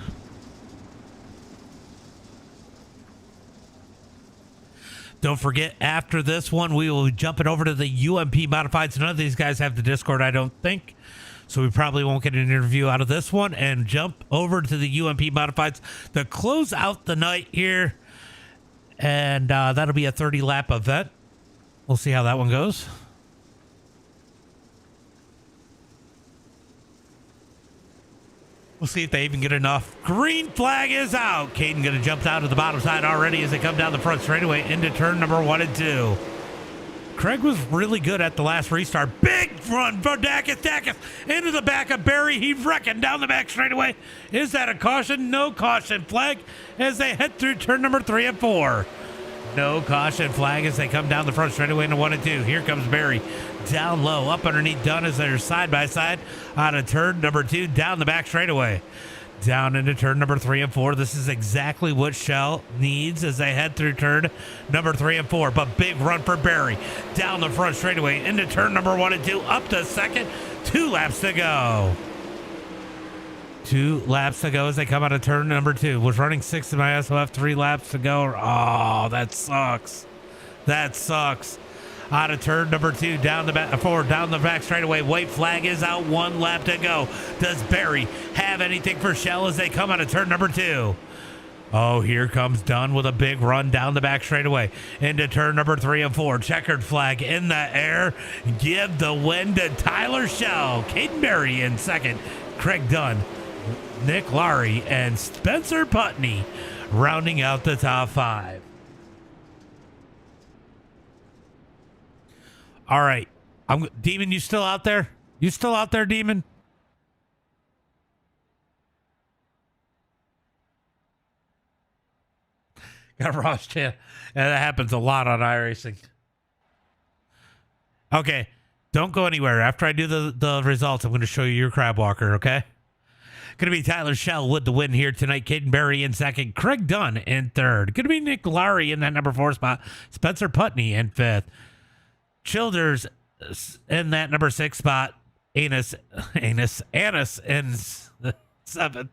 Speaker 2: Don't forget, after this one, we will be jumping over to the UMP Modifieds. None of these guys have the Discord, I don't think. So we probably won't get an interview out of this one and jump over to the UMP Modifieds to close out the night here. And that'll be a 30-lap event. We'll see how that one goes. We'll see if they even get enough. Green flag is out. Caden going to jump out to the bottom side already as they come down the front straightaway into turn number 1 and 2. Craig was really good at the last restart. Big run for Dacus into the back of Berry. He's wrecking down the back straightaway. Is that a caution? No caution flag as they head through turn number 3 and 4. No caution flag as they come down the front straightaway into 1 and 2. Here comes Berry. Down low, up underneath Dunn as they're side by side out of turn number 2, down the back straightaway. Down into turn number 3 and 4. This is exactly what Shell needs as they head through turn number 3 and 4. But big run for Berry. Down the front straightaway into turn number 1 and 2, up to second. 2 laps to go. 2 laps to go as they come out of turn number 2. Was running 6 in my SOF, 3 laps to go. Oh, that sucks. That sucks. Out of turn number 2, down the back, 4, down the back straightaway. White flag is out, 1 lap to go. Does Berry have anything for Shell as they come out of turn number 2? Oh, here comes Dunn with a big run down the back straightaway into turn number 3 and 4. Checkered flag in the air. Give the win to Tyler Shell. Caden Berry in second. Craig Dunn, Nick Laurie, and Spencer Putney rounding out the top 5. All right. Demon, you still out there? You still out there, Demon? Got Ross Chan. Yeah, that happens a lot on iRacing. Okay. Don't go anywhere. After I do the results, I'm going to show you your crab walker, okay? Going to be Tyler Shell with the win here tonight. Caden Berry in second. Craig Dunn in third. Going to be Nick Laurie in that number 4 spot. Spencer Putney in 5th. Childers in that number 6 spot. Annis in 7th.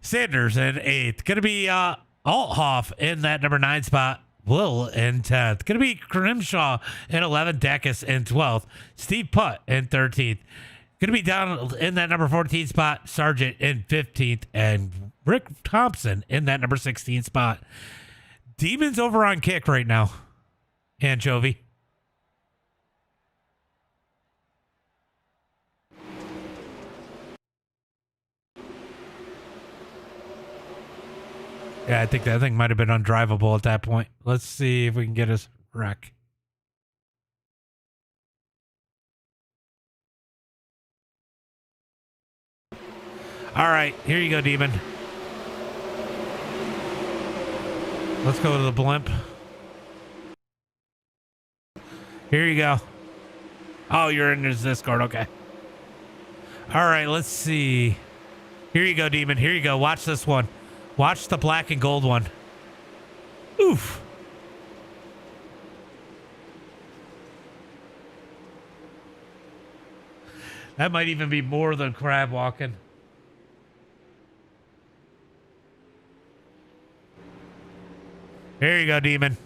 Speaker 2: Sanders in 8th. Going to be Althoff in that number 9 spot. Will in 10th. Going to be Grimshaw in 11th. Dacus in 12th. Steve Putt in 13th. Going to be down in that number 14 spot. Sargent in 15th. And Rick Thompson in that number 16 spot. Demons over on kick right now. Anchovy. Yeah, I think that thing might have been undrivable at that point. Let's see if we can get his wreck. All right, here you go, Demon. Let's go to the blimp. Here you go. Oh, you're in his Discord. Okay. All right, let's see. Here you go, Demon. Here you go. Watch this one. Watch the black and gold one. Oof. That might even be more than crab walking. Here you go, Demon.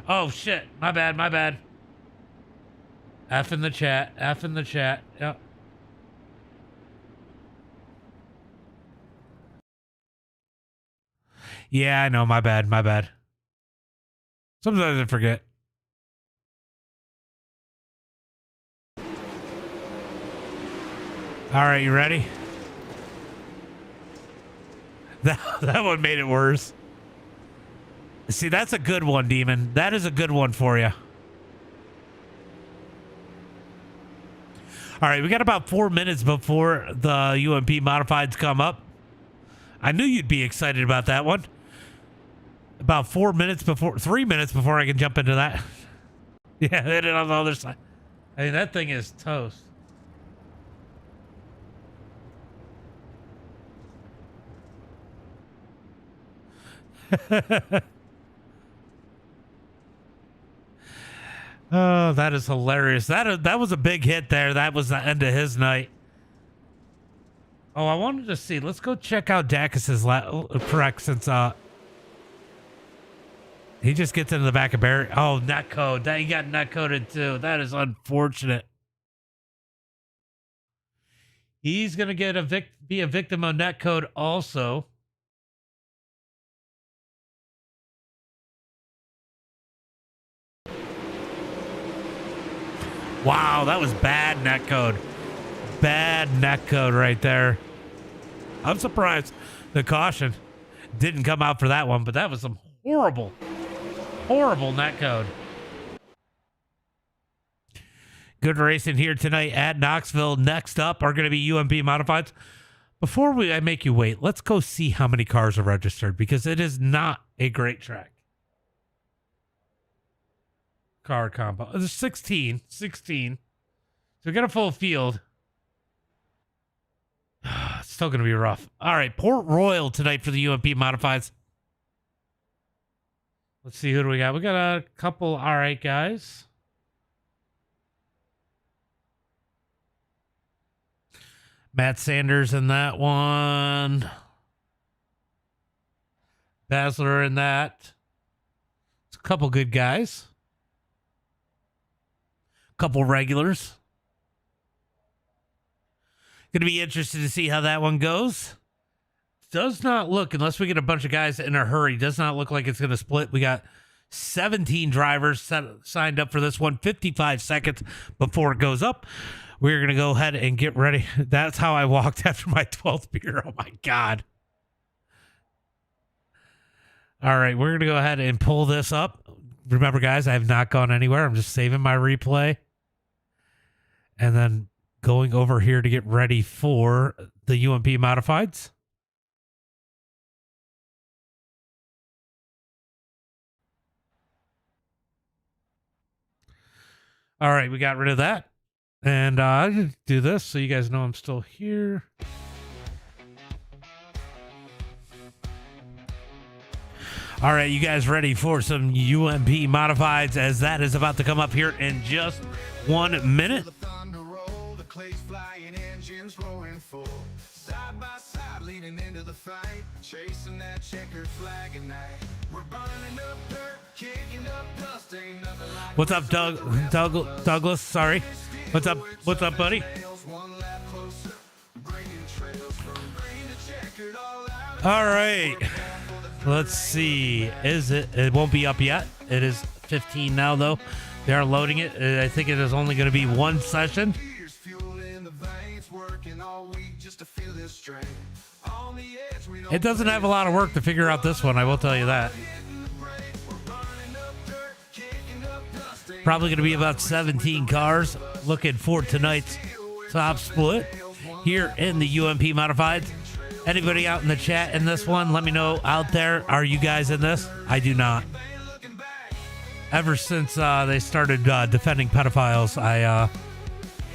Speaker 2: Oh, shit. My bad, my bad. F in the chat. F in the chat. Yep. Yeah, I know. My bad, my bad. Sometimes I forget. All right, you ready? That one made it worse. See, that's a good one, Demon. That is a good one for you. All right, we got about 4 minutes before the UMP Modifieds come up. I knew you'd be excited about that one. About 4 minutes before, 3 minutes before I can jump into that. Yeah, hit it on the other side. I mean, that thing is toast. Oh, that is hilarious. That was a big hit there. That was the end of his night. Oh, I wanted to see. Let's go check out Dacus's correct since he just gets into the back of Barry. Oh, netcode. That he got netcoded too. That is unfortunate. He's gonna get be a victim of netcode also. Wow, that was bad netcode. Bad netcode right there. I'm surprised the caution didn't come out for that one, but that was some horrible, horrible netcode. Good racing here tonight at Knoxville. Next up are going to be UMP Modifieds. Before I make you wait, let's go see how many cars are registered because it is not a great track. Car combo. There's 16. So we got a full field. It's still going to be rough. All right, Port Royal tonight for the UMP Modifieds. Let's see, who do we got? We got a couple all right guys. Matt Sanders in that one. Basler in that. It's a couple good guys. Couple regulars. Going to be interested to see how that one goes. Does not look, unless we get a bunch of guys in a hurry, does not look like it's going to split. We got 17 drivers signed up for this one, 55 seconds before it goes up. We're going to go ahead and get ready. That's how I walked after my 12th beer. Oh my God. All right, we're going to go ahead and pull this up. Remember, guys, I have not gone anywhere. I'm just saving my replay. And then going over here to get ready for the UMP Modifieds. All right, we got rid of that. And I'll just do this so you guys know I'm still here. All right, you guys ready for some UMP Modifieds as that is about to come up here in just 1 minute. Side by side,
Speaker 1: side, leaning into the fight, chasing that checkered flag at night. We're burning up dirt, kicking up dust, ain't nothing like
Speaker 2: What's up, Douglas? Sorry. What's up, buddy?
Speaker 1: one lap closer, bringing trails from green to checkered all out.
Speaker 2: All right. Let's see. Is it? It won't be up yet. It is 15 now, though. They are loading it. I think it is only going to be one session.
Speaker 1: Gears, fuel in the veins, working all week just to feel this strain. On the edge, we don't
Speaker 2: It doesn't have a lot of work to figure out this one, I will tell you that.
Speaker 1: hitting the brake. We're burning up dirt, kicking up dust, ain't
Speaker 2: Probably going to be about 17 cars looking for tonight's top split here in the UMP Modifieds. Anybody out in the chat in this one, let me know out there. Are you guys in this? I do not.
Speaker 1: looking back.
Speaker 2: Ever since they started defending pedophiles, I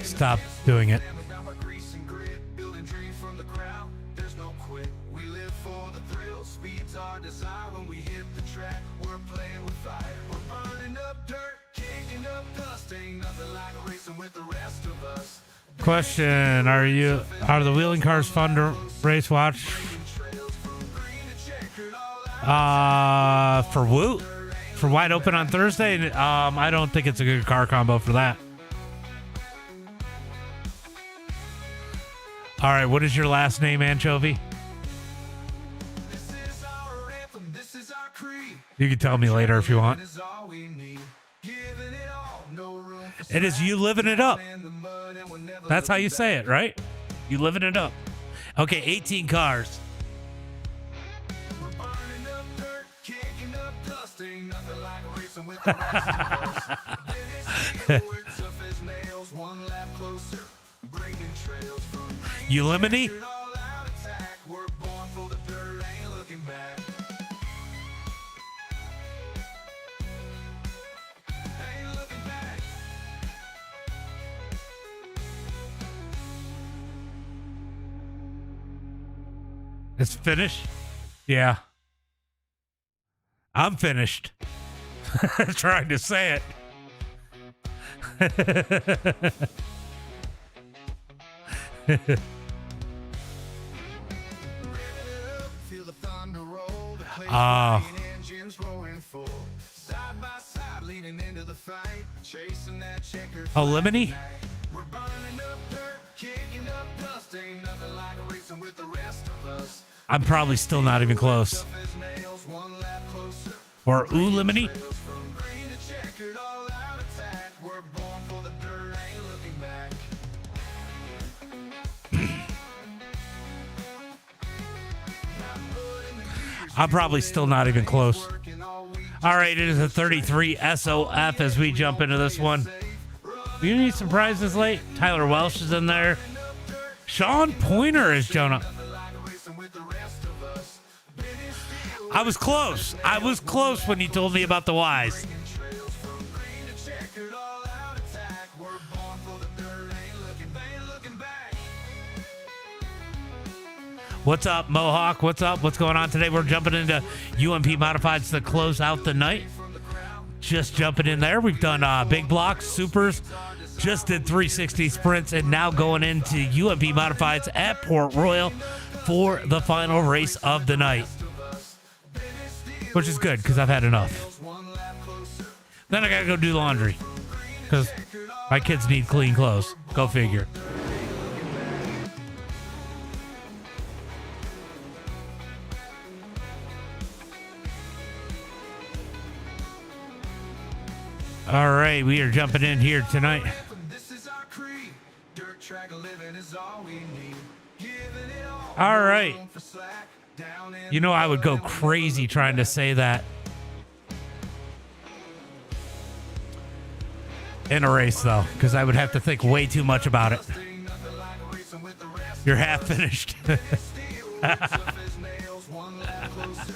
Speaker 2: stopped doing it.
Speaker 1: Got my grease and grit, building dreams from the crowd. There's no quit. We live for the thrill. Speed's our desire when we hit the track. We're playing with fire. We're burning up dirt, kicking up dust. Ain't nothing like racing with the rest of us.
Speaker 2: Question: Are the wheeling cars fun to race watch? For WoO, for wide open on Thursday. I don't think it's a good car combo for that. All right, what is your last name, Anchovy?
Speaker 1: This is our anthem, this is our creed.
Speaker 2: You can tell me later if you want.
Speaker 1: Is all we need. Giving it all, no room for
Speaker 2: It is you living it up.
Speaker 1: in the mud, and we're never
Speaker 2: That's how you
Speaker 1: looking
Speaker 2: say
Speaker 1: back.
Speaker 2: it, right? You living it up. Okay, 18 cars.
Speaker 1: We're burning up dirt, kicking up dust. Ain't nothing like racing with the rest of us. We're tough as nails, one lap closer, bringing trails from
Speaker 2: Ulimini?
Speaker 1: all out attack. We're born for the dirt, ain't looking back. Ain't looking back.
Speaker 2: It's finished? Yeah. I'm finished. Trying to say it.
Speaker 1: Feel the thunder roll, the place
Speaker 2: Ah.
Speaker 1: rain, engines roaring full. Side by side, leaning into the fight, chasing that checkered
Speaker 2: Elimini?
Speaker 1: flag. We're burning up dirt, kicking up dust. Ain't nothing like racing with the rest of us.
Speaker 2: I'm probably still not even close.
Speaker 1: Tough as nails, one lap closer.
Speaker 2: Or Ulimini?
Speaker 1: Trails from green to checkered, all out attack. We're born for the dirt, ain't looking back.
Speaker 2: I'm probably still not even close.
Speaker 1: Working all week.
Speaker 2: All right, it is a 33 SOF as we jump into this one. You need some prizes late? Tyler Welsh is in there. Sean Pointer is Jonah. I was close. I was close when you told me about the Ys. What's up, Mohawk? What's up? What's going on today? We're jumping into UMP Modifieds to close out the night. Just jumping in there. We've done big blocks, supers, just did 360 sprints, and now going into UMP Modifieds at Port Royal for the final race of the night. Which is good, because I've had enough. Then I gotta go do laundry, because my kids need clean clothes. Go figure. All right, we are jumping in here tonight.
Speaker 1: This is our creed. Dirt track living is all we need. Giving it all.
Speaker 2: All right.
Speaker 1: For slack. Down in
Speaker 2: You know I would go crazy trying to say that in a race, though, because I would have to think way too much about it.
Speaker 1: nothing like racing with the rest.
Speaker 2: You're half finished.
Speaker 1: Steel, tough as nails, one lap closer.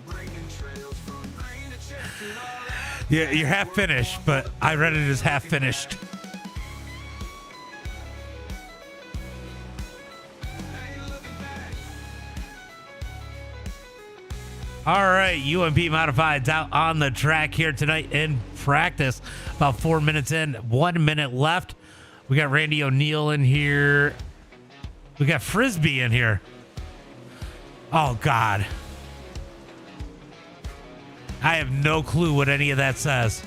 Speaker 1: Bringing trails from green to checkered, all out.
Speaker 2: Yeah, you're half finished, but I read it as half finished.
Speaker 1: Ain't looking back.
Speaker 2: All right, UMP Modifieds out on the track here tonight in practice. About 4 minutes in, 1 minute left. We got Randy O'Neill in here. We got Frisbee in here. Oh, God. I have no clue what any of that says.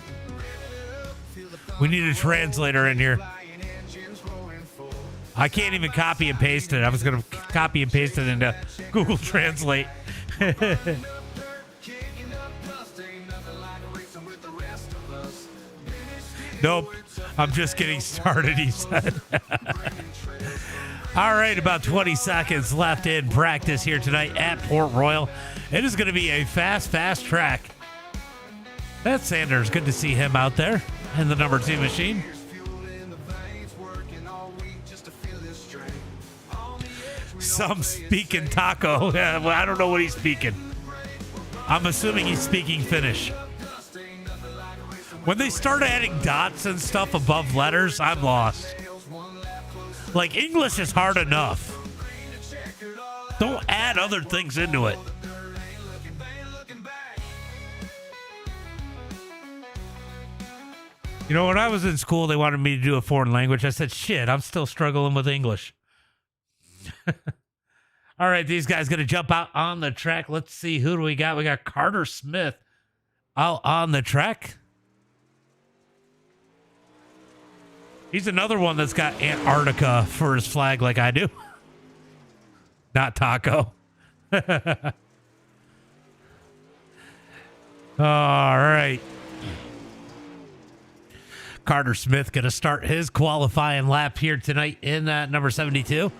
Speaker 2: We need a translator in here. I can't even copy and paste it. I was going to copy and paste it into Google Translate. Nope. I'm just getting started, he said. All right, about 20 seconds left in practice here tonight at Port Royal. It is going to be a fast track. That's Sanders. Good to see him out there in the number 2 machine. Some speaking taco. Well, I don't know what he's speaking. I'm assuming he's speaking Finnish. When they start adding dots and stuff above letters, I'm lost. Like, English is hard enough. Don't add other things into it. You know, when I was in school, they wanted me to do a foreign language. I said, shit, I'm still struggling with English. All right, these guys going to jump out on the track. Let's see, who do we got? We got Carter Smith out on the track. He's another one that's got Antarctica for his flag like I do. Not taco. All right. Carter Smith going to start his qualifying lap here tonight in that number 72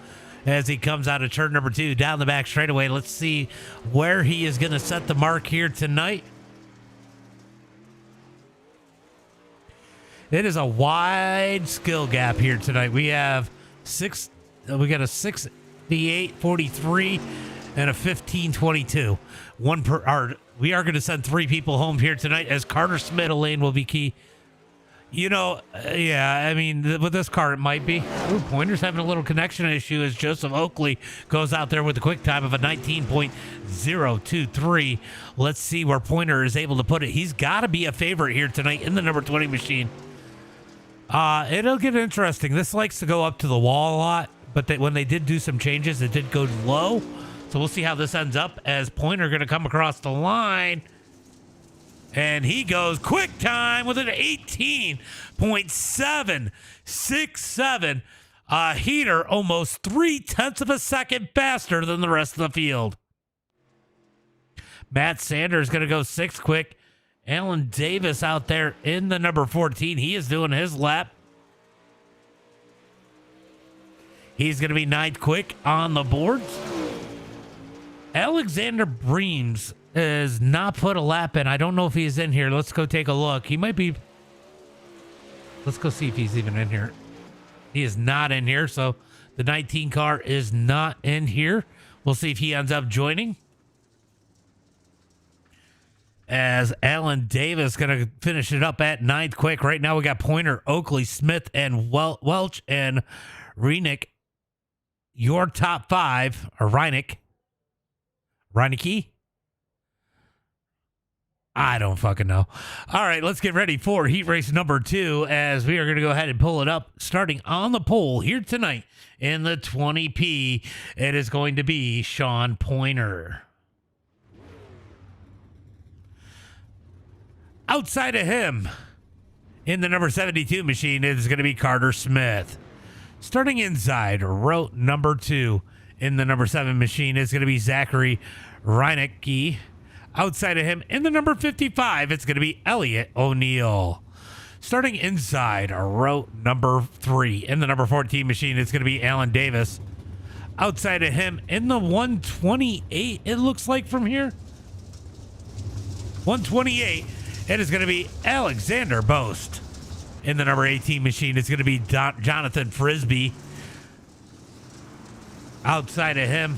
Speaker 2: as he comes out of turn number 2 down the back straightaway. Let's see where he is going to set the mark here tonight. It is a wide skill gap here tonight. We have we got a 68.43 and a 15.22. We are going to send 3 people home here tonight as Carter Smith lane will be key. You know, yeah, I mean, with this car, it might be. Ooh, Pointer's having a little connection issue as Joseph Oakley goes out there with a quick time of a 19.023. Let's see where Pointer is able to put it. He's got to be a favorite here tonight in the number 20 machine. It'll get interesting. This likes to go up to the wall a lot, but when they did do some changes, it did go low. So we'll see how this ends up as Pointer going to come across the line. And he goes quick time with an 18.767. A heater almost 0.3 of a second faster than the rest of the field. Matt Sanders going to go 6th quick. Alan Davis out there in the number 14. He is doing his lap. He's going to be 9th quick on the boards. Alexander Breams has not put a lap in. I don't know if he's in here. Let's go take a look. He might be. Let's go see if he's even in here. He is not in here. So the 19 car is not in here. We'll see if he ends up joining. As Alan Davis going to finish it up at 9th quick. Right now we got Pointer, Oakley, Smith, and Welch and Renick. Your top 5 are Reinecke. I don't fucking know. All right, let's get ready for heat race number 2 as we are going to go ahead and pull it up starting on the pole here tonight in the 20P. It is going to be Sean Pointer. Outside of him in the number 72 machine is going to be Carter Smith. Starting inside row number 2 in the number 7 machine is going to be Zachary Reinecke. Outside of him, in the number 55, it's going to be Elliot O'Neill. Starting inside row number 3 in the number 14 machine, it's going to be Alan Davis. Outside of him, in the 128, it looks like from here, 128, it is going to be Alexander Boast. In the number 18 machine, it's going to be Jonathan Frisbee. Outside of him,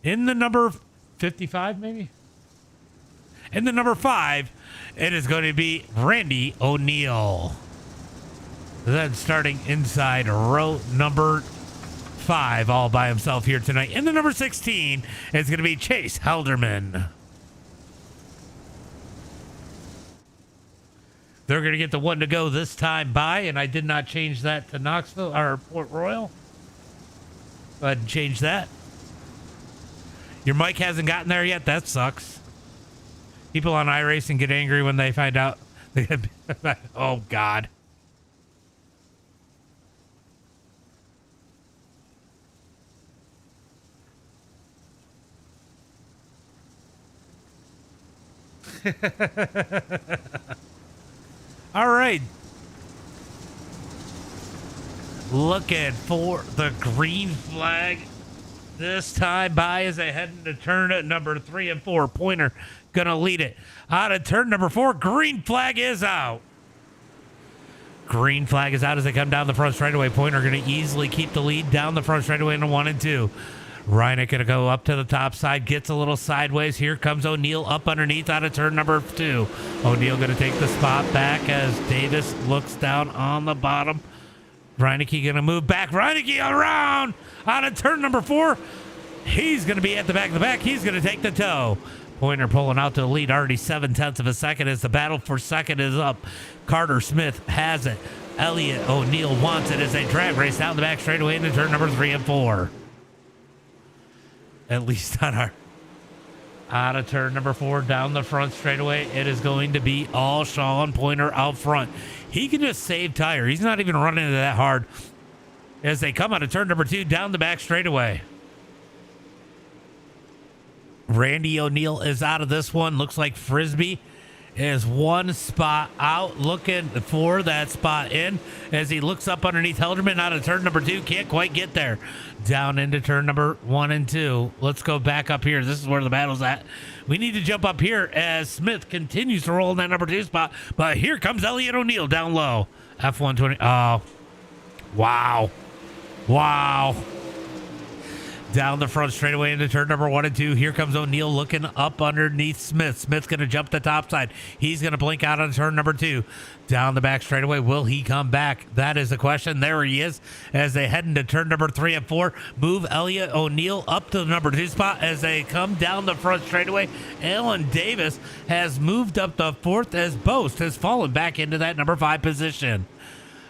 Speaker 2: in the number 55, maybe? In the number 5, it is going to be Randy O'Neill. Then starting inside row number 5, all by himself here tonight. In the number 16, it's going to be Chase Helderman. They're going to get the one to go this time by, and I did not change that to Knoxville or Port Royal. Go ahead and change that. Your mic hasn't gotten there yet? That sucks. People on iRacing get angry when they find out. Oh, God. All right. Looking for the green flag this time by as they head into turn at number 3 and 4. Pointer gonna lead it out of turn number 4. Green flag is out. Green flag is out as they come down the front straightaway. Pointer gonna easily keep the lead down the front straightaway into 1 and 2. Reineck gonna go up to the top side, gets a little sideways. Here comes O'Neill up underneath out of turn number 2. O'Neill gonna take the spot back as Davis looks down on the bottom. Reineck gonna move back. Reineck around out of turn number 4. He's gonna be at the back of the back. He's gonna take the toe. Pointer pulling out to the lead, already 7/10 of a second as the battle for second is up. Carter Smith has it. Elliott O'Neill wants it as they drag race down the back straightaway into turn number 3 and 4. At least on our out of turn number 4 down the front straightaway, it is going to be all Sean Pointer out front. He can just save tire. He's not even running it that hard as they come out of turn number 2 down the back straightaway. Randy O'Neill is out of this one. Looks like Frisbee is one spot out, looking for that spot in as he looks up underneath Helderman out of turn number 2. Can't quite get there. Down into turn number 1 and 2. Let's go back up here. This is where the battle's at. We need to jump up here as Smith continues to roll in that number 2 spot. But here comes Elliott O'Neill down low. F120. Oh, wow. Wow. Down the front straightaway into turn number 1 and 2. Here comes O'Neill looking up underneath Smith. Smith's going to jump the top side. He's going to blink out on turn number 2. Down the back straightaway. Will he come back? That is the question. There he is as they head into turn number 3 and 4. Move Elliott O'Neill up to the number 2 spot as they come down the front straightaway. Alan Davis has moved up the 4th as Boast has fallen back into that number 5 position.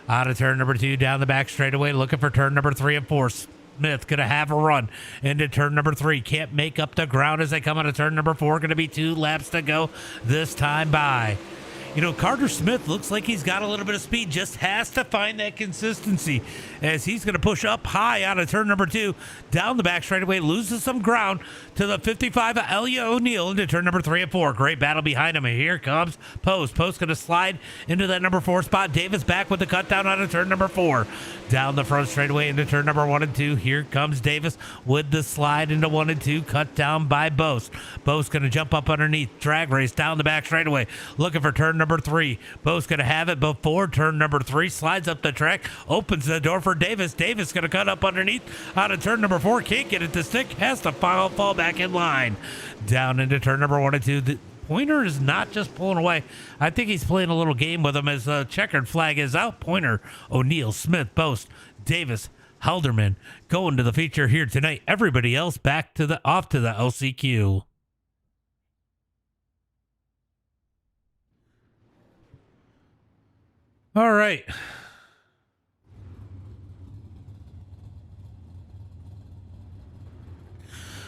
Speaker 2: Out of turn number 2 down the back straightaway. Looking for turn number 3 and 4. Smith gonna have a run into turn number 3. Can't make up the ground as they come out of turn number 4. Gonna be 2 laps to go this time by. You know, Carter Smith looks like he's got a little bit of speed, just has to find that consistency as he's going to push up high out of turn number 2, down the back straightaway, loses some ground to the 55 of Elliott O'Neill into turn number 3 and 4. Great battle behind him, and here comes Post. Post going to slide into that number 4 spot. Davis back with the cut down out of turn number 4. Down the front straightaway into turn number 1 and 2. Here comes Davis with the slide into 1 and 2, cut down by Boast. Boast going to jump up underneath, drag race down the back straightaway, looking for turn number 3. Boast going to have it before turn number 3, slides up the track, opens the door for Davis. Davis going to cut up underneath out of turn number 4, can't get it to stick, has to fall back in line. Down into turn number 1 and 2. The Pointer is not just pulling away. I think he's playing a little game with him as the checkered flag is out. Pointer, O'Neill, Smith, Boast, Davis, Halderman going to the feature here tonight. Everybody else back to the off to the LCQ. All right.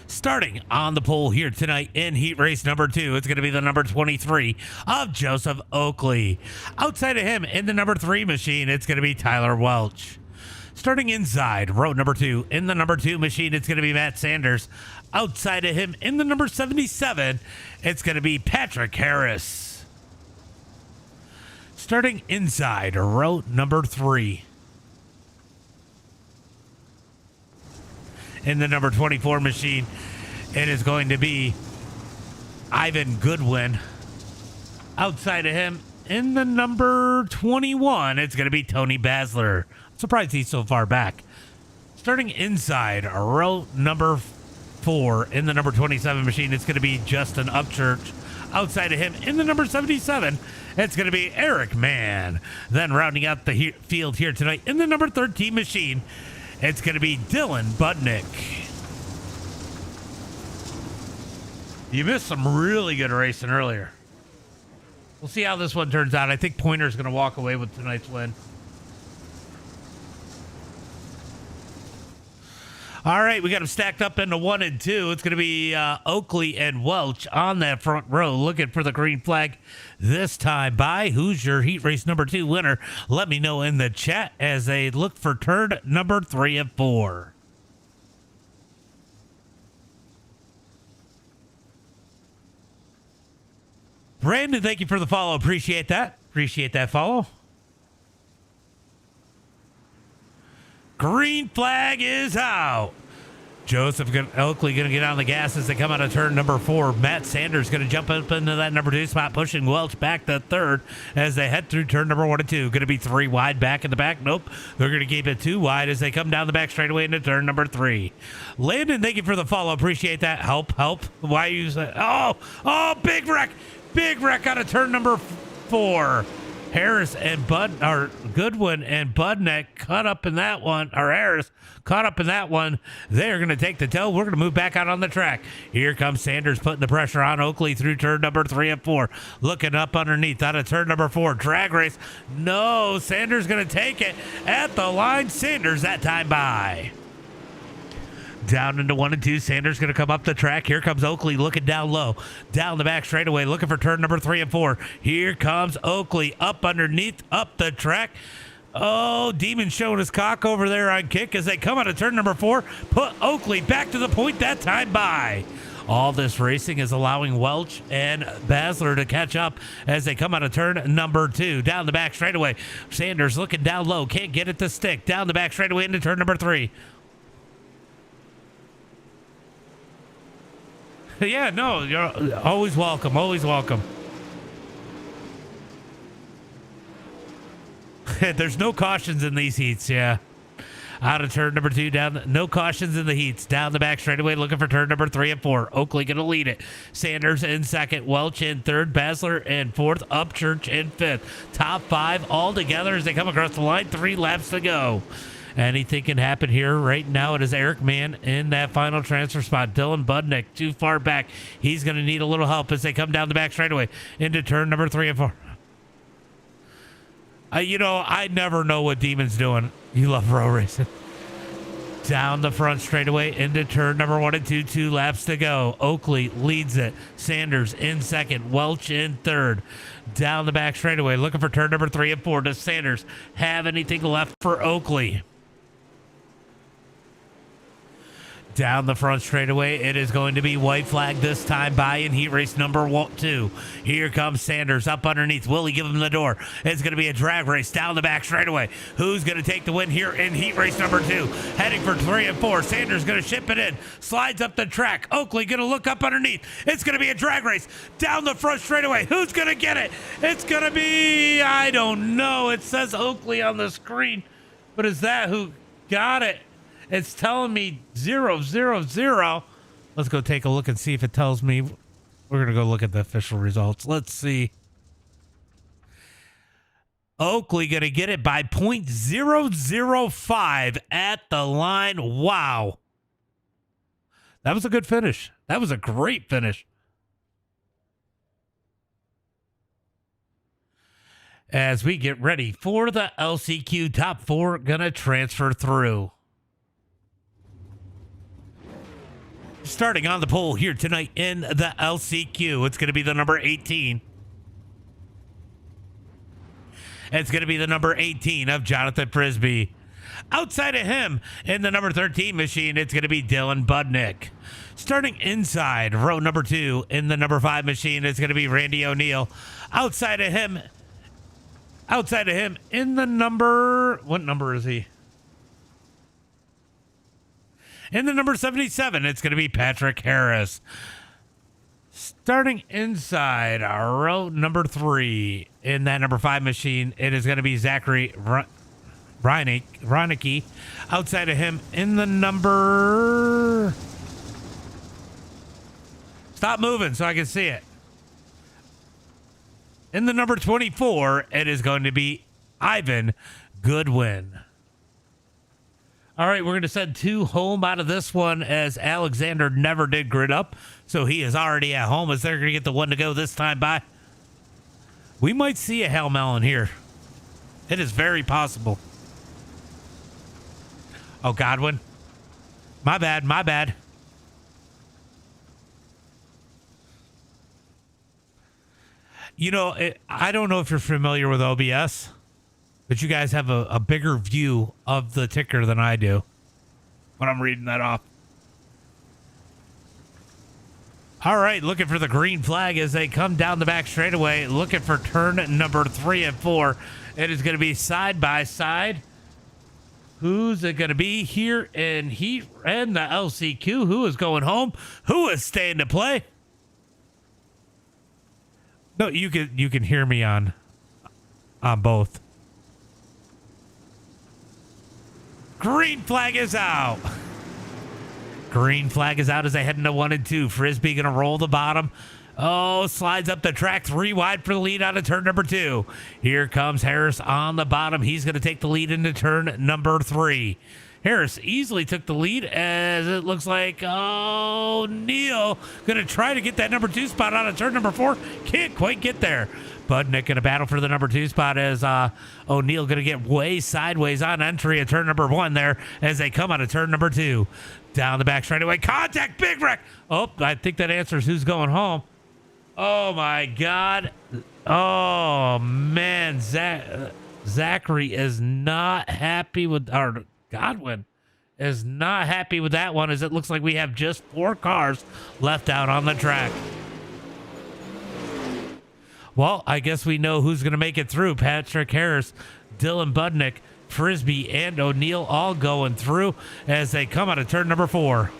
Speaker 2: Starting on the pole here tonight in heat race number 2, it's going to be the number 23 of Joseph Oakley. Outside of him in the number 3 machine, it's going to be Tyler Welch. Starting inside row number 2, in the number 2 machine, it's going to be Matt Sanders. Outside of him in the number 77, it's going to be Patrick Harris. Starting inside row number 3. In the number 24 machine, it is going to be Ivan Goodwin. Outside of him, in the number 21, it's going to be Tony Basler. I'm surprised he's so far back. Starting inside row number 4, in the number 27 machine, it's going to be Justin Upchurch. Outside of him, in the number 77, it's going to be Eric Mann. Then rounding out the field here tonight, in the number 13 machine, it's going to be Dylan Budnick. You missed some really good racing earlier. We'll see how this one turns out. I think Pointer's going to walk away with tonight's win. All right, we got them stacked up into 1 and 2. It's going to be Oakley and Welch on that front row looking for the green flag this time by. Who's your heat race number 2 winner? Let me know in the chat as they look for turn number 3 and 4. Brandon, thank you for the follow. Appreciate that. Appreciate that follow. Green flag is out. Joseph Oakley going to get on the gas as they come out of turn number 4. Matt Sanders going to jump up into that number 2 spot, pushing Welch back to 3rd as they head through turn number 1 and 2. Going to be 3 wide back in the back. Nope. They're going to keep it 2 wide as they come down the back straightaway into turn number 3. Landon, thank you for the follow. Appreciate that. Help. Why you say? Oh, big wreck. Big wreck out of turn number 4. Harris and Goodwin and Budnick caught up in that one, or Harris caught up in that one. They're going to take the tow. We're going to move back out on the track. Here comes Sanders putting the pressure on Oakley through turn number 3 and 4. Looking up underneath out of turn number 4. Drag race. No, Sanders going to take it at the line. Sanders that time by. Down into 1 and 2. Sanders going to come up the track. Here comes Oakley looking down low. Down the back straightaway looking for turn number 3 and 4. Here comes Oakley up underneath, up the track. Oh, Demon showing his cock over there on kick as they come out of turn number 4. Put Oakley back to the point that time by. All this racing is allowing Welch and Basler to catch up as they come out of turn number 2. Down the back straightaway. Sanders looking down low. Can't get it to stick. Down the back straightaway into turn number 3. Yeah, no, you're always welcome. Always welcome. There's no cautions in these heats, yeah. Out of turn number 2, down. No cautions in the heats. Down the back straightaway, looking for turn number 3 and 4. Oakley going to lead it. Sanders in 2nd. Welch in 3rd. Basler in 4th. Upchurch in 5th. Top 5 all together as they come across the line. 3 laps to go. Anything can happen here. Right now it is Eric Mann in that final transfer spot. Dylan Budnick too far back. He's going to need a little help as they come down the back straightaway into turn number 3 and 4. I never know what Demon's doing. You love row racing. Down the front straightaway into turn number 1 and 2. 2 laps to go. Oakley leads it. Sanders in 2nd. Welch in 3rd. Down the back straightaway looking for turn number 3 and 4. Does Sanders have anything left for Oakley? Down the front straightaway, it is going to be white flag this time by in heat race number 2. Here comes Sanders up underneath. Will he give him the door? It's going to be a drag race down the back straightaway. Who's going to take the win here in heat race number 2? Heading for 3 and 4. Sanders going to ship it in. Slides up the track. Oakley going to look up underneath. It's going to be a drag race down the front straightaway. Who's going to get it? It's going to be, I don't know. It says Oakley on the screen, but is that who got it? It's telling me 0, 0, 0. Let's go take a look and see if it tells me. We're going to go look at the official results. Let's see. Oakley going to get it by .005 at the line. Wow. That was a good finish. That was a great finish. As we get ready for the LCQ top 4, going to transfer through. Starting on the pole here tonight in the LCQ, it's going to be the number 18. It's going to be the number 18 of Jonathan Frisbee. Outside of him, in the number 13 machine, it's going to be Dylan Budnick. Starting inside row number 2 in the number 5 machine, it's going to be Randy O'Neill. Outside of him, in the number, what number is he? In the number 77, it's going to be Patrick Harris. Starting inside row number 3 in that number 5 machine, it is going to be Zachary Reinecke. Outside of him in the number... Stop moving so I can see it. In the number 24, it is going to be Ivan Goodwin. All right, we're going to send 2 home out of this one as Alexander never did grid up, so he is already at home as they're going to get the 1 to go this time by. We might see a Hail Melon here. It is very possible. Oh, Godwin. My bad. My bad. You know, I don't know if you're familiar with OBS, but you guys have a bigger view of the ticker than I do when I'm reading that off. All right, looking for the green flag as they come down the back straightaway, looking for turn number 3 and 4. It is going to be side by side. Who's it going to be here in heat and the LCQ? Who is going home? Who is staying to play? No, you can hear me on both. Green flag is out. Green flag is out as they head into 1 and 2. Frisbee going to roll the bottom. Oh, slides up the track 3 wide for the lead out of turn number 2. Here comes Harris on the bottom. He's going to take the lead into turn number 3. Harris easily took the lead as it looks like O'Neal going to try to get that number 2 spot out of turn number 4. Can't quite get there. Budnick in a battle for the number 2 spot as O'Neal going to get way sideways on entry at turn number 1 there as they come out of turn number 2. Down the back straightaway. Contact, big wreck. Oh, I think that answers who's going home. Oh, my God. Oh, man. Zachary is not happy with, or Godwin is not happy with that one as it looks like we have just 4 cars left out on the track. Well, I guess we know who's going to make it through. Patrick Harris, Dylan Budnick, Frisbee, and O'Neal all going through as they come out of turn number 4.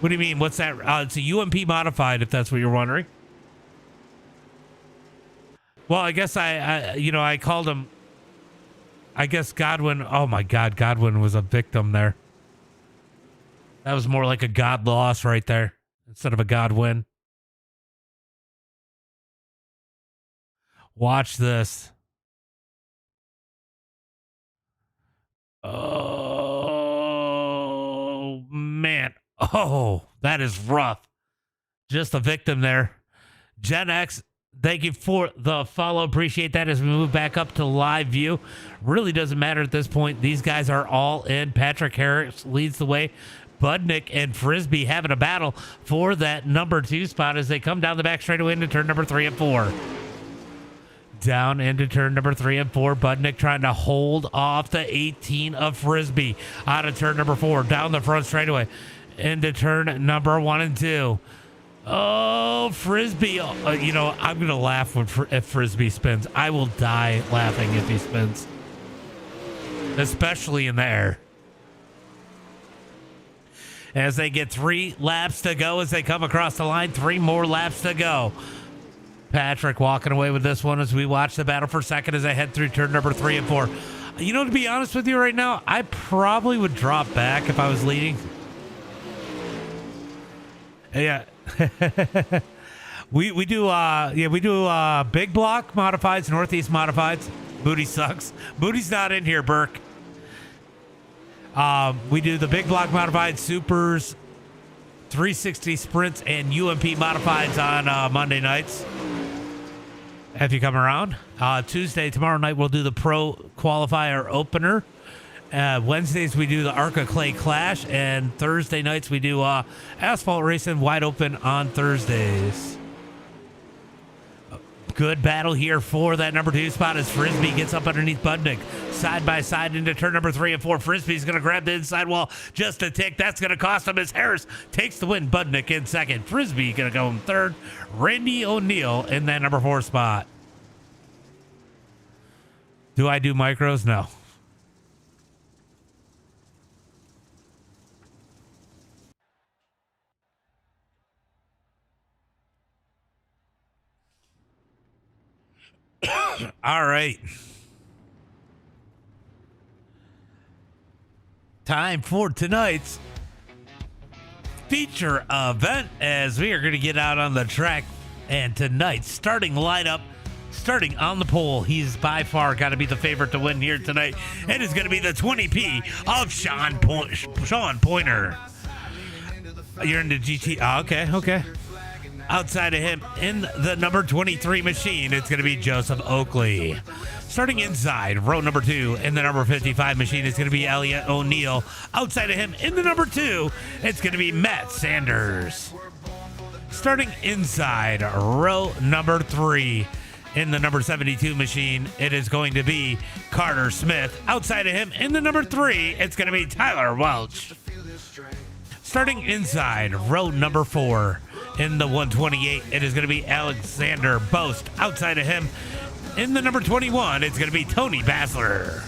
Speaker 2: What do you mean? What's that? It's a UMP modified, if that's what you're wondering. Well, I guess I called him. I guess Godwin. Oh my God, Godwin was a victim there. That was more like a God loss right there instead of a God win. Watch this. Oh, man. Oh, that is rough. Just a victim there. Gen X, thank you for the follow. Appreciate that as we move back up to live view. Really doesn't matter at this point. These guys are all in. Patrick Harris leads the way. Budnick and Frisbee having a battle for that number 2 spot as they come down the back straightaway into turn number 3 and 4. Down into turn number 3 and 4. Budnick trying to hold off the 18 of Frisbee out of turn number 4. Down the front straightaway into turn number 1 and 2. Oh, Frisbee. I'm going to laugh if Frisbee spins. I will die laughing if he spins. Especially in the air. As they get 3 laps to go as they come across the line. 3 more laps to go. Patrick walking away with this one as we watch the battle for second as I head through turn number 3 and 4. You know, to be honest with you right now, I probably would drop back if I was leading. Yeah. we do big block modifieds, Northeast modifieds. Booty sucks. Booty's not in here, Burke. We do the big block modified supers, 360 sprints, and UMP modifieds on Monday nights. If you come around, Tuesday, tomorrow night, we'll do the pro qualifier opener. Wednesdays, we do the Arca Clay Clash, and Thursday nights, we do asphalt racing wide open on Thursdays. Good battle here for that number 2 spot as Frisbee gets up underneath Budnick. Side by side into turn number 3 and 4. Frisbee's going to grab the inside wall just a tick. That's going to cost him as Harris takes the win. Budnick in second. Frisbee going to go in third. Randy O'Neal in that number 4 spot. Do I do micros? No. All right. Time for tonight's feature event as we are going to get out on the track. And tonight's starting lineup, starting on the pole, he's by far got to be the favorite to win here tonight. It is going to be the 20P of Sean Pointer. You're into GT. Oh, okay. Outside of him in the number 23 machine, it's going to be Joseph Oakley. Starting inside, row number 2 in the number 55 machine is going to be Elliot O'Neill. Outside of him in the number 2, it's going to be Matt Sanders. Starting inside, row number 3 in the number 72 machine, it is going to be Carter Smith. Outside of him in the number 3, it's going to be Tyler Welch. Starting inside, row number 4 in the 128, it is going to be Alexander Boast. Outside of him in the number 21, it's going to be Tony Basler.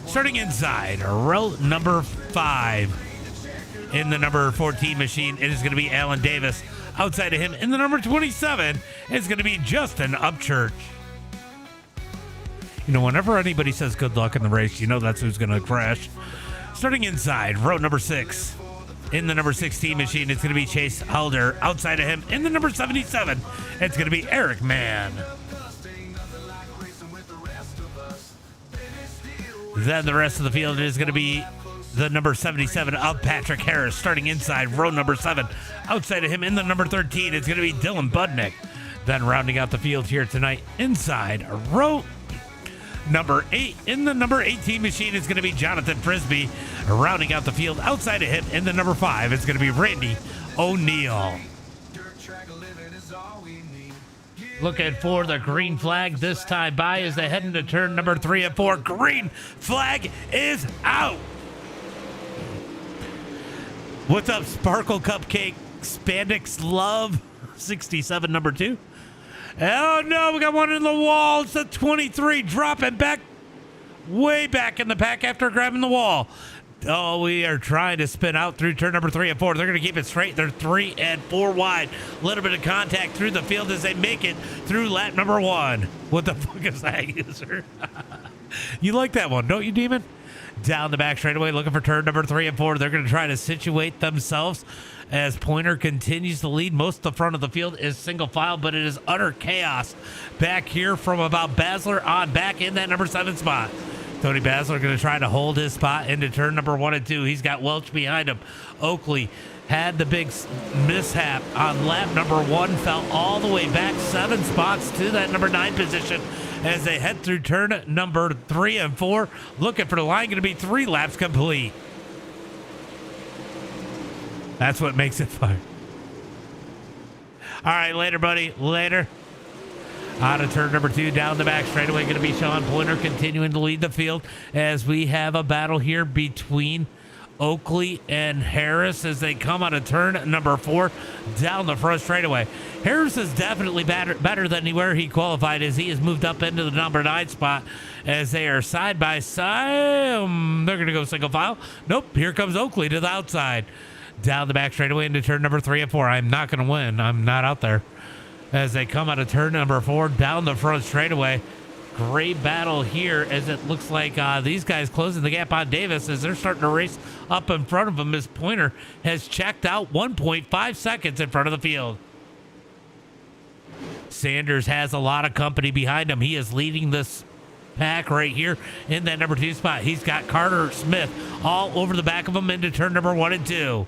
Speaker 2: Starting inside, row number 5 in the number 14 machine, it is going to be Alan Davis. Outside of him in the number 27, it's going to be Justin Upchurch. You know, whenever anybody says good luck in the race, you know that's who's going to crash. Starting inside, row number 6 in the number 16 machine, it's going to be Chase Halder. Outside of him in the number 77, it's going to be Eric Mann. Then the rest of the field is going to be the number 77 of Patrick Harris. Starting inside, row number 7. Outside of him in the number 13, it's going to be Dylan Budnick. Then rounding out the field here tonight, inside, row number 8 in the number 18 machine is going to be Jonathan Frisbee. Rounding out the field, outside of him in the number 5, it's going to be Randy O'Neill. Looking for the green flag this time by as they head into turn number 3 and 4. Green flag is out. What's up, Sparkle Cupcake Spandex Love 67 number 2? Oh no, we got one in the wall. It's the 23 dropping back, way back in the pack after grabbing the wall. Oh, we are trying to spin out through turn number 3 and 4. They're going to keep it straight. They're 3 and 4 wide. A little bit of contact through the field as they make it through lap number 1. What the fuck is that, user? You like that one, don't you, Demon? Down the back straightaway, looking for turn number 3 and 4. They're going to try to situate themselves as Pointer continues to lead. Most of the front of the field is single file, but it is utter chaos back here from about Basler on back in that number 7 spot. Tony Basler going to try to hold his spot into turn number 1 and 2. He's got Welch behind him. Oakley had the big mishap on lap number 1, fell all the way back 7 spots to that number 9 position as they head through turn number 3 and 4. Looking for the line, going to be 3 laps complete. That's what makes it fun. All right, later, buddy. Later. Out of turn number 2, down the back straightaway, going to be Sean Pointer continuing to lead the field as we have a battle here between Oakley and Harris as they come out of turn number 4 down the front straightaway. Harris is definitely better than where he qualified as he has moved up into the number 9 spot as they are side by side. They're going to go single file. Nope, here comes Oakley to the outside. Down the back straightaway into turn number 3 and 4. I'm not going to win. I'm not out there. As they come out of turn number 4 down the front straightaway. Great battle here as it looks like these guys closing the gap on Davis as they're starting to race up in front of him as Pointer has checked out 1.5 seconds in front of the field. Sanders has a lot of company behind him. He is leading this pack right here in that number 2 spot. He's got Carter Smith all over the back of him into turn number 1 and 2.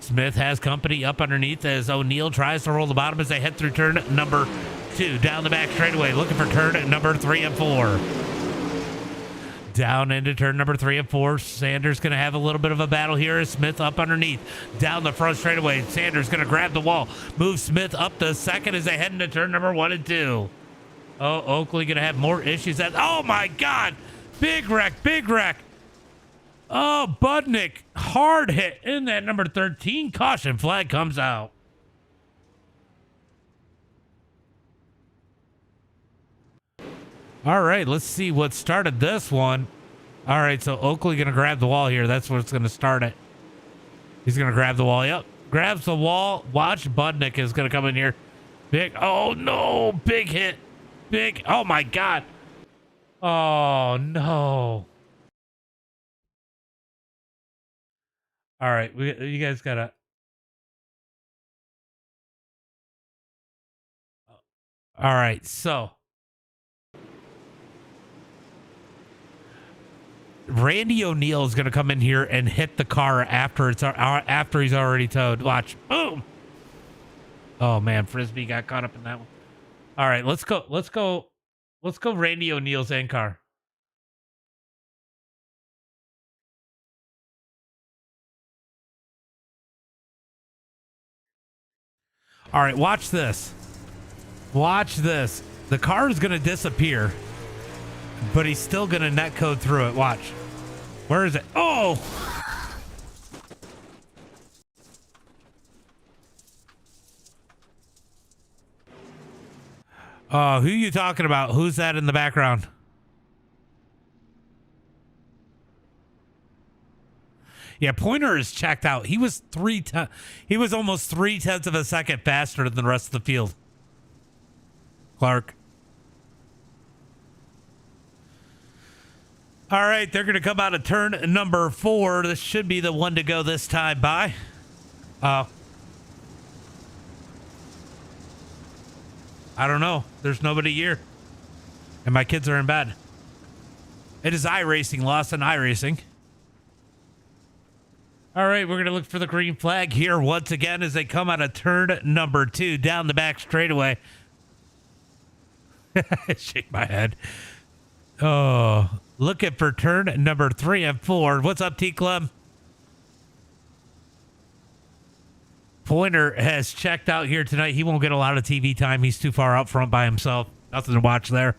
Speaker 2: Smith has company up underneath as O'Neill tries to roll the bottom as they head through turn number 2. Down the back straightaway, looking for turn number 3 and 4. Down into turn number 3 and 4. Sanders going to have a little bit of a battle here as Smith up underneath. Down the front straightaway, Sanders going to grab the wall. Move Smith up to second as they head into turn number 1 and 2. Oh, Oakley going to have more issues. Oh, my God. Big wreck, big wreck. Oh, Budnick, hard hit in that number 13. Caution flag comes out. All right, let's see what started this one. All right, so Oakley going to grab the wall here. That's what's going to start it. He's going to grab the wall. Yep, grabs the wall. Watch, Budnick is going to come in here. Big, oh, no, big hit. Big, oh, my God. Oh, no. All right, you guys gotta. All right, so Randy O'Neill is going to come in here and hit the car after he's already towed. Watch. Boom. Oh man, Frisbee got caught up in that one. All right, let's go Randy O'Neill's end car. All right, watch this. Watch this. The car is going to disappear, but he's still going to net code through it. Watch. Where is it? Oh! Oh, who are you talking about? Who's that in the background? Yeah, Pointer is checked out. He was almost 0.3 of a second faster than the rest of the field. Clark. All right, they're going to come out of turn number 4. This should be the one to go this time by. I don't know. There's nobody here. And my kids are in bed. It is iRacing, lost in iRacing. All right, we're going to look for the green flag here once again as they come out of turn number 2 down the back straightaway. Shake my head. Oh, looking for turn number 3 and 4. What's up, T-Club? Pointer has checked out here tonight. He won't get a lot of TV time. He's too far out front by himself. Nothing to watch there.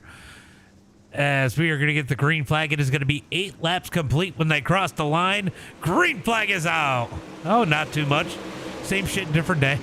Speaker 2: As we are going to get the green flag, it is going to be 8 laps complete when they cross the line. Green flag is out. Oh, not too much. Same shit, different day.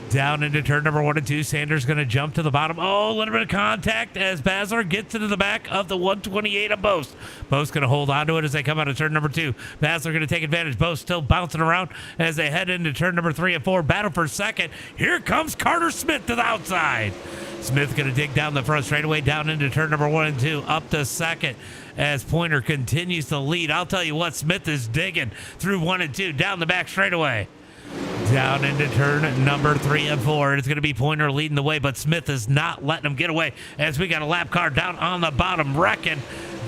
Speaker 2: Down into turn number 1 and 2. Sanders going to jump to the bottom. Oh, a little bit of contact as Basler gets into the back of the 128 of Boast. Boast going to hold on to it as they come out of turn number 2. Basler going to take advantage. Boast still bouncing around as they head into turn number 3 and 4. Battle for second. Here comes Carter Smith to the outside. Smith going to dig down the front straightaway, down into turn number 1 and 2, up to second as Pointer continues to lead. I'll tell you what, Smith is digging through 1 and 2, down the back straightaway. Down into turn number 3 and 4. It's going to be Pointer leading the way, but Smith is not letting him get away as we got a lap car down on the bottom wrecking.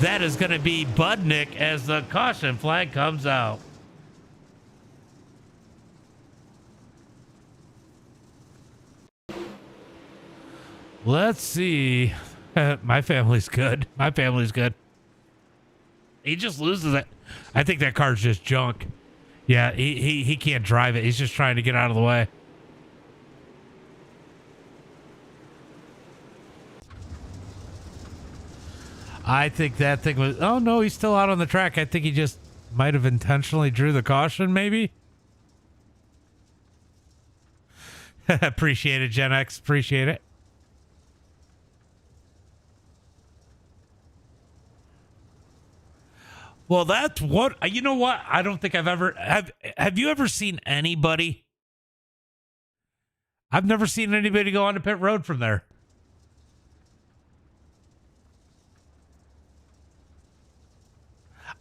Speaker 2: That is going to be Budnick as the caution flag comes out. Let's see. My family's good. My family's good. He just loses it. I think that car's just junk. Yeah, he can't drive it. He's just trying to get out of the way. I think that thing was... Oh, no, he's still out on the track. I think he just might have intentionally drew the caution, maybe. Appreciate it, Gen X. Appreciate it. Well, that's what, you know what? I don't think I've ever, have you ever seen anybody? I've never seen anybody go onto pit road from there.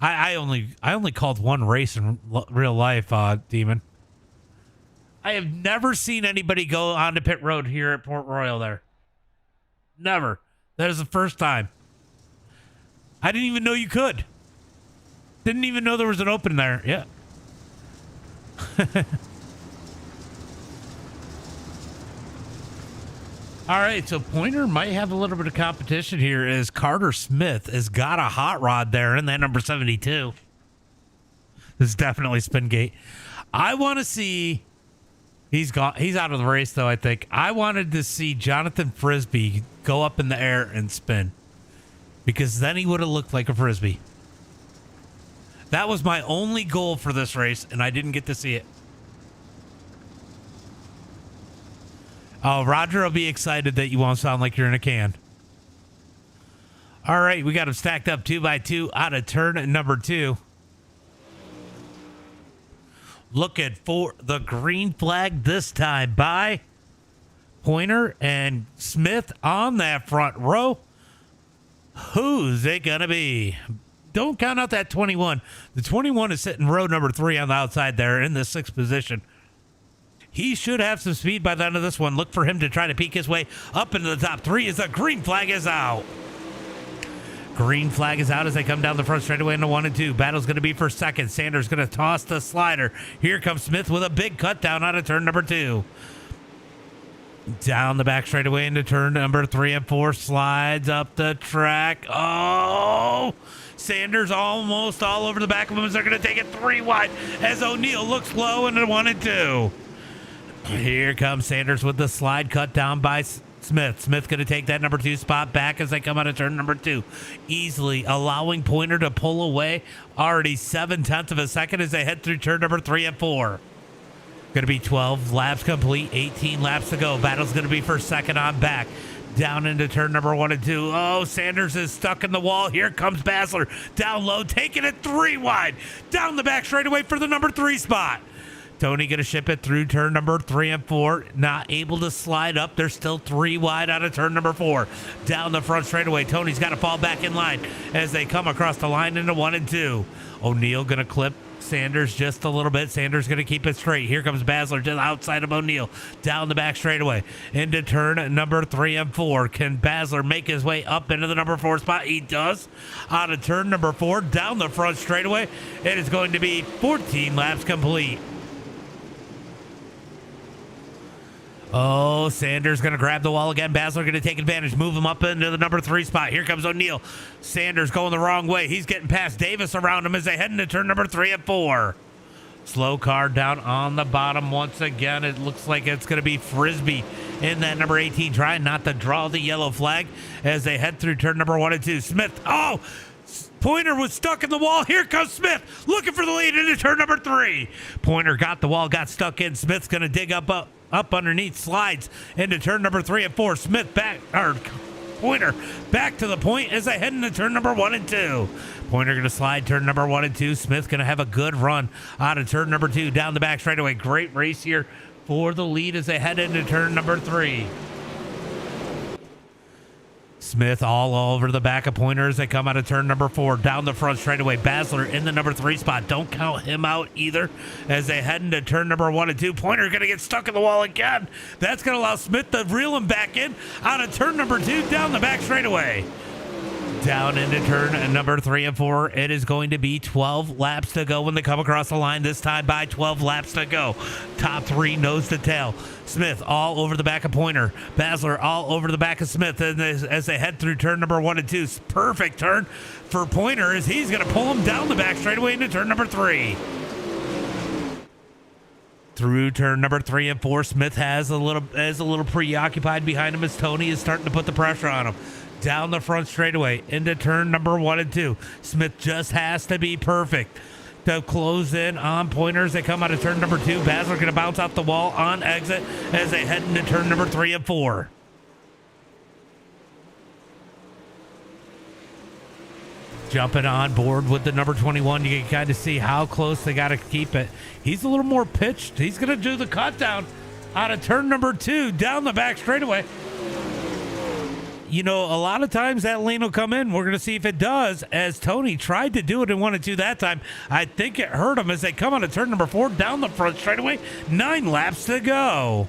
Speaker 2: I only called one race in real life, Demon. I have never seen anybody go onto pit road here at Port Royal there. Never. That is the first time. I didn't even know you could. Didn't even know there was an open there. Yeah. All right, so Pointer might have a little bit of competition here as Carter Smith has got a hot rod there in that number 72. This is definitely Spingate. I want to see... He's out of the race, though, I think. I wanted to see Jonathan Frisbee go up in the air and spin. Because then he would have looked like a Frisbee. That was my only goal for this race, and I didn't get to see it. Oh, Roger will be excited that you won't sound like you're in a can. All right, we got them stacked up 2 by 2 out of turn number 2. Looking for the green flag this time by Pointer and Smith on that front row. Who's it going to be? Don't count out that 21. The 21 is sitting row number 3 on the outside there in the 6th position. He should have some speed by the end of this one. Look for him to try to peek his way up into the top 3 as the green flag is out. Green flag is out as they come down the front straightaway into 1 and 2. Battle's going to be for second. Sanders going to toss the slider. Here comes Smith with a big cut down out of turn number 2. Down the back straightaway into turn number 3 and 4. Slides up the track. Oh! Sanders almost all over the back of him as they're going to take it 3 wide as O'Neal looks low into 1 and 2. Here comes Sanders with the slide cut down by Smith. Smith going to take that number 2 spot back as they come out of turn number 2. Easily allowing Pointer to pull away. Already 7/10 of a second as they head through turn number 3 and 4. Going to be 12 laps complete, 18 laps to go. Battle's going to be for second on back. Down into turn number 1 and 2. Oh, Sanders is stuck in the wall. Here comes Basler. Down low, taking it 3 wide. Down the back straightaway for the number 3 spot. Tony going to ship it through turn number 3 and 4. Not able to slide up. They're still 3 wide out of turn number 4. Down the front straightaway. Tony's got to fall back in line as they come across the line into 1 and 2. O'Neal going to clip Sanders just a little bit. Sanders going to keep it straight. Here comes Basler to the outside of O'Neal. Down the back straightaway into turn number 3 and 4. Can Basler make his way up into the number 4 spot? He does. Out of turn number 4, down the front straightaway. It is going to be 14 laps complete. Oh, Sanders going to grab the wall again. Basler going to take advantage. Move him up into the number 3 spot. Here comes O'Neal. Sanders going the wrong way. He's getting past Davis around him as they head into turn number 3 and 4. Slow car down on the bottom once again. It looks like it's going to be Frisbee in that number 18, trying not to draw the yellow flag as they head through turn number 1 and 2. Smith, oh! Pointer was stuck in the wall. Here comes Smith looking for the lead into turn number 3. Pointer got the wall, got stuck in. Smith's going to dig up underneath, slides into turn number 3 and 4. Smith back, or Pointer back to the point as they head into turn number 1 and 2. Pointer going to slide turn number 1 and 2. Smith going to have a good run out of turn number 2 down the back straightaway. Great race here for the lead as they head into turn number 3. Smith all over the back of Pointer as they come out of turn number 4. Down the front straightaway. Basler in the number 3 spot. Don't count him out either as they head into turn number 1 and 2. Pointer going to get stuck in the wall again. That's going to allow Smith to reel him back in out of turn number 2 down the back straightaway. Down into turn number 3 and 4. It is going to be 12 laps to go when they come across the line, this time by 12 laps to go. Top 3 nose to tail. Smith all over the back of Pointer. Basler all over the back of Smith as they head through turn number 1 and 2. Perfect turn for Pointer as he's going to pull him down the back straightaway into turn number 3. Through turn number 3 and 4, Smith is a little preoccupied behind him as Tony is starting to put the pressure on him. Down the front straightaway into turn number 1 and 2. Smith just has to be perfect to close in on Pointer as they come out of turn number 2. Basler going to bounce off the wall on exit as they head into turn number 3 and 4. Jumping on board with the number 21. You can kind of see how close they got to keep it. He's a little more pitched. He's going to do the cut down out of turn number 2 down the back straightaway. You know, a lot of times that lane will come in. We're going to see if it does, as Tony tried to do it in 1 and 2 that time. I think it hurt him as they come on to turn number 4 down the front straightaway. 9 laps to go.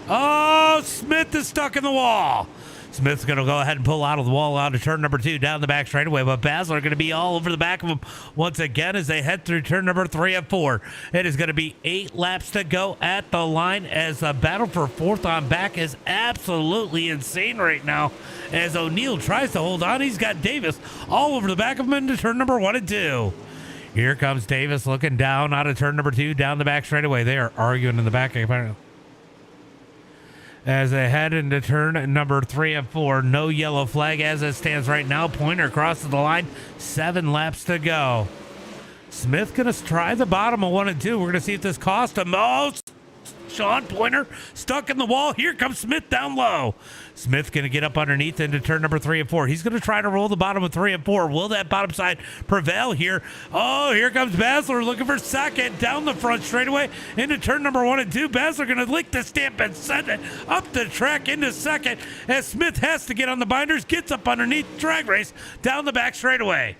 Speaker 2: Oh, Smith is stuck in the wall. Smith's going to go ahead and pull out of the wall out of turn number 2 down the back straightaway, but Basler going to be all over the back of him once again as they head through turn number 3 and 4. It is going to be 8 laps to go at the line as the battle for 4th on back is absolutely insane right now as O'Neal tries to hold on. He's got Davis all over the back of him into turn number 1 and 2. Here comes Davis looking down out of turn number 2 down the back straightaway. They are arguing in the back apparently. As they head into turn number 3 and 4, no yellow flag as it stands right now. Pointer crosses the line, 7 laps to go. Smith going to try the bottom of 1 and 2. We're going to see if this cost him. Oh, Sean Pointer stuck in the wall. Here comes Smith down low. Smith going to get up underneath into turn number 3 and 4. He's going to try to roll the bottom of 3 and 4. Will that bottom side prevail here? Oh, here comes Basler looking for second down the front straightaway into turn number 1 and 2. Basler going to lick the stamp and send it up the track into second as Smith has to get on the binders, gets up underneath, drag race down the back straightaway.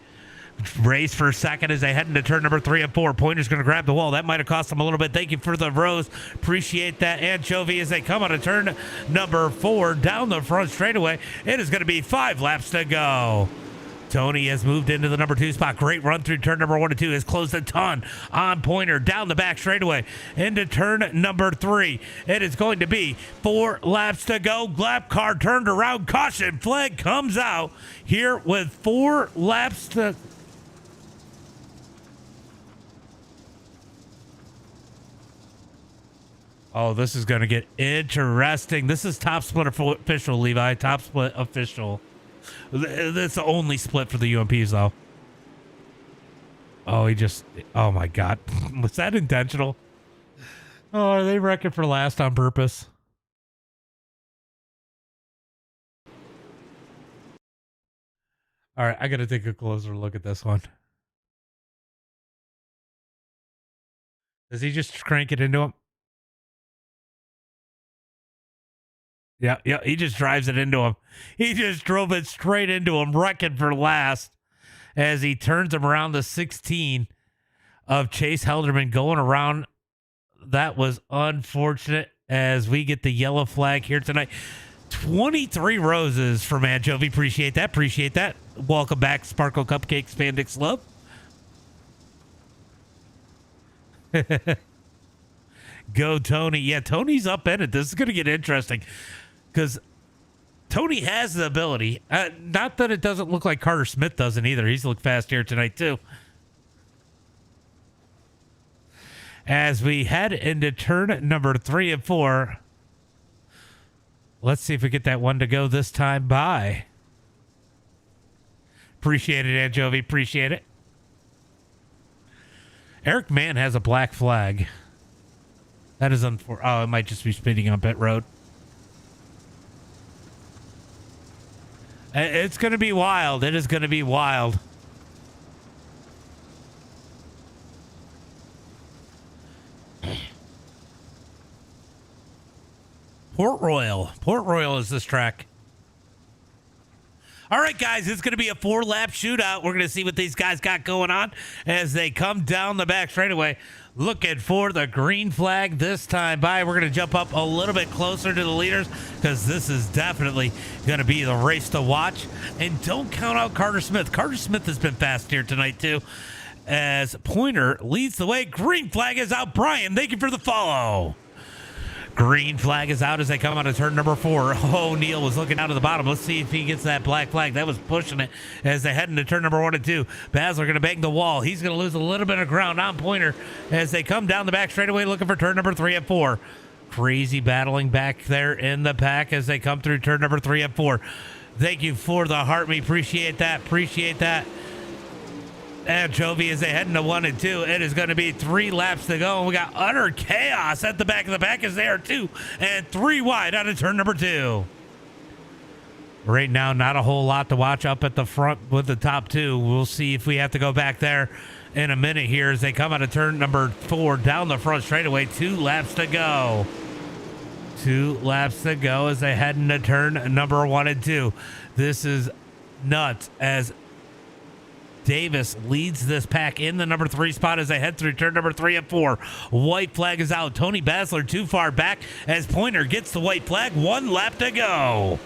Speaker 2: Race for second as they head into turn number 3 and 4. Pointer's going to grab the wall. That might have cost them a little bit. Thank you for the rose. Appreciate that. Anchovy as they come on to turn number 4 down the front straightaway. It is going to be 5 laps to go. Tony has moved into the number 2 spot. Great run through turn number 1 and 2. Has closed a ton on Pointer down the back straightaway into turn number 3. It is going to be 4 laps to go. Lap car turned around. Caution flag comes out here with 4 laps to... Oh, this is going to get interesting. This is top split official, Levi. Top split official. That's the only split for the UMPs, though. Oh, he just... Oh, my God. Was that intentional? Oh, are they wrecking for last on purpose? All right, I got to take a closer look at this one. Does he just crank it into him? Yeah, he just drives it into him. He just drove it straight into him, wrecking for last as he turns him around the 16 of Chase Helderman going around. That was unfortunate as we get the yellow flag here tonight. 23 roses from Anchovy. Appreciate that. Appreciate that. Welcome back, Sparkle Cupcake Spandex Love. Go, Tony. Yeah, Tony's up in it. This is going to get interesting because Tony has the ability. Not that it doesn't look like Carter Smith doesn't either. He's looked fast here tonight, too. As we head into turn number 3 and 4, let's see if we get that one to go this time by. Appreciate it, Anchovy. Appreciate it. Eric Mann has a black flag. That is unfortunate. Oh, it might just be speeding on pit road. It's going to be wild. It is going to be wild. Port Royal. Port Royal is this track. All right, guys, it's going to be a 4-lap shootout. We're going to see what these guys got going on as they come down the back straightaway. Looking for the green flag this time by. We're going to jump up a little bit closer to the leaders because this is definitely going to be the race to watch. And don't count out Carter Smith. Carter Smith has been fast here tonight, too, as Pointer leads the way. Green flag is out. Brian, thank you for the follow. Green flag is out as they come out of turn number 4. Oh, Neil was looking down to the bottom. Let's see if he gets that black flag. That was pushing it as they head into turn number 1 and 2. Basler going to bang the wall. He's going to lose a little bit of ground on Pointer as they come down the back straightaway looking for turn number 3 and 4. Crazy battling back there in the pack as they come through turn number 3 and 4. Thank you for the heart. We appreciate that. Appreciate that. Anchovy as they head into 1 and 2. It is going to be 3 laps to go. And we got utter chaos at the back of the pack as they are 2 and 3 wide out of turn number 2. Right now, not a whole lot to watch up at the front with the top 2. We'll see if we have to go back there in a minute here as they come out of turn number 4 down the front straightaway. 2 laps to go. 2 laps to go as they head into turn number 1 and 2. This is nuts as Davis leads this pack in the number 3 spot as they head through turn number 3 and 4. White flag is out. Tony Basler too far back as Pointer gets the white flag. 1 lap to go.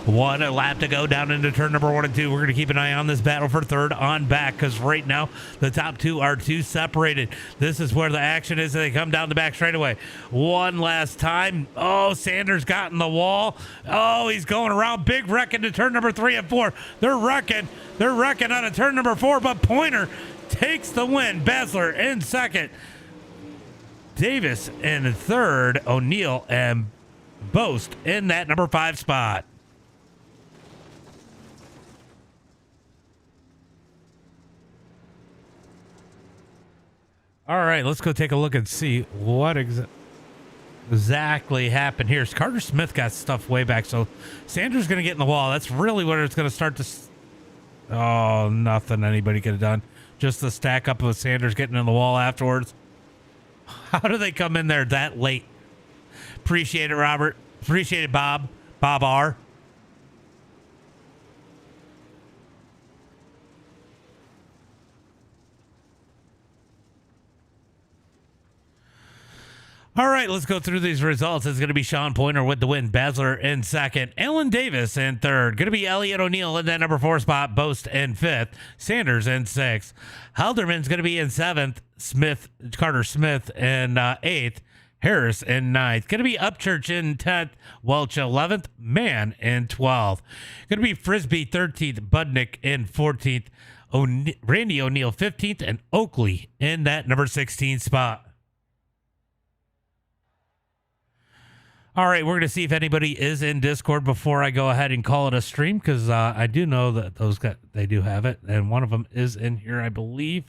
Speaker 2: 1 lap to go down into turn number 1 and 2. We're going to keep an eye on this battle for third on back because right now the top 2 are 2 separated. This is where the action is as they come down the back straightaway. 1 last time. Oh, Sanders got in the wall. Oh, he's going around. Big wreck into turn number 3 and 4. They're wrecking. They're wrecking out of turn number 4, but Pointer takes the win. Basler in second. Davis in third. O'Neill and Boast in that number 5 spot. All right, let's go take a look and see what exactly happened here. Carter Smith got stuff way back, so Sanders going to get in the wall. That's really where it's going to start to... Oh, nothing anybody could have done. Just the stack up of Sanders getting in the wall afterwards. How do they come in there that late? Appreciate it, Robert. Appreciate it, Bob. Bob R. All right, let's go through these results. It's going to be Sean Pointer with the win, Basler in second, Alan Davis in third. Going to be Elliot O'Neill in that number 4 spot, Boast in fifth, Sanders in sixth. Halderman's going to be in seventh, Carter Smith in eighth, Harris in ninth. Going to be Upchurch in 10th, Welch 11th, Mann in 12th. Going to be Frisbee 13th, Budnick in 14th, Randy O'Neill 15th, and Oakley in that number 16 spot. All right, we're going to see if anybody is in Discord before I go ahead and call it a stream, because I do know that those guys, they do have it, and one of them is in here, I believe.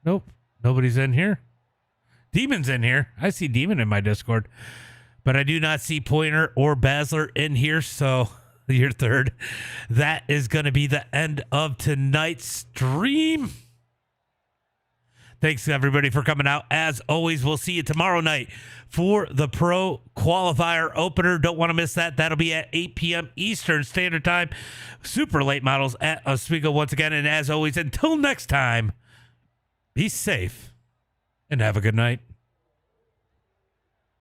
Speaker 2: Nope, nobody's in here. Demon's in here. I see Demon in my Discord, but I do not see Pointer or Basler in here, so you're third. That is going to be the end of tonight's stream. Thanks, everybody, for coming out. As always, we'll see you tomorrow night for the Pro Qualifier Opener. Don't want to miss that. That'll be at 8 p.m. Eastern Standard Time. Super late models at Oswego once again. And as always, until next time, be safe and have a good night.